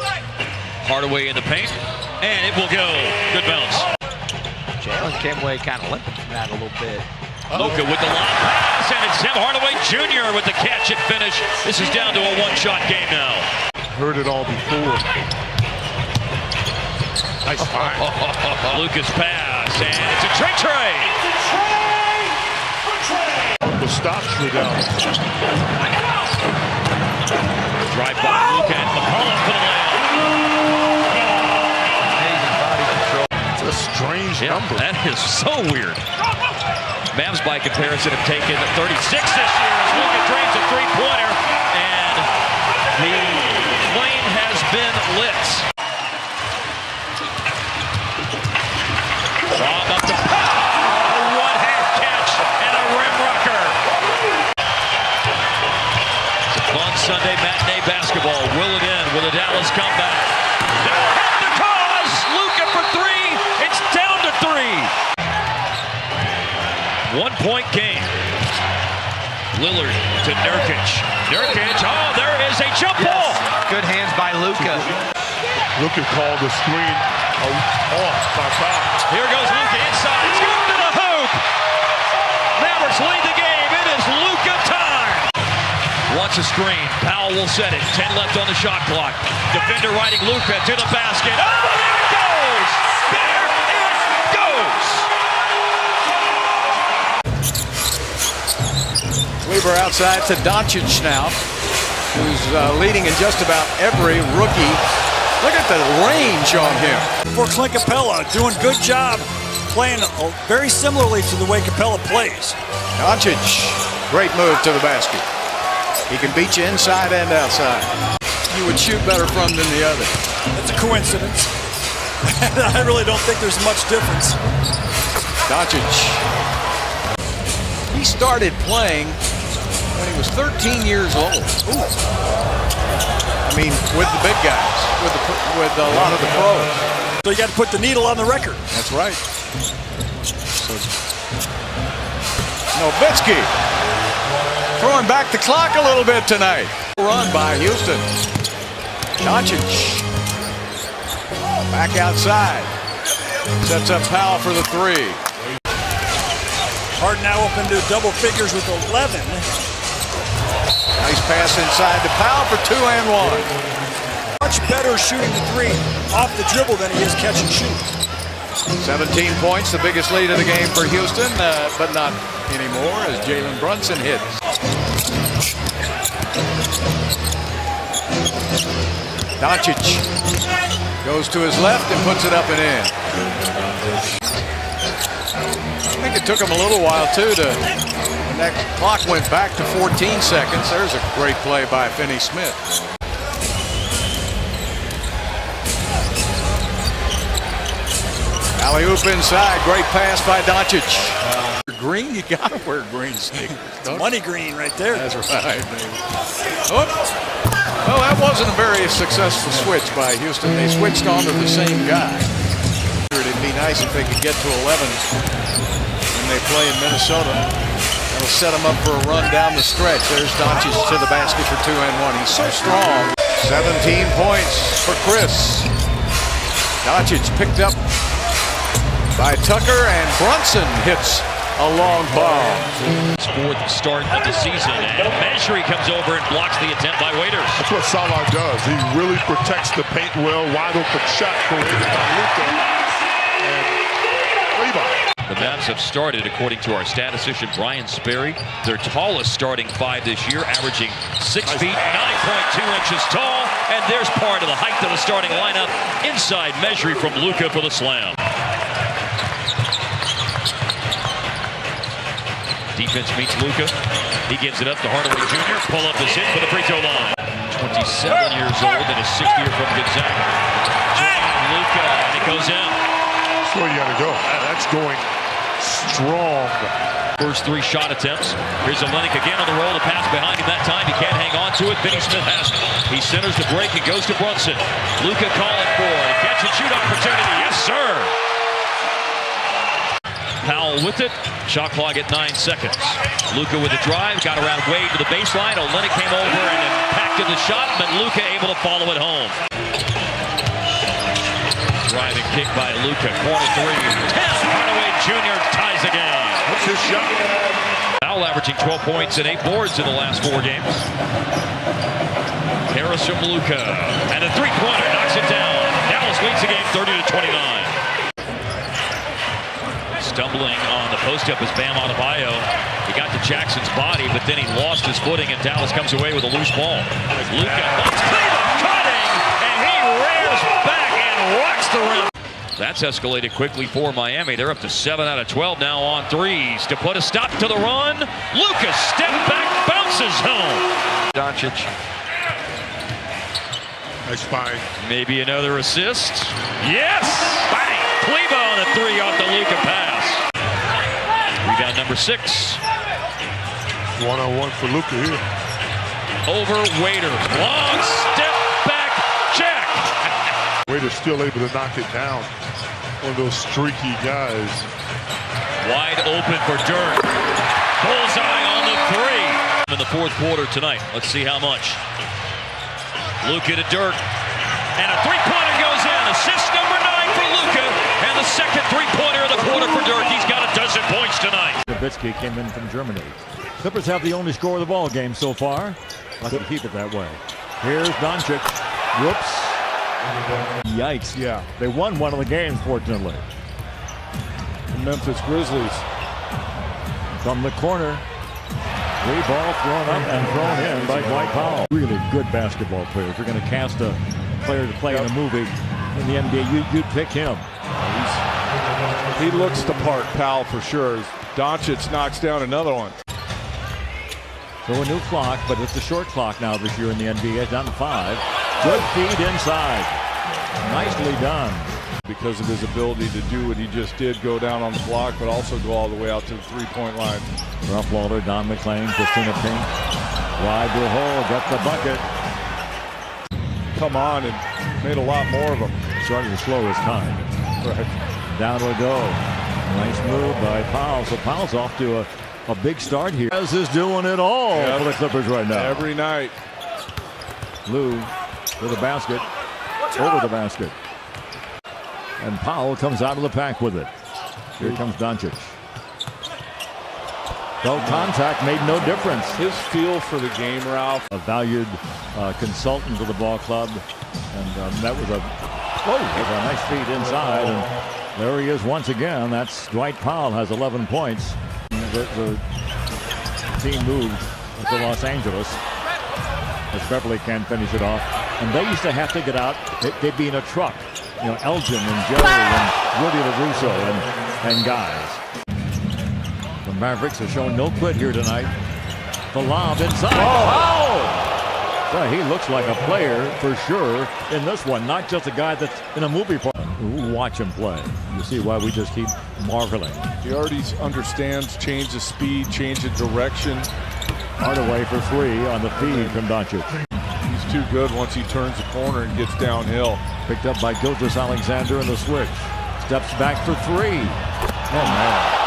Hardaway in the paint, and it will go. Good bounce. Jalen came away kind of limping from that a little bit. Luka with the long pass, and it's Tim Hardaway Jr. with the catch and finish. This is down to a one-shot game now. Heard it all before. Nice find. Luka's pass, and it's a Trey. The stops were down. Drive by Luka and McCollum for the layup. Amazing body control. It's a strange number. That is so weird. Mavs, by comparison, have taken 36 this year as Luka drains a 3-pointer, and the flame has been lit. Lob up to Powell. A one-hand catch and a rim rucker. It's a fun Sunday matinee basketball. Will it in with a Dallas comeback? They'll have the cause. Luka for 3. It's down to 3. 1-point game. Lillard to Nurkic. Nurkic, oh, there is a jump ball. Good hands by Luka. Luka called the screen off by Powell. Here goes Luka inside. Scoop to the hoop. Mavericks lead the game. It is Luka time. Wants a screen. Powell will set it. 10 left on the shot clock. Defender riding Luka to the basket. Oh, there it goes. There it goes. Weaver outside to Doncic now, who's leading in just about every rookie. Look at the range on him. For Clint Capella, doing good job playing very similarly to the way Capella plays. Doncic, great move to the basket. He can beat you inside and outside. You would shoot better from than the other. That's a coincidence. I really don't think there's much difference. Doncic. He started playing when he was 13 years old. Ooh. I mean, with the big guys, with a lot of the pros. So you got to put the needle on the record. That's right. Nowitzki throwing back the clock a little bit tonight. Run by Houston. Doncic back outside. Sets up Powell for the 3. Hard now up into double figures with 11. Nice pass inside to Powell for 2 and 1. Much better shooting the 3 off the dribble than he is catch and shoot. 17 points, the biggest lead of the game for Houston, but not anymore as Jalen Brunson hits. Doncic goes to his left and puts it up and in. think it took him a little while, too, when that clock went back to 14 seconds. There's a great play by Finney Smith. Alley-oop inside. Great pass by Doncic. Green, you gotta wear green sneakers. Money green right there. That's right, baby. Oh. Well, that wasn't a very successful switch by Houston. They switched on to the same guy. It'd be nice if they could get to 11 when they play in Minnesota. That'll set them up for a run down the stretch. There's Doncic to the basket for 2 and 1. He's so strong. 17 points for Chris. Doncic picked up by Tucker, and Brunson hits a long ball. His 4th start of the season, and Measure comes over and blocks the attempt by Waiters. That's what Salah does. He really protects the paint well. Wide open shot created by Luka. And rebound. The Mavs have started, according to our statistician Brian Sperry, their tallest starting 5 this year, averaging 6 feet, 9.2 inches tall. And there's part of the height of the starting lineup. Inside Measure from Luka for the slam. Defense meets Luka. He gives it up to Hardaway Jr. Pull up his hit for the free throw line. 27 years old and his 6th year from Gonzaga. Luka, and it goes in. That's where you got to go. That's going strong. First 3 shot attempts. Here's Olynyk again on the roll. The pass behind him that time. He can't hang on to it. Finney Smith has it. He centers the break. It goes to Brunson. Luka calling for it. Catch and shoot opportunity. Yes, sir. Powell with it. Shot clock at 9 seconds. Luka with a drive. Got around Wade to the baseline. Olynyk came over and impacted the shot, but Luka able to follow it home. Driving kick by Luka. Corner 3. 10. Hardaway Jr. ties the game. What's his shot? Powell averaging 12 points and 8 boards in the last 4 games. Harris from Luka. And a 3-pointer knocks it down. Dallas leads the game 30-29. Stumbling on the post-up is Bam Adebayo. He got to Jackson's body, but then he lost his footing, and Dallas comes away with a loose ball. Luka cutting, and he rears back and rocks the rim. That's escalated quickly for Miami. They're up to 7 out of 12 now on threes. To put a stop to the run, Luka step back, bounces home. Doncic. Nice find. Maybe another assist. Yes! Bang! Cleva on the 3 off the Luka pass. Rebound number 6. One-on-one for Luka here. Over Waiters. Long step back check. Waiters still able to knock it down. One of those streaky guys. Wide open for Dirk. Bullseye on the 3. In the 4th quarter tonight. Let's see how much. Luka to Dirk. And a 3-pointer goes in. Assist number 9 for Luka. And the second 3-pointer of the quarter for Dirk. He's got a dozen points tonight. Nowitzki came in from Germany. Clippers have the only score of the ball game so far. Let's keep it that way. Here's Doncic. Whoops. Yikes. Yeah, they won one of the games, fortunately. The Memphis Grizzlies. From the corner. 3 ball thrown up and thrown in by Dwight Powell. Really good basketball player. If you're going to cast a player to play in a movie in the NBA, you'd pick him. He looks the part, Powell, for sure. Doncic knocks down another one. So a new clock, but it's a short clock now this year in the NBA. It's down to 5. Good feed inside. Nicely done. Because of his ability to do what he just did, go down on the block, but also go all the way out to the 3-point line. Ralph Walter, Don McClain, Christina Pink. Wide to the hole, got the bucket. Come on, and made a lot more of them. Started to slow his time. Right. Down we go. Nice move by Powell. So Powell's off to a big start here. As is doing it all for the Clippers right now. Every night. Lou to the basket. Over the basket. And Powell comes out of the pack with it. Here comes Doncic. No contact made no difference. His feel for the game, Ralph. A valued consultant to the ball club. And that was a nice feed inside. And there he is once again. That's Dwight Powell, has 11 points. The team moved to Los Angeles as Beverly can't finish it off. And they used to have to get out. They'd be in a truck. You know, Elgin and Jerry and Rudy LaRusso and guys. Mavericks have shown no quit here tonight. The lob inside. Oh! Well, he looks like a player for sure in this one, not just a guy that's in a movie part. Watch him play. You see why we just keep marveling. He already understands change of speed, change of direction. Hardaway for three on the feed from Doncic. He's too good once he turns the corner and gets downhill. Picked up by Gilgeous-Alexander in the switch. Steps back for three. Oh, man.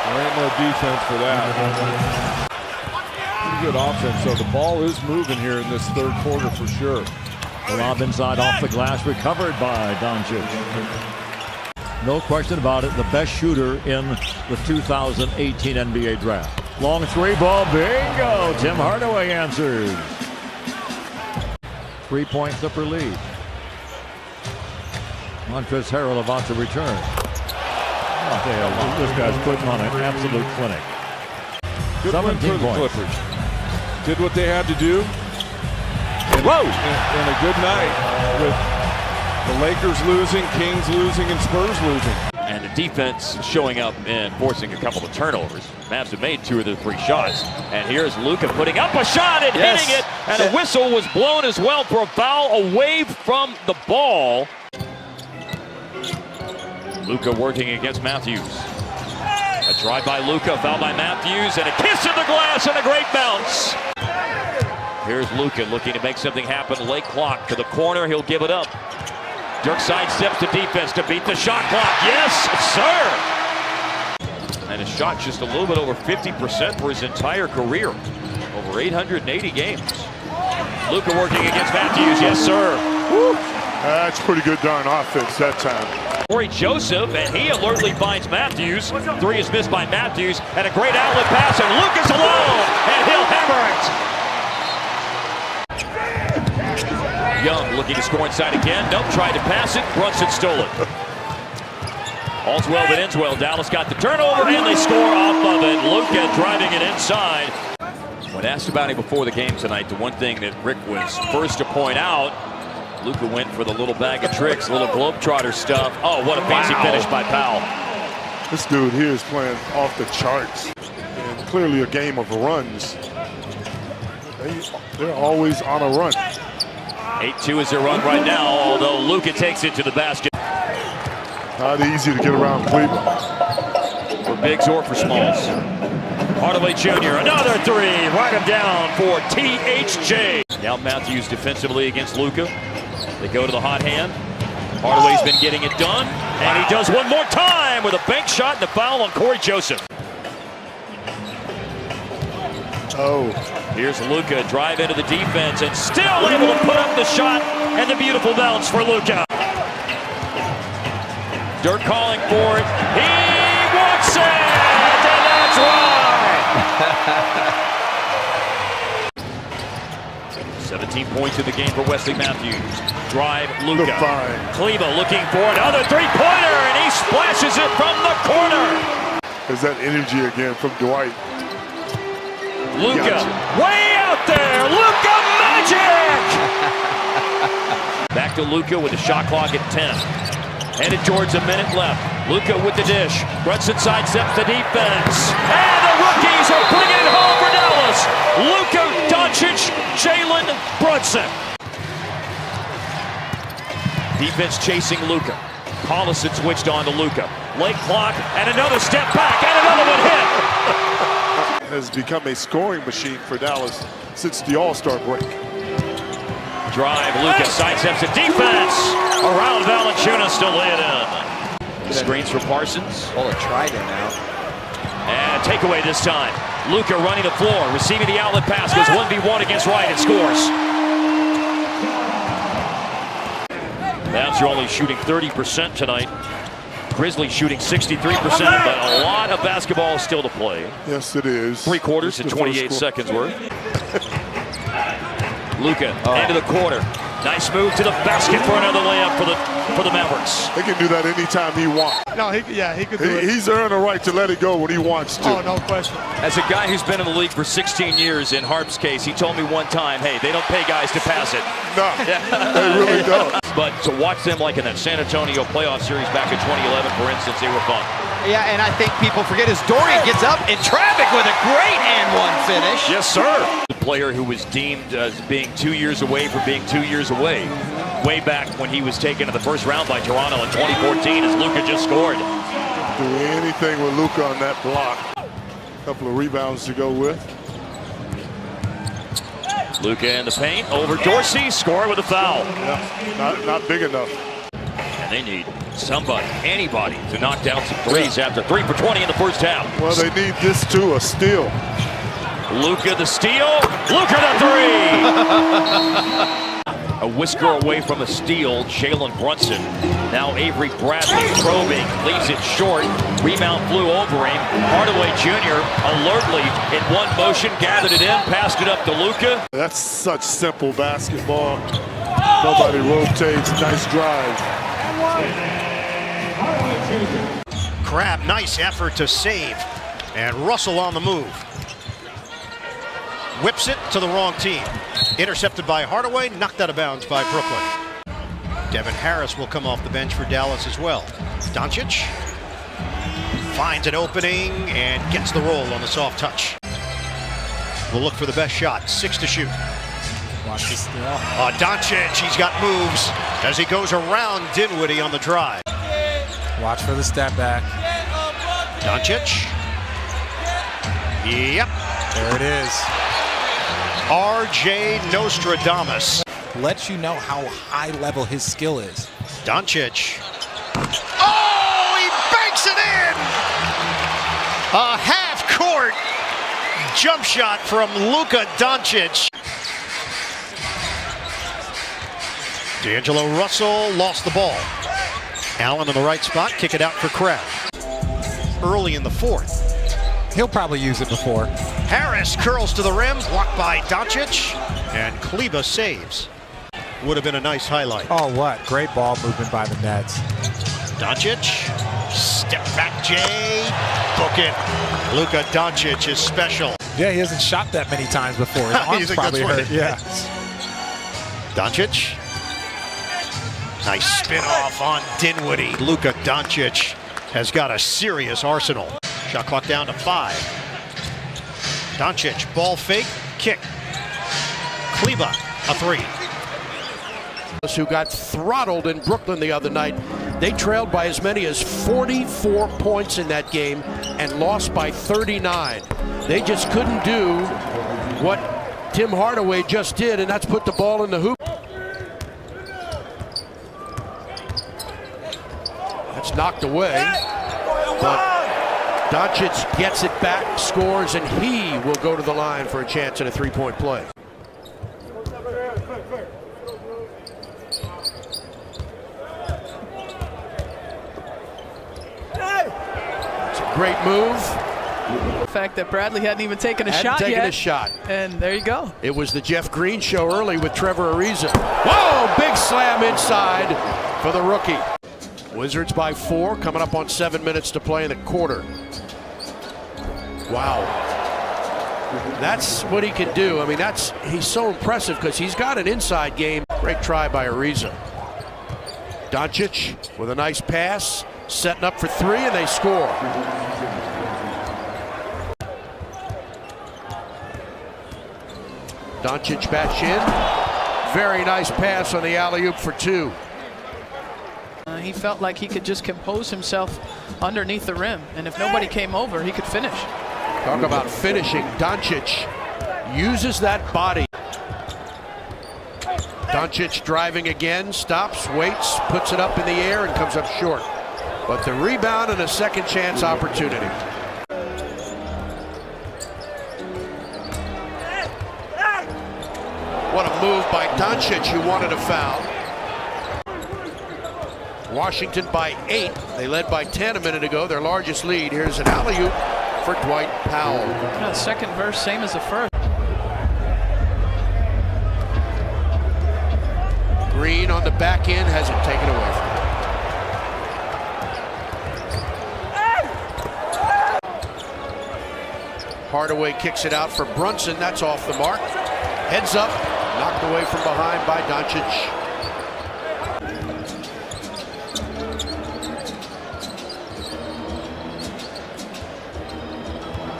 There ain't no defense for that. Pretty good offense, so the ball is moving here in this third quarter for sure. The lob inside off the glass, recovered by Doncic. No question about it, the best shooter in the 2018 NBA draft. Long three ball, bingo! Tim Hardaway answers. 3-point Clipper lead. Montrezl Harrell about to return. This guy's putting on an absolute clinic. Good win for the Clippers. Did what they had to do. And a good night with the Lakers losing, Kings losing, and Spurs losing. And the defense showing up and forcing a couple of turnovers. Mavs have made 2 of their 3 shots. And here's Luka putting up a shot and hitting it. And a whistle was blown as well for a foul away from the ball. Luka working against Matthews. A drive by Luka, foul by Matthews, and a kiss in the glass and a great bounce. Here's Luka looking to make something happen. Late clock to the corner. He'll give it up. Dirk sidesteps to defense to beat the shot clock. Yes, sir. And his shot just a little bit over 50% for his entire career. Over 880 games. Luka working against Matthews. Yes, sir. Woo. That's pretty good darn offense that time. Corey Joseph, and he alertly finds Matthews. 3 is missed by Matthews, and a great outlet pass, and Luka's alone, and he'll hammer it. Young looking to score inside again. Nope, tried to pass it. Brunson stole it. All's well that ends well. Dallas got the turnover, and they score off of it. Luka driving it inside. When asked about him before the game tonight, the one thing that Rick was first to point out, Luka went for the little bag of tricks, little globetrotter stuff. Oh, what a fancy finish by Powell. This dude here is playing off the charts. And clearly a game of runs. They're always on a run. 8-2 is their run right now, although Luka takes it to the basket. Not easy to get around Cleveland. For bigs or for smalls. Hardaway Jr., another 3, write him down for THJ. Now Matthews defensively against Luka. They go to the hot hand. Hardaway's been getting it done, and he does one more time with a bank shot and a foul on Corey Joseph. Oh. Here's Luka, drive into the defense, and still able to put up the shot, and the beautiful bounce for Luka. Dirk calling for it. He wants it, and that's right. 17 points in the game for Wesley Matthews. Drive, Luka. Kleba looking for another 3-pointer, and he splashes it from the corner. There's that energy again from Dwight. Luka, way out there. Luka magic. Back to Luka with the shot clock at 10. Headed towards a minute left. Luka with the dish. Brunson sidesteps the defense. And the rookies are bringing it home for Dallas. Luka Doncic, Jalen Brunson. Defense chasing Luka. Collison switched on to Luka. Late clock, and another step back, and another one hit. Has become a scoring machine for Dallas since the All-Star break. Drive, Luka sidesteps the defense. Around Valanciunas to lay it in. Screens for Parsons. Well, a trident now. And takeaway this time. Luka running the floor, receiving the outlet pass, goes 1v1 against Wright and scores. Mavs are only shooting 30% tonight. Grizzlies shooting 63%, but a lot of basketball still to play. Yes, it is. 3 quarters and 28 seconds worth. Luka into the corner. Nice move to the basket for another layup for the Mavericks. He can do that anytime he wants. No, he could do it. He's earned a right to let it go when he wants to. Oh, no question. As a guy who's been in the league for 16 years, in Harp's case, he told me one time, hey, they don't pay guys to pass it. No, they really don't. But to watch them like in that San Antonio playoff series back in 2011, for instance, they were fun. Yeah, and I think people forget is Dorian gets up in traffic with a great and-one finish. Yes, sir. The player who was deemed as being 2 years away from being 2 years away. Way back when he was taken in the first round by Toronto in 2014 as Luka just scored. Do anything with Luka on that block. A couple of rebounds to go with. Luka in the paint over Dorsey, score with a foul. Yeah, not big enough. And they need somebody, anybody, to knock down some threes after 3 for 20 in the first half. Well, they need this too, a steal. Luka the steal, Luka the three! A whisker away from a steal, Jalen Brunson. Now Avery Bradley probing, leaves it short. Rebound flew over him. Hardaway Jr. alertly in one motion, gathered it in, passed it up to Luka. That's such simple basketball. Nobody rotates, nice drive. Crabbe, nice effort to save. And Russell on the move. Whips it to the wrong team. Intercepted by Hardaway, knocked out of bounds by Brooklyn. Devin Harris will come off the bench for Dallas as well. Doncic finds an opening and gets the roll on the soft touch. We'll look for the best shot, 6 to shoot. Watch this steal. Doncic, he's got moves as he goes around Dinwiddie on the drive. Watch for the step back. Doncic. Yep. There it is. R.J. Nostradamus. Lets you know how high level his skill is. Doncic. Oh, he banks it in! A half-court jump shot from Luka Doncic. D'Angelo Russell lost the ball. Allen in the right spot, kick it out for Crabbe. Early in the fourth. He'll probably use it before. Harris curls to the rim, blocked by Doncic, and Kleber saves. Would have been a nice highlight. Oh, what? Great ball movement by the Nets. Doncic, step back Jay, book it. Luka Doncic is special. Yeah, he hasn't shot that many times before. His arm's probably hurt. Yeah. Doncic. Nice spin off on Dinwiddie. Luka Doncic has got a serious arsenal. Shot clock down to 5. Doncic, ball fake, kick. Kleber, a 3. Who got throttled in Brooklyn the other night. They trailed by as many as 44 points in that game and lost by 39. They just couldn't do what Tim Hardaway just did, and that's put the ball in the hoop. That's knocked away. But Doncic gets it back, scores, and he will go to the line for a chance at a three-point play. It's a great move. The fact that Bradley hadn't even taken a shot yet. Hadn't taken a shot. And there you go. It was the Jeff Green show early with Trevor Ariza. Whoa, big slam inside for the rookie. Wizards by 4, coming up on 7 minutes to play in the quarter. Wow. That's what he can do. I mean, he's so impressive because he's got an inside game. Great try by Ariza. Doncic with a nice pass, setting up for 3, and they score. Doncic back in. Very nice pass on the alley-oop for 2. He felt like he could just compose himself underneath the rim, and if nobody came over, he could finish. Talk about finishing. Doncic uses that body. Doncic driving again, stops, waits, puts it up in the air, and comes up short. But the rebound and a second chance opportunity. What a move by Doncic, who wanted a foul. Washington by 8. They led by 10 a minute ago, their largest lead. Here's an alley-oop for Dwight Powell. Yeah, second verse, same as the first. Green on the back end has it taken away from him. Hardaway kicks it out for Brunson. That's off the mark. Heads up, knocked away from behind by Doncic.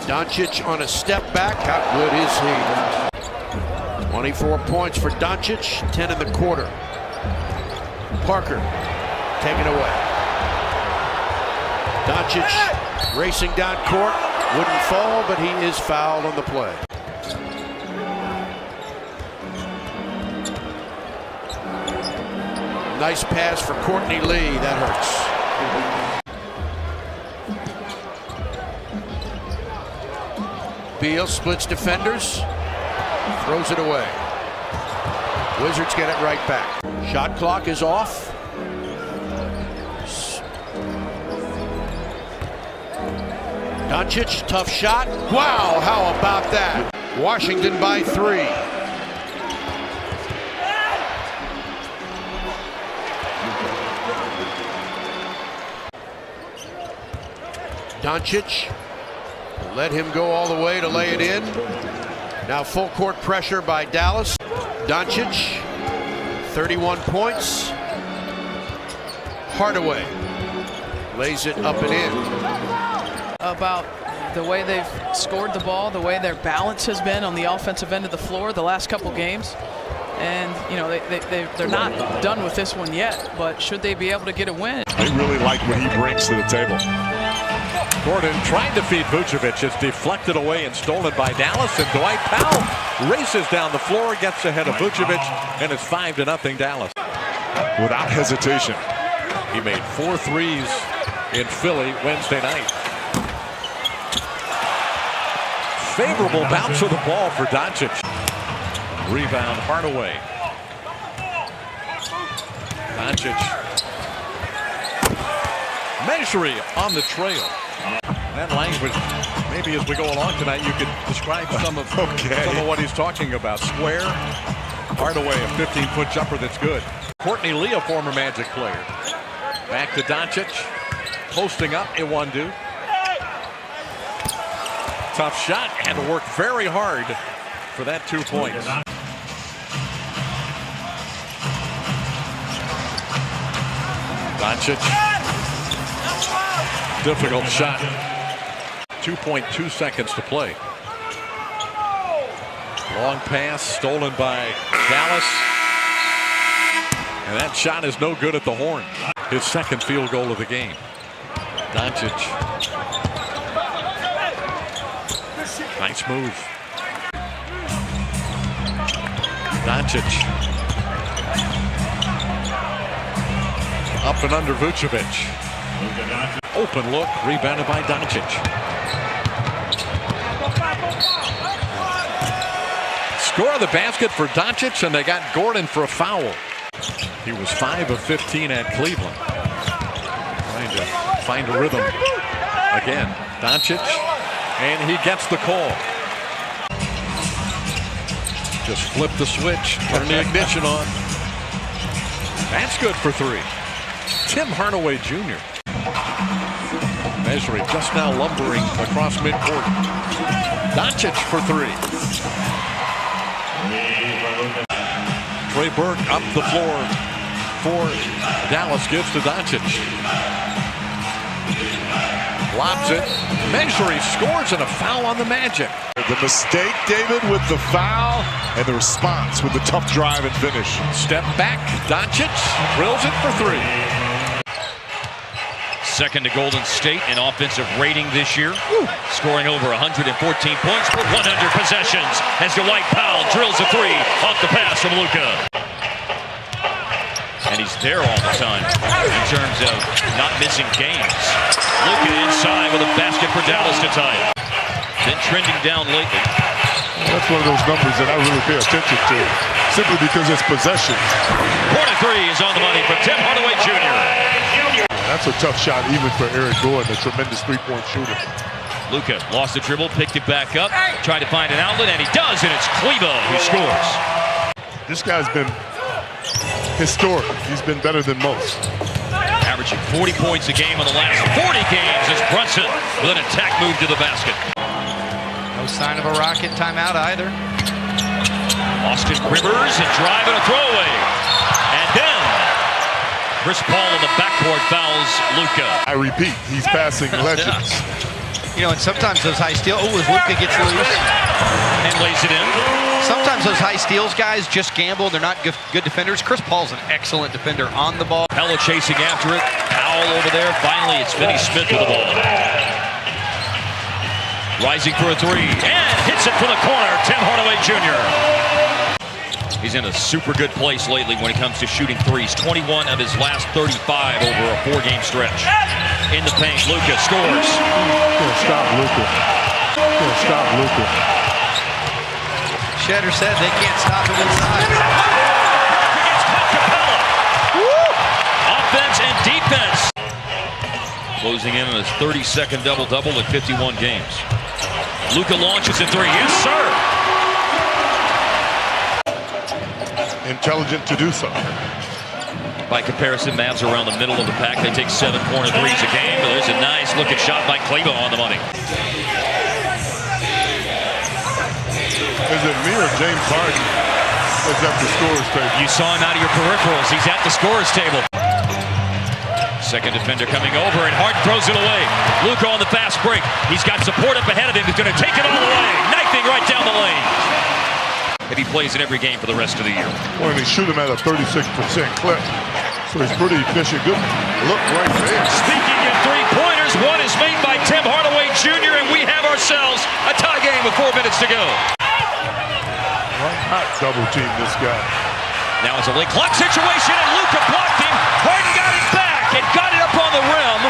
Doncic on a step back. How good is he? 24 points for Doncic, 10 in the quarter. Parker taken away. Doncic racing down court. Wouldn't fall, but he is fouled on the play. Nice pass for Courtney Lee. That hurts. Beal splits defenders, throws it away. Wizards get it right back. Shot clock is off. Doncic, tough shot. Wow, how about that? Washington by 3. Doncic. Let him go all the way to lay it in. Now full court pressure by Dallas. Doncic, 31 points. Hardaway lays it up and in. About the way they've scored the ball, the way their balance has been on the offensive end of the floor the last couple games. And, you know, they're not done with this one yet, but should they be able to get a win? They really like what he brings to the table. Gordon trying to feed Vucevic. It's deflected away and stolen by Dallas. And Dwight Powell races down the floor, gets ahead of Vucevic, and it's 5-0 Dallas. Without hesitation. He made 4 threes in Philly Wednesday night. Favorable bounce of the ball for Doncic. Rebound Hardaway. Doncic. Measuring on the trail. That language, maybe as we go along tonight, you could describe some of what he's talking about. Square. Hardaway, a 15-foot jumper that's good. Courtney Lee, a former Magic player. Back to Doncic. Posting up, Iwandu. Tough shot, had to work very hard for that 2 points. Doncic. Difficult shot. 2.2 seconds to play. Long pass stolen by Dallas. And that shot is no good at the horn. His second field goal of the game. Doncic. Nice move. Doncic. Up and under Vucevic. Open look, rebounded by Doncic. Score the basket for Doncic, and they got Gordon for a foul. He was 5 of 15 at Cleveland. Trying to find a rhythm again. Doncic, and he gets the call. Just flip the switch, turn the ignition on. That's good for 3. Tim Hardaway Jr. Measuring just now lumbering across midcourt. Doncic for 3. Trey Burke up the floor for Dallas, gives to Doncic. Lobs it. Measuring scores and a foul on the Magic. The mistake, David, with the foul, and the response with the tough drive and finish. Step back, Doncic drills it for 3. Second to Golden State in offensive rating this year, scoring over 114 points for 100 possessions as Dwight Powell drills a 3 off the pass from Luka. And he's there all the time in terms of not missing games. Luka inside with a basket for Dallas to tie it. Been trending down lately. That's one of those numbers that I really pay attention to, simply because it's possession. Corner 3 is on the money for Tim Hardaway Jr. That's a tough shot even for Eric Gordon, a tremendous three-point shooter. Luka lost the dribble, picked it back up, tried to find an outlet, and he does, and it's Kleber who scores. This guy's been historic. He's been better than most. Averaging 40 points a game in the last 40 games as Brunson with an attack move to the basket. No sign of a Rocket timeout either. Austin Rivers, a drive and a throwaway. And then Chris Paul in the backcourt fouls Luka. I repeat, he's passing legends. You know, and sometimes those high steals, as Luka gets loose and lays it in. Sometimes those high steals guys just gamble. They're not good defenders. Chris Paul's an excellent defender on the ball. Pella chasing after it. Powell over there. Finally, it's Finney Smith with the ball. Rising for a three and hits it from the corner. Tim Hardaway Jr. He's in a super good place lately when it comes to shooting threes. 21 of his last 35 over a 4-game stretch. In the paint, Luka scores. Stop Luka. Stop Luka. Shedder said they can't stop him inside. Offense and defense. Closing in on his 32nd double-double at 51 games. Luka launches a three. Yes, sir. Intelligent to do so. By comparison, Mavs are around the middle of the pack. They take 7 corner threes a game. But there's a nice looking shot by Clebo on the money. Is it me or James Harden is at the scorer's table? You saw him out of your peripherals. He's at the scorer's table. Second defender coming over, and Harden throws it away. Luka on the fast break. He's got support up ahead of him. He's going to take it all the way. Knifing right down the lane. And he plays in every game for the rest of the year. Well, and he shoot him at a 36% clip. So he's pretty efficient. Good look right there. Speaking of three-pointers, one is made by Tim Hardaway Jr., and we have ourselves a tie game with 4 minutes to go. Why not double team this guy? Now it's a late clock situation, and Luka blocked him. Harden got it back and got it up on the rim.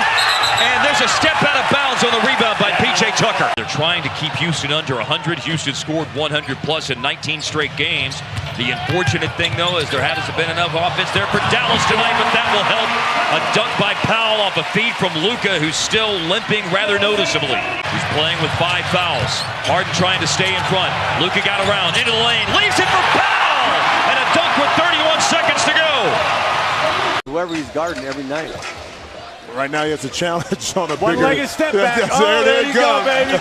And there's a step out of bounds on the rebound by P.J. Tucker. They're trying to keep Houston under 100. Houston scored 100-plus in 19 straight games. The unfortunate thing, though, is there hasn't been enough offense there for Dallas tonight, but that will help. A dunk by Powell off a feed from Luka, who's still limping rather noticeably. He's playing with 5 fouls. Harden trying to stay in front. Luka got around, into the lane, leaves it for Powell! And a dunk with 31 seconds to go. Whoever he's guarding every night. Right now he has a challenge on a one-legged step back. There you go, baby.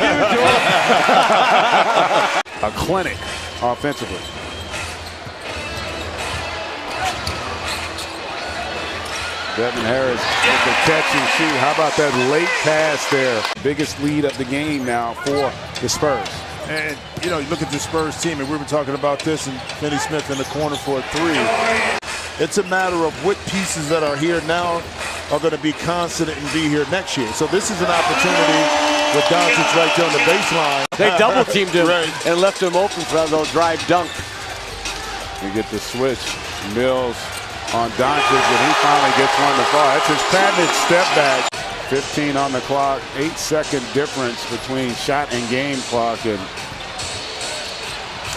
A clinic offensively. Devin Harris with the catch and shoot. How about that late pass there? Biggest lead of the game now for the Spurs. And, you know, you look at the Spurs team, and we were talking about this, and Finney Smith in the corner for a three. It's a matter of what pieces that are here now are going to be constant and be here next year. So this is an opportunity with Doncic right there on the baseline. They double-teamed him and left him open for a little drive dunk. We get the switch. Mills on Doncic, and he finally gets one to fall. That's his patented step back. 15 on the clock, 8-second difference between shot and game clock. And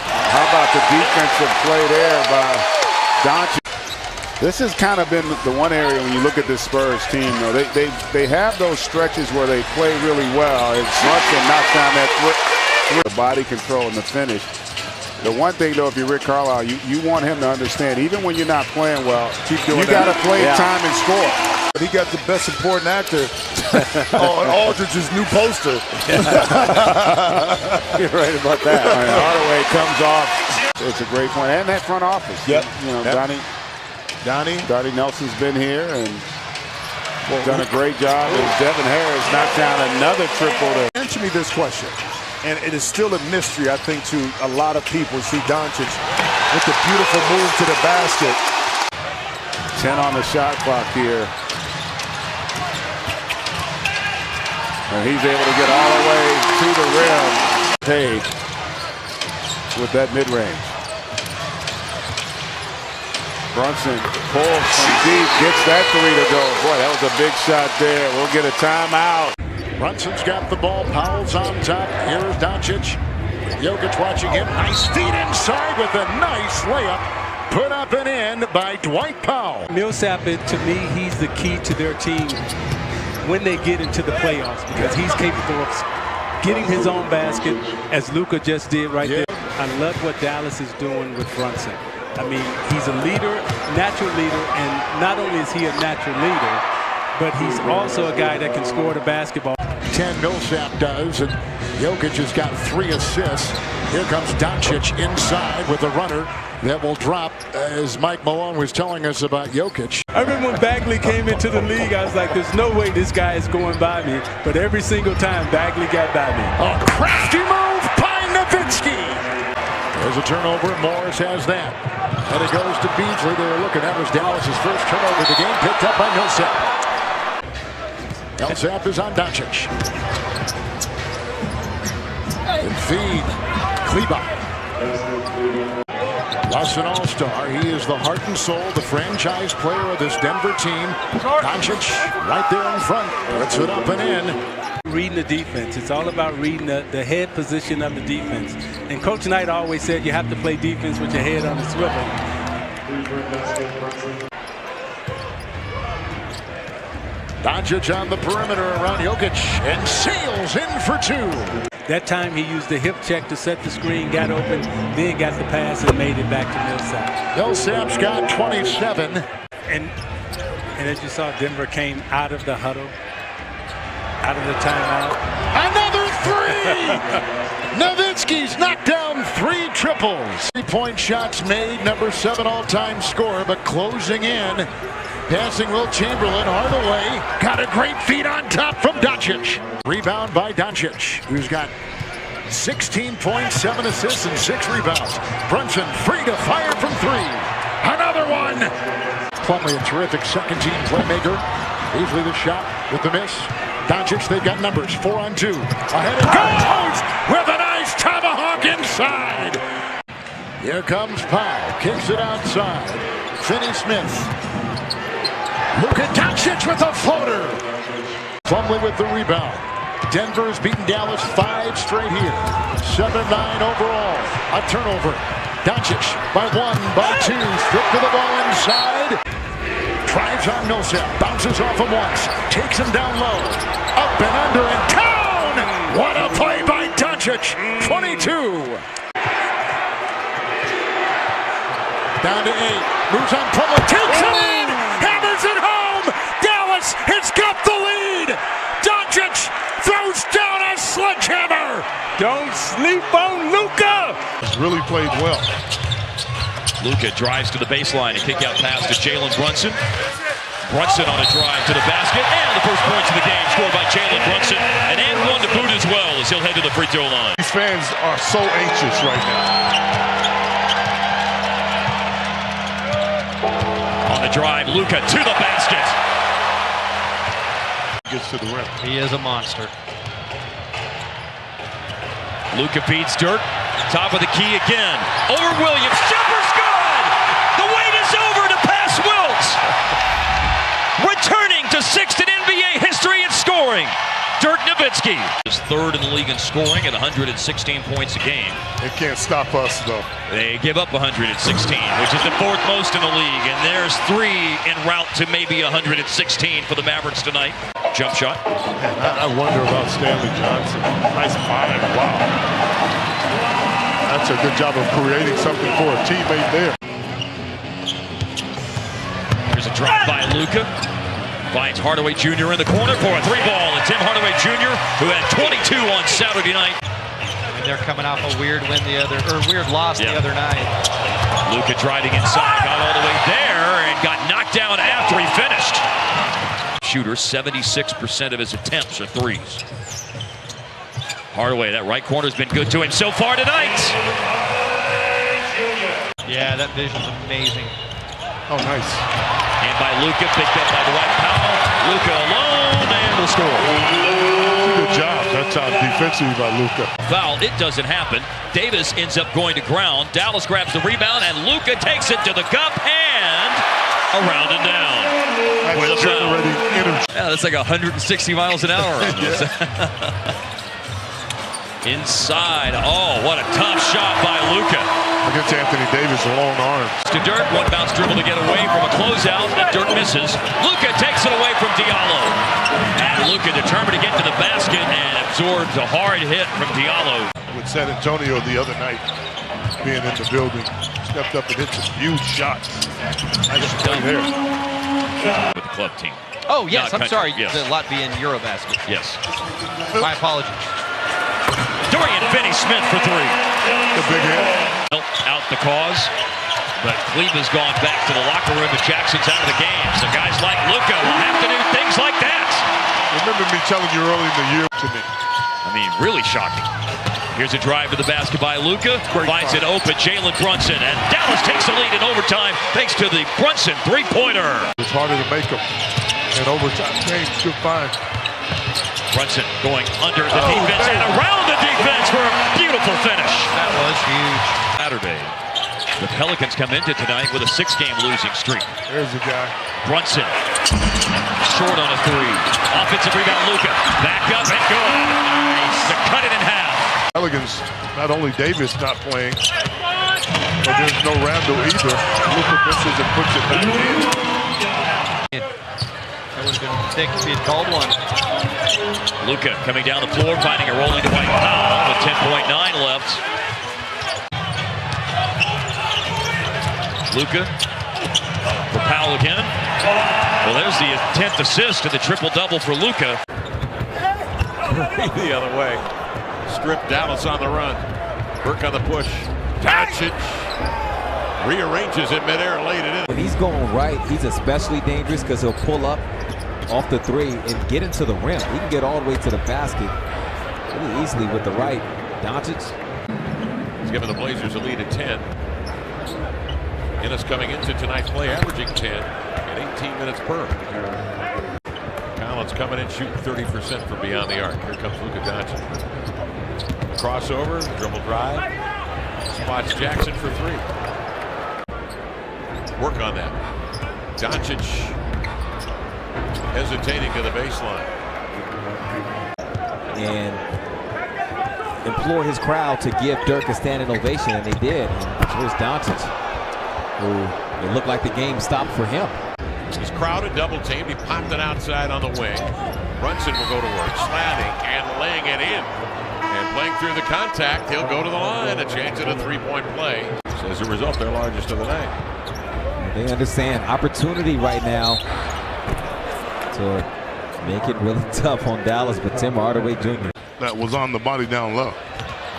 how about the defensive play there by Doncic? This has kind of been the one area when you look at this Spurs team, though. They have those stretches where they play really well. It's Brunson knocks down that body control and the finish. The one thing, though, if you're Rick Carlisle, you want him to understand, even when you're not playing well, keep doing you got to play time and score. He got the best supporting actor on Aldridge's new poster. You're right about that. Hardaway comes off. It's a great point. And that front office. Yep. You know, Donnie Nelson's been here and done a great job. And Devin Harris knocked down another triple. Answer me this question. And it is still a mystery, I think, to a lot of people. See Doncic with the beautiful move to the basket. 10 on the shot clock here. And he's able to get all the way to the rim. Paid with that mid-range. Brunson pulls from deep, gets that three to go. Boy, that was a big shot there. We'll get a timeout. Brunson's got the ball. Powell's on top. Here is Doncic. Jokic watching him. Nice feed inside with a nice layup. Put up and in by Dwight Powell. Millsap, to me, he's the key to their team when they get into the playoffs because he's capable of getting his own basket, as Luka just did right there. I love what Dallas is doing with Brunson. I mean, he's a leader, natural leader, and not only is he a natural leader, but he's also a guy that can score the basketball. 10, Millsap does, and Jokic has got 3 assists. Here comes Doncic inside with a runner that will drop, as Mike Malone was telling us about Jokic. I remember when Bagley came into the league, I was like, there's no way this guy is going by me. But every single time, Bagley got by me. A crafty move by Nowitzki. There's a turnover, and Morris has that. And it goes to Beasley. They were looking. That was Dallas's first turnover of the game, picked up by Millsap. Millsap is on Doncic. And feed Kleba. Plus an all-star. He is the heart and soul, the franchise player of this Denver team. Doncic right there in front. Puts it up and in. Reading the defense. It's all about reading the head position of the defense. And Coach Knight always said you have to play defense with your head on the swivel. Doncic on the perimeter around Jokic and sails in for 2. That time he used the hip check to set the screen, got open, then got the pass and made it back to Millsap. Millsap's got 27. And as you saw, Denver came out of the huddle, out of the timeout. Another 3! Nowitzki's knocked down 3 triples. 3-point shots made, number 7 all-time scorer, but closing in. Passing Will Chamberlain, Hardaway got a great feed on top from Doncic. Rebound by Doncic, who's got 16 points, 7 assists, and 6 rebounds. Brunson free to fire from 3. Another one! Plumlee, a terrific second-team playmaker. Easily the shot with the miss. Doncic, they've got numbers, 4 on 2. Ahead it goes with a nice tomahawk inside. Here comes Powell, kicks it outside. Finney Smith. Luka Doncic with a floater. Plumlee with the rebound. Denver has beaten Dallas 5 straight here. 7-9 overall. A turnover. Doncic by 1, by 2. Stripped to the ball inside. Drives on Millsap. Bounces off him once. Takes him down low. Up and under and down. What a play by Doncic. 22. Down to 8. Moves on Plumlee. Takes it in. Hammers it home. Dallas has got the lead. Doncic throws down a sledgehammer. Don't sleep on Luka. He's really played well. Luka drives to the baseline and kick out pass to Jalen Brunson. Brunson on a drive to the basket, and the first points of the game scored by Jalen Brunson. And one to boot as well as he'll head to the free throw line. These fans are so anxious right now. On the drive, Luka to the basket. Gets to the rim. He is a monster. Luka beats Dirk. Top of the key again. Over Williams. Jumper's good! The wait is over to pass Wilt. Returning to 6th in NBA history in scoring. Dirk Nowitzki is 3rd in the league in scoring at 116 points a game. They can't stop us, though. They give up 116, which is the 4th most in the league. And there's 3 en route to maybe 116 for the Mavericks tonight. Jump shot. I wonder about Stanley Johnson. Nice find. Wow. That's a good job of creating something for a teammate there. Here's a drive by Luka. Finds Hardaway Jr. in the corner for a 3-ball. And Tim Hardaway Jr., who had 22 on Saturday night. And they're coming off a weird loss the other night. Luka driving inside, got all the way there, and got knocked down after he finished. Shooter, 76% of his attempts are threes. Hardaway, that right corner's been good to him so far tonight. Yeah, that vision's amazing. Oh, nice. And by Luka, picked up by Dwight Powell. Luka alone, and will score. Good job. That's defensively by Luka. Foul, it doesn't happen. Davis ends up going to ground. Dallas grabs the rebound, and Luka takes it to the cup and around and down. With a foul. Yeah, that's like 160 miles an hour. Inside. Oh, what a tough shot by Luka. Against Anthony Davis, long arms. To Dirk, one bounce dribble to get away from a closeout, and Dirk misses. Luka takes it away from Diallo. And Luka determined to get to the basket and absorbs a hard hit from Diallo. With San Antonio the other night, being in the building, stepped up and hit some huge shots. Nice play there. With the club team. Oh, yes, Not I'm country. sorry. Yes. The Latvian Eurobasket. Yes. My apologies. Dorian Finney-Smith for three. The big hit. Out the cause. But Cleveland's gone back to the locker room and Jackson's out of the game. So guys like Luka will have to do things like that. Remember me telling you early in the year to me. I mean, really shocking. Here's a drive to the basket by Luka. Finds it open, Jalen Brunson. And Dallas takes the lead in overtime thanks to the Brunson three-pointer. It's harder to make them in overtime games. Good find. Brunson going under the defense and around the defense for a beautiful finish. That was huge. Saturday. The Pelicans come into tonight with a 6-game losing streak. There's the guy. Brunson. Short on a three. Offensive rebound, Luka. Back up and good. Nice. To cut it in half. Pelicans, not only Davis not playing, but there's no Randall either. Luka misses and puts it back in. That would have been thick if he had called one. Luka coming down the floor, finding a rolling Dwight Powell with 10.9 left. Luka for Powell again. Well, there's the 10th assist and the triple-double for Luka. The other way. Strip Dallas on the run. Burke on the push. Doncic rearranges it midair, laid it in. When he's going right, he's especially dangerous because he'll pull up off the three and get into the rim. He can get all the way to the basket really easily with the right. Doncic. He's giving the Blazers a lead at 10. Ennis coming into tonight's play, averaging 10 and 18 minutes per. Collins coming in, shooting 30% from beyond the arc. Here comes Luka Doncic. Crossover, dribble drive. Spots Jackson for three. Work on that. Doncic hesitating to the baseline. And implore his crowd to give Dirk a standing ovation, and they did. And here's Doncic, who it looked like the game stopped for him. He's crowded, double teamed. He popped it outside on the wing. Brunson will go to work, slamming and laying it in. And playing through the contact, he'll go to the line and change it a three-point play. So as a result, their largest of the night. They understand opportunity right now to make it really tough on Dallas, but Tim Hardaway Jr. That was on the body down low.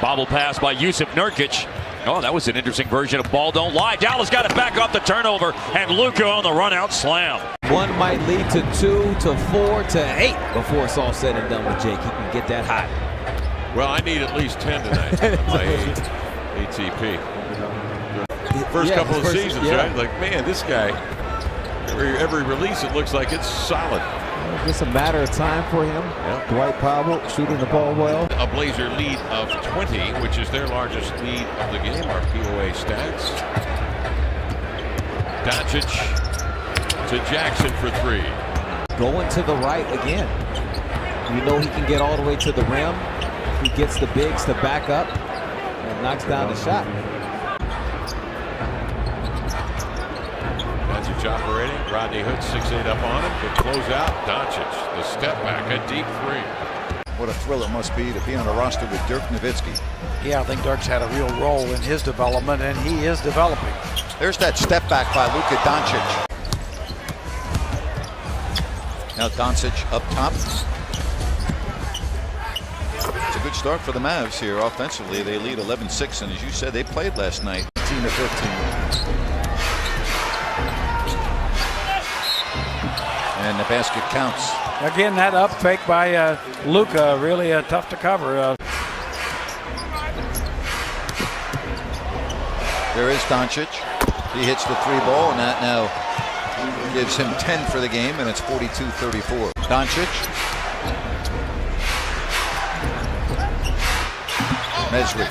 Bobble pass by Yusuf Nurkic. Oh, that was an interesting version of ball don't lie. Dallas got it back off the turnover, and Luka on the run-out slam. One might lead to 2 to 4 to 8 before it's all said and done with Jake. He can get that hot. Well, I need at least 10 tonight. My ATP. First couple of seasons, right? Like, man, this guy, every release, it looks like it's solid. Just a matter of time for him. Yep. Dwight Powell shooting the ball well. A Blazer lead of 20, which is their largest lead of the game. Our POA stats. Doncic to Jackson for three. Going to the right again. You know he can get all the way to the rim. He gets the bigs to back up and knocks down the shot. Doncic operating. Rodney Hood 6'8" up on him. Good closeout. Doncic, the step back, a deep three. What a thrill it must be to be on a roster with Dirk Nowitzki. Yeah, I think Dirk's had a real role in his development, and he is developing. There's that step back by Luka Doncic. Now Doncic up top. It's a good start for the Mavs here offensively. They lead 11-6, and as you said, they played last night 18-15. And the basket counts. Again, that up fake by Luka, really tough to cover. There is Doncic. He hits the three ball, and that now gives him 10 for the game, and it's 42-34. Doncic. Mesri.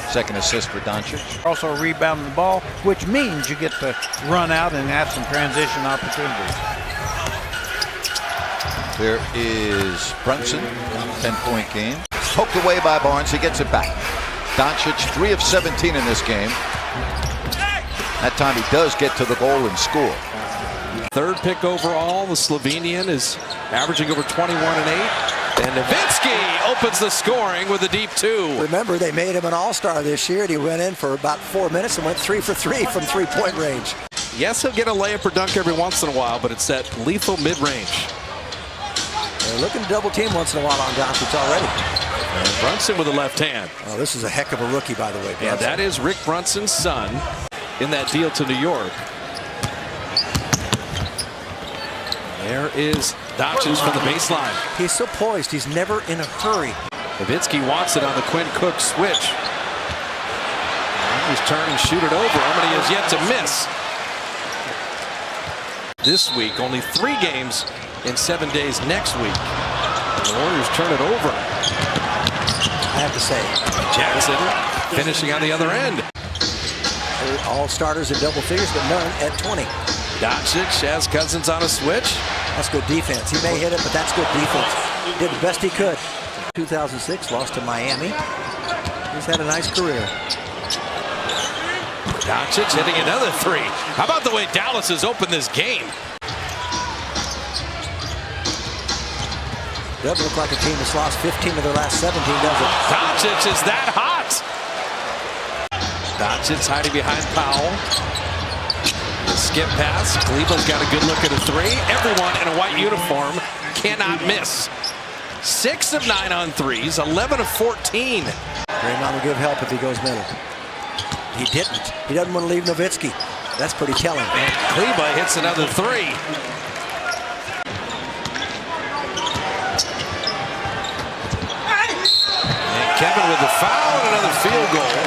Second assist for Doncic. Also rebounding the ball, which means you get to run out and have some transition opportunities. There is Brunson, 10-point game. Poked away by Barnes, he gets it back. Doncic 3 of 17 in this game. That time he does get to the goal and score. Third pick overall, the Slovenian is averaging over 21 and 8. And Nowitzki opens the scoring with a deep 2. Remember, they made him an all-star this year, and he went in for about 4 minutes and went 3 for 3 from three-point range. Yes, he'll get a layup or dunk every once in a while, but it's that lethal mid-range. They're looking to double team once in a while on Doncic already. And Brunson with the left hand. Oh, this is a heck of a rookie, by the way. Yeah, that is Rick Brunson's son in that deal to New York. There is Doncic from the baseline. He's so poised. He's never in a hurry. Nowitzki wants it on the Quinn Cook switch. He's turn and shoot it over. How many has yet to miss? This week, only 3 games in 7 days next week. The Warriors turn it over. I have to say, Jackson finishing on the other end. All starters in double figures, but none at 20. Doncic has Cousins on a switch. That's good defense. He may hit it, but that's good defense. Did the best he could. 2006, lost to Miami. He's had a nice career. Doncic hitting another 3. How about the way Dallas has opened this game? Doesn't look like a team that's lost 15 of their last 17, does it? Doncic is that hot. Doncic hiding behind Powell. The skip pass. Cleveland's got a good look at a 3. Everyone in a white uniform cannot miss. 6 of 9 on 3s, 11 of 14. Draymond will give help if he goes middle. He didn't. He doesn't want to leave Nowitzki. That's pretty telling. And Kleba hits another 3. And Kevin with the foul and another field goal.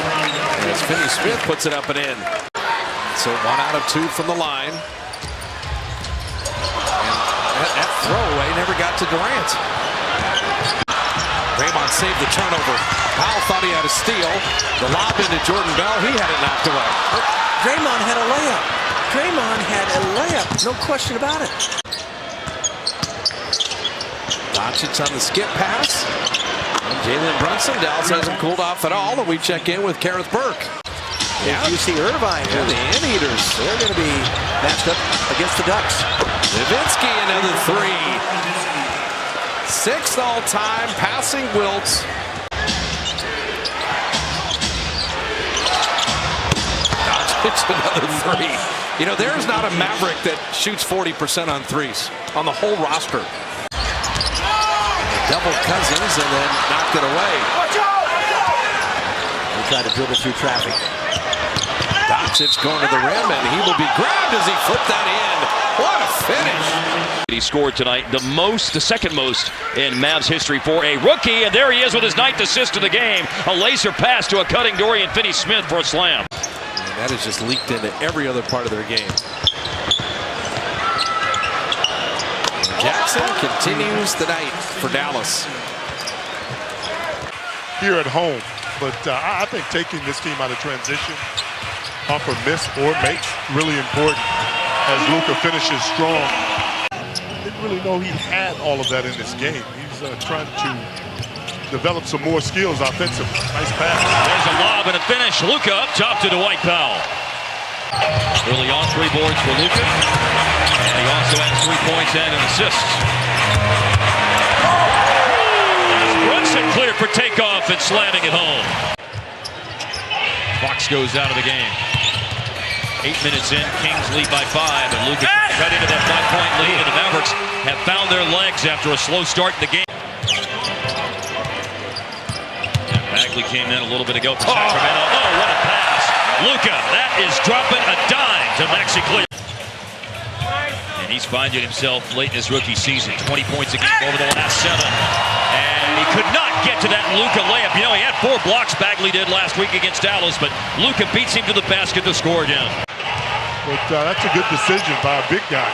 As Finney Smith puts it up and in. So 1 out of 2 from the line. And that throwaway never got to Durant. Draymond saved the turnover. Powell thought he had a steal. The lob into Jordan Bell. He had it knocked away. Draymond had a layup. Draymond had a layup. No question about it. Doncic on the skip pass. And Jalen Brunson. Dallas hasn't cooled off at all. And we check in with Kareth Burke. Yeah, you see Irvine. And the Anteaters. They're going to be matched up against the Ducks. Nowitzki another 3. 6th all-time passing Wilt. Doncic another 3. You know, there's not a Maverick that shoots 40% on 3s on the whole roster. Double Cousins and then knocked it away. He tried to dribble through traffic. Doncic going to the rim and he will be grabbed as he flipped that in. What a finish. He scored tonight the second most in Mavs history for a rookie, and there he is with his 9th assist of the game. A laser pass to a cutting Dorian Finney-Smith for a slam. And that has just leaked into every other part of their game. And Jackson continues the night for Dallas. Here at home, but I think taking this team out of transition, off a miss or makes, really important as Luka finishes strong. Didn't really know he had all of that in this game. He's trying to develop some more skills offensively. Nice pass. There's a lob and a finish. Luka up top to Dwight Powell. Early on 3 boards for Luka. And he also has 3 points and an assist. As Brunson cleared for takeoff and slamming it home. Fox goes out of the game. 8 minutes in, Kings lead by 5, and Luka cut into that 5-point lead, and the Mavericks have found their legs after a slow start in the game. And Bagley came in a little bit ago for Sacramento. Oh, what a pass. Luka, that is dropping a dime to Maxi Clear. And he's finding himself late in his rookie season. 20 points a game over the last 7. And he could not get to that Luka layup. You know, he had 4 blocks Bagley did last week against Dallas, but Luka beats him to the basket to score again. But that's a good decision by a big guy.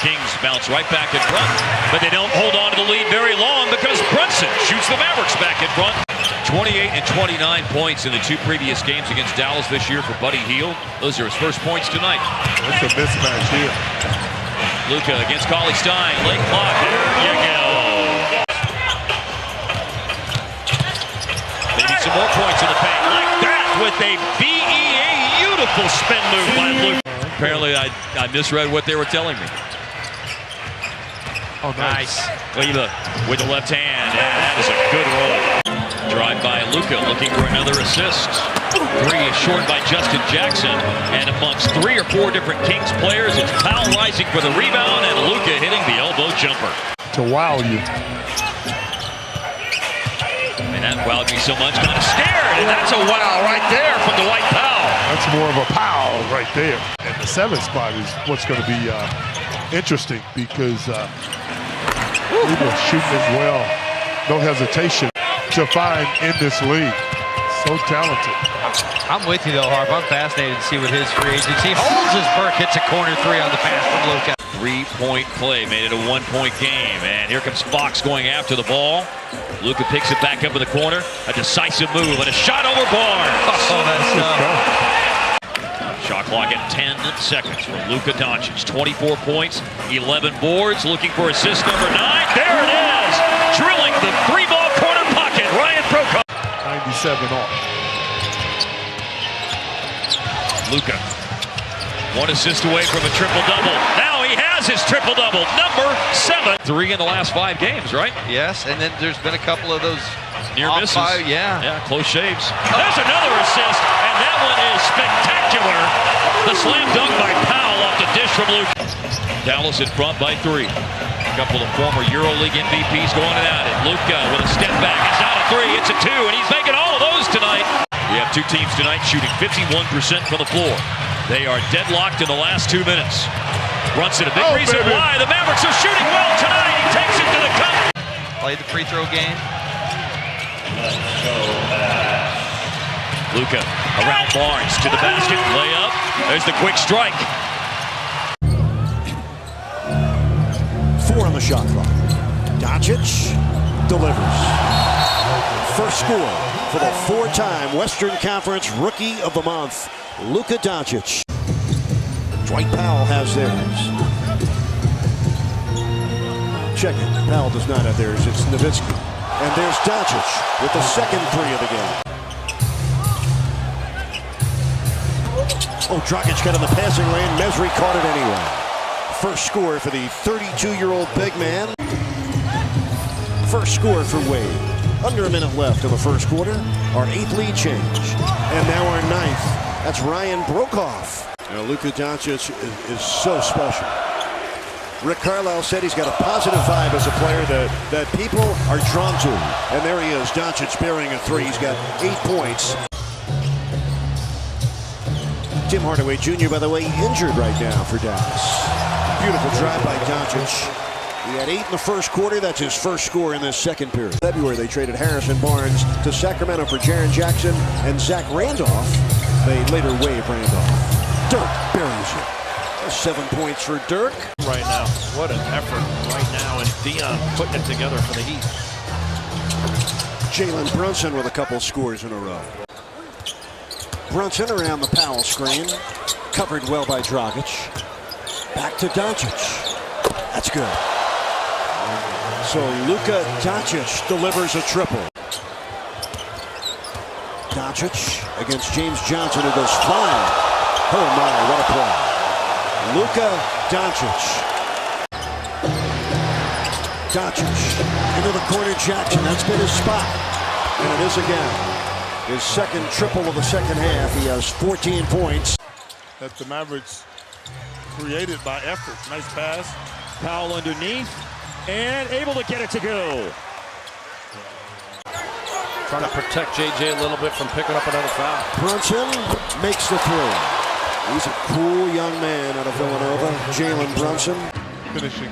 Kings bounce right back in front, but they don't hold on to the lead very long because Brunson shoots the Mavericks back in front. 28 and 29 points in the 2 previous games against Dallas this year for Buddy Hield. Those are his first points tonight. That's a mismatch here. Luka against Cauley Stein. Late clock. There you go. Maybe some more points in the paint. Like that with a beautiful spin move by Luka. Apparently I misread what they were telling me. Oh, nice. Well, you look with the left hand. Yeah, that is a good roll. drive by Luka, looking for another assist. 3 is short by Justin Jackson. And amongst 3 or 4 different Kings players, it's Powell rising for the rebound and Luka hitting the elbow jumper. To wow you. And that wowed me so much, kind of scared. And that's a wow right there from Dwight Powell. That's more of a pow right there. And the 7th spot is what's going to be interesting because people are shooting as well. No hesitation to find in this league. So talented. I'm with you though, Harp. I'm fascinated to see what his free agency holds as Burke hits a corner 3 on the pass from Luka. 3-point play made it a 1-point game. And here comes Fox going after the ball. Luka picks it back up in the corner. A decisive move and a shot over Barnes. Oh, that's Shot clock at 10 seconds for Luka Doncic. 24 points, 11 boards. Looking for assist number 9. There it is! Drilling the 3-ball corner pocket. Ryan Prokop. 97 off. Luka. 1 assist away from a triple-double. Now he has his triple-double. Number 7. 3 in the last 5 games, right? Yes, and then there's been a couple of those near misses. Yeah, close shaves. There's another assist, and that one is spectacular. The slam dunk by Powell off the dish from Luka. Dallas in front by 3. A couple of former EuroLeague MVPs going at it. Luka with a step back. It's not a 3, it's a 2, and he's making all of those tonight. We have 2 teams tonight shooting 51% from the floor. They are deadlocked in the last 2 minutes. Brunson, a big reason why the Mavericks are shooting well tonight. He takes it to the cup. Played the free throw game. Luka around Barnes to the basket, layup. There's the quick strike. 4 on the shot clock. Doncic delivers. First score for the 4-time Western Conference Rookie of the Month, Luka Doncic. Dwight Powell has theirs. Check it. Powell does not have theirs. It's Nowitzki. And there's Doncic with the second 3 of the game. Oh, Dragic got in the passing lane. Mesri caught it anyway. First score for the 32-year-old big man. First score for Wade. Under a minute left in the first quarter. Our 8th lead change. And now our 9th. That's Ryan Brokoff. Luka Doncic is so special. Rick Carlisle said he's got a positive vibe as a player that people are drawn to. And there he is, Doncic bearing a 3. He's got 8 points. Tim Hardaway Jr., by the way, injured right now for Dallas. Beautiful drive by Doncic. He had 8 in the first quarter. That's his first score in this second period. In February, they traded Harrison Barnes to Sacramento for Jaren Jackson and Zach Randolph. They later waived Randolph. Dirk buries it. 7 points for Dirk. Right now, what an effort right now, and Dion putting it together for the Heat. Jalen Brunson with a couple scores in a row. Brunson around the Powell screen. Covered well by Dragic. Back to Doncic. That's good. So Luka Doncic delivers a triple. Doncic against James Johnson, who goes flying. Oh my, what a play. Luka Doncic. Doncic into the corner, Jackson. That's been his spot. And it is again. His second triple of the second half. He has 14 points. That the Mavericks created by effort. Nice pass. Powell underneath and able to get it to go. Trying to protect JJ a little bit from picking up another foul. Brunson makes the 3. He's a cool young man out of Villanova, Jalen Brunson. Finishing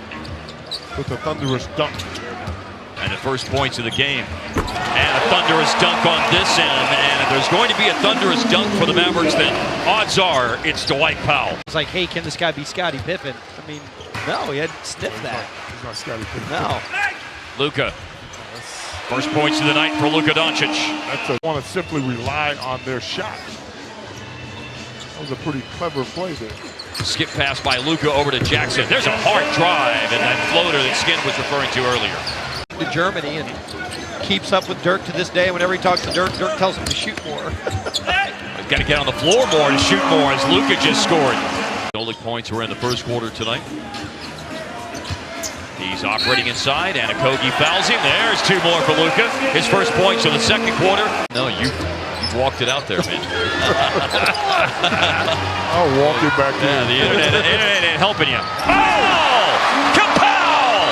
with a thunderous dunk. And the first points of the game. And a thunderous dunk on this end. And if there's going to be a thunderous dunk for the Mavericks, then odds are it's Dwight Powell. It's like, hey, can this guy be Scottie Pippen? I mean, no, he hadn't sniffed that. He's not Scottie Pippen. No. Luka. First points of the night for Luka Doncic. That's want to simply rely on their shot. That was a pretty clever play there. Skip pass by Luka over to Jackson. There's a hard drive and that floater that Skin was referring to earlier. To Germany and keeps up with Dirk to this day. Whenever he talks to Dirk, Dirk tells him to shoot more. He's got to get on the floor more to shoot more as Luka just scored. The only points were in the first quarter tonight. He's operating inside, and Okogie fouls him. There's 2 more for Luka. His first points of the second quarter. No, you've walked it out there, man. I'll walk it back in. Yeah, the internet ain't helping you. Oh! Kapow!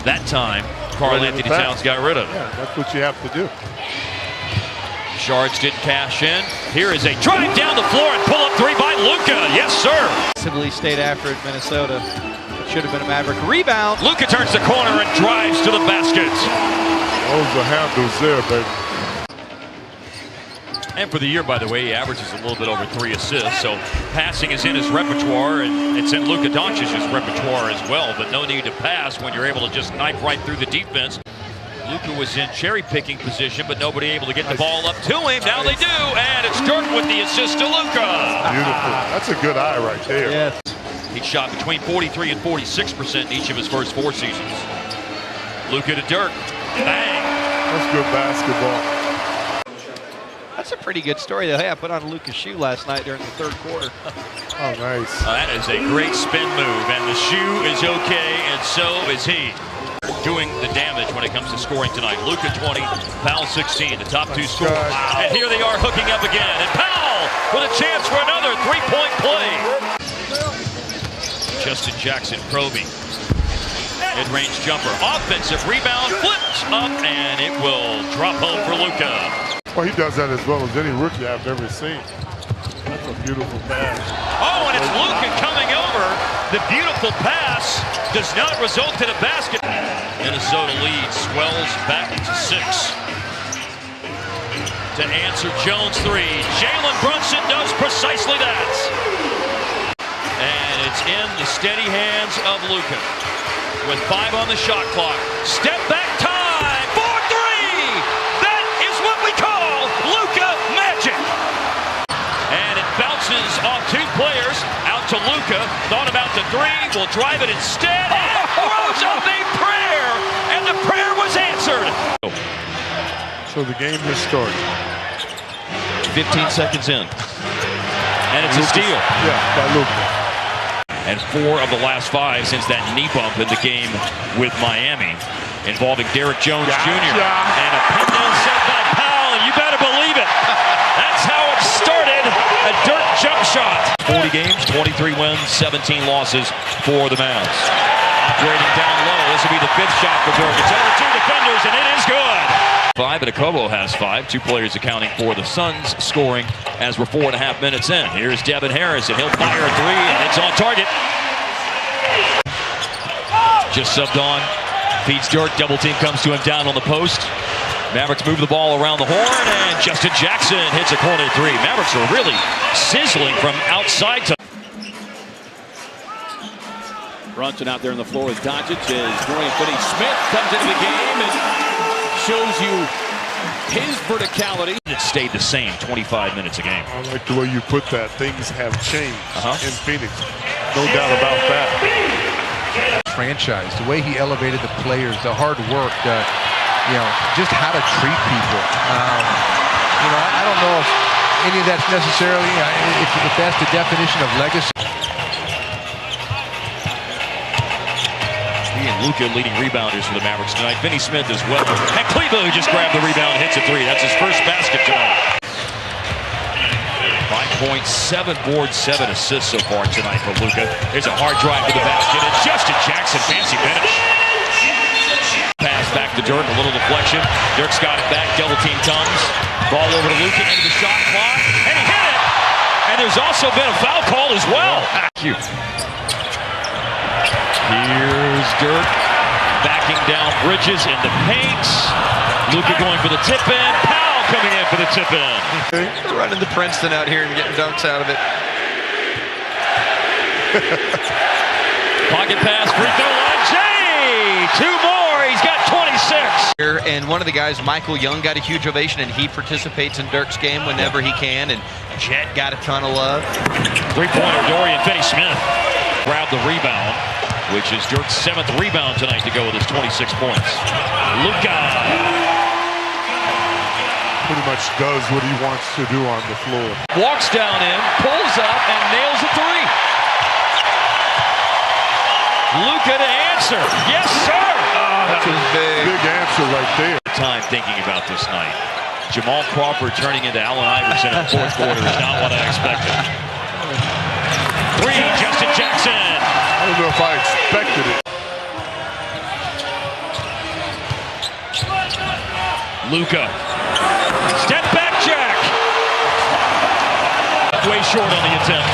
That time, Karl Anthony Towns got rid of it. Yeah, that's what you have to do. Shards didn't cash in. Here is a drive down the floor and pull-up 3 by Luka. Yes, sir. Sibley stayed after it, Minnesota. It should have been a Maverick rebound. Luka turns the corner and drives to the basket. Those are handles there, baby. And for the year, by the way, he averages a little bit over 3 assists. So passing is in his repertoire, and it's in Luka Doncic's repertoire as well. But no need to pass when you're able to just knife right through the defense. Luka was in cherry-picking position, but nobody able to get the ball up to him. Now they do, and it's Dirk with the assist to Luka. Beautiful. That's a good eye right there. Yes. He shot between 43 and 46% in each of his first 4 seasons. Luka to Dirk. Bang. That's good basketball. That's a pretty good story. Hey, I put on Luka's shoe last night during the 3rd quarter. Oh, nice. That is a great spin move, and the shoe is okay, and so is he. Doing the damage when it comes to scoring tonight. Luka 20, Powell 16, the top 2 scorers. Wow. And here they are hooking up again. And Powell with a chance for another 3-point play. Justin Jackson probing. Mid-range jumper. Offensive rebound. Flips up, and it will drop home for Luka. Well, he does that as well as any rookie I've ever seen. That's a beautiful pass. Oh, and it's Luka coming over. The beautiful pass does not result in a basket. Minnesota lead swells back to 6. To answer Jones' 3. Jalen Brunson does precisely that. And it's in the steady hands of Luka. With 5 on the shot clock. Step back time for 3. That is what we call Luka magic. And it bounces off 2 players out to Luka. Thought about the 3. Will drive it instead. And throws up a prayer. And the prayer was answered. So the game has started. 15 seconds in. And it's a steal. Yeah, by Luka. And 4 of the last 5 since that knee bump in the game with Miami, involving Derek Jones Jr. And a pin down set by Powell, and you better believe it. That's how it started. A Dirk jump shot. 40 games, 23 wins, 17 losses for the Mavs. Operating down low. This will be the 5th shot for Dirk. It's over 2 defenders, and it is good. 5, and Okobo has 5. 2 players accounting for the Suns scoring as we're 4.5 minutes in. Here's Devin Harris, and he'll fire a 3, and it's on target. Just subbed on. Feeds Dirk. Double team comes to him down on the post. Mavericks move the ball around the horn, and Justin Jackson hits a corner 3. Mavericks are really sizzling from outside to... Brunson out there on the floor with Doncic as Dorian Finney-Smith comes into the game and shows you his verticality. It stayed the same 25 minutes a game. I like the way you put that. Things have changed in Phoenix. No doubt about that. Franchise, the way he elevated the players, the hard work, just how to treat people. I don't know if any of that's necessarily, if that's the definition of legacy. He and Luka leading rebounders for the Mavericks tonight. Finney-Smith as well. And Cleveland, who just grabbed the rebound, hits a 3. That's his first basket tonight. 5 points, 7 boards, 7 assists so far tonight for Luka. There's a hard drive to the basket. And Justin Jackson, fancy finish. Pass back to Dirk, a little deflection. Dirk's got it back, double team comes. Ball over to Luka, into the shot clock, and he hit it! And there's also been a foul call as well. Cute. Here's Dirk, backing down Bridges in the paint. Luka going for the tip-in. Powell coming in for the tip-in. Running the Princeton out here and getting dunks out of it. Pocket pass, free throw line, Jay! 2 more, he's got 26. And one of the guys, Michael Young, got a huge ovation, and he participates in Dirk's game whenever he can, and Jet got a ton of love. 3-pointer, Dorian Finney-Smith grabbed the rebound, which is Dirk's 7th rebound tonight to go with his 26 points. Luka pretty much does what he wants to do on the floor. Walks down in, pulls up, and nails a 3. Luka to answer. Yes, sir. Oh, That's a big answer right there. Time thinking about this night. Jamal Crawford turning into Allen Iverson in the fourth quarter is not what I expected. Three, Justin Jackson. I don't know if I expected it. Luka. Step back jack. Way short on the attempt.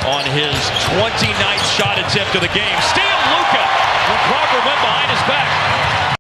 On his 29th shot attempt of the game. Steal Luka when Crawford went behind his back.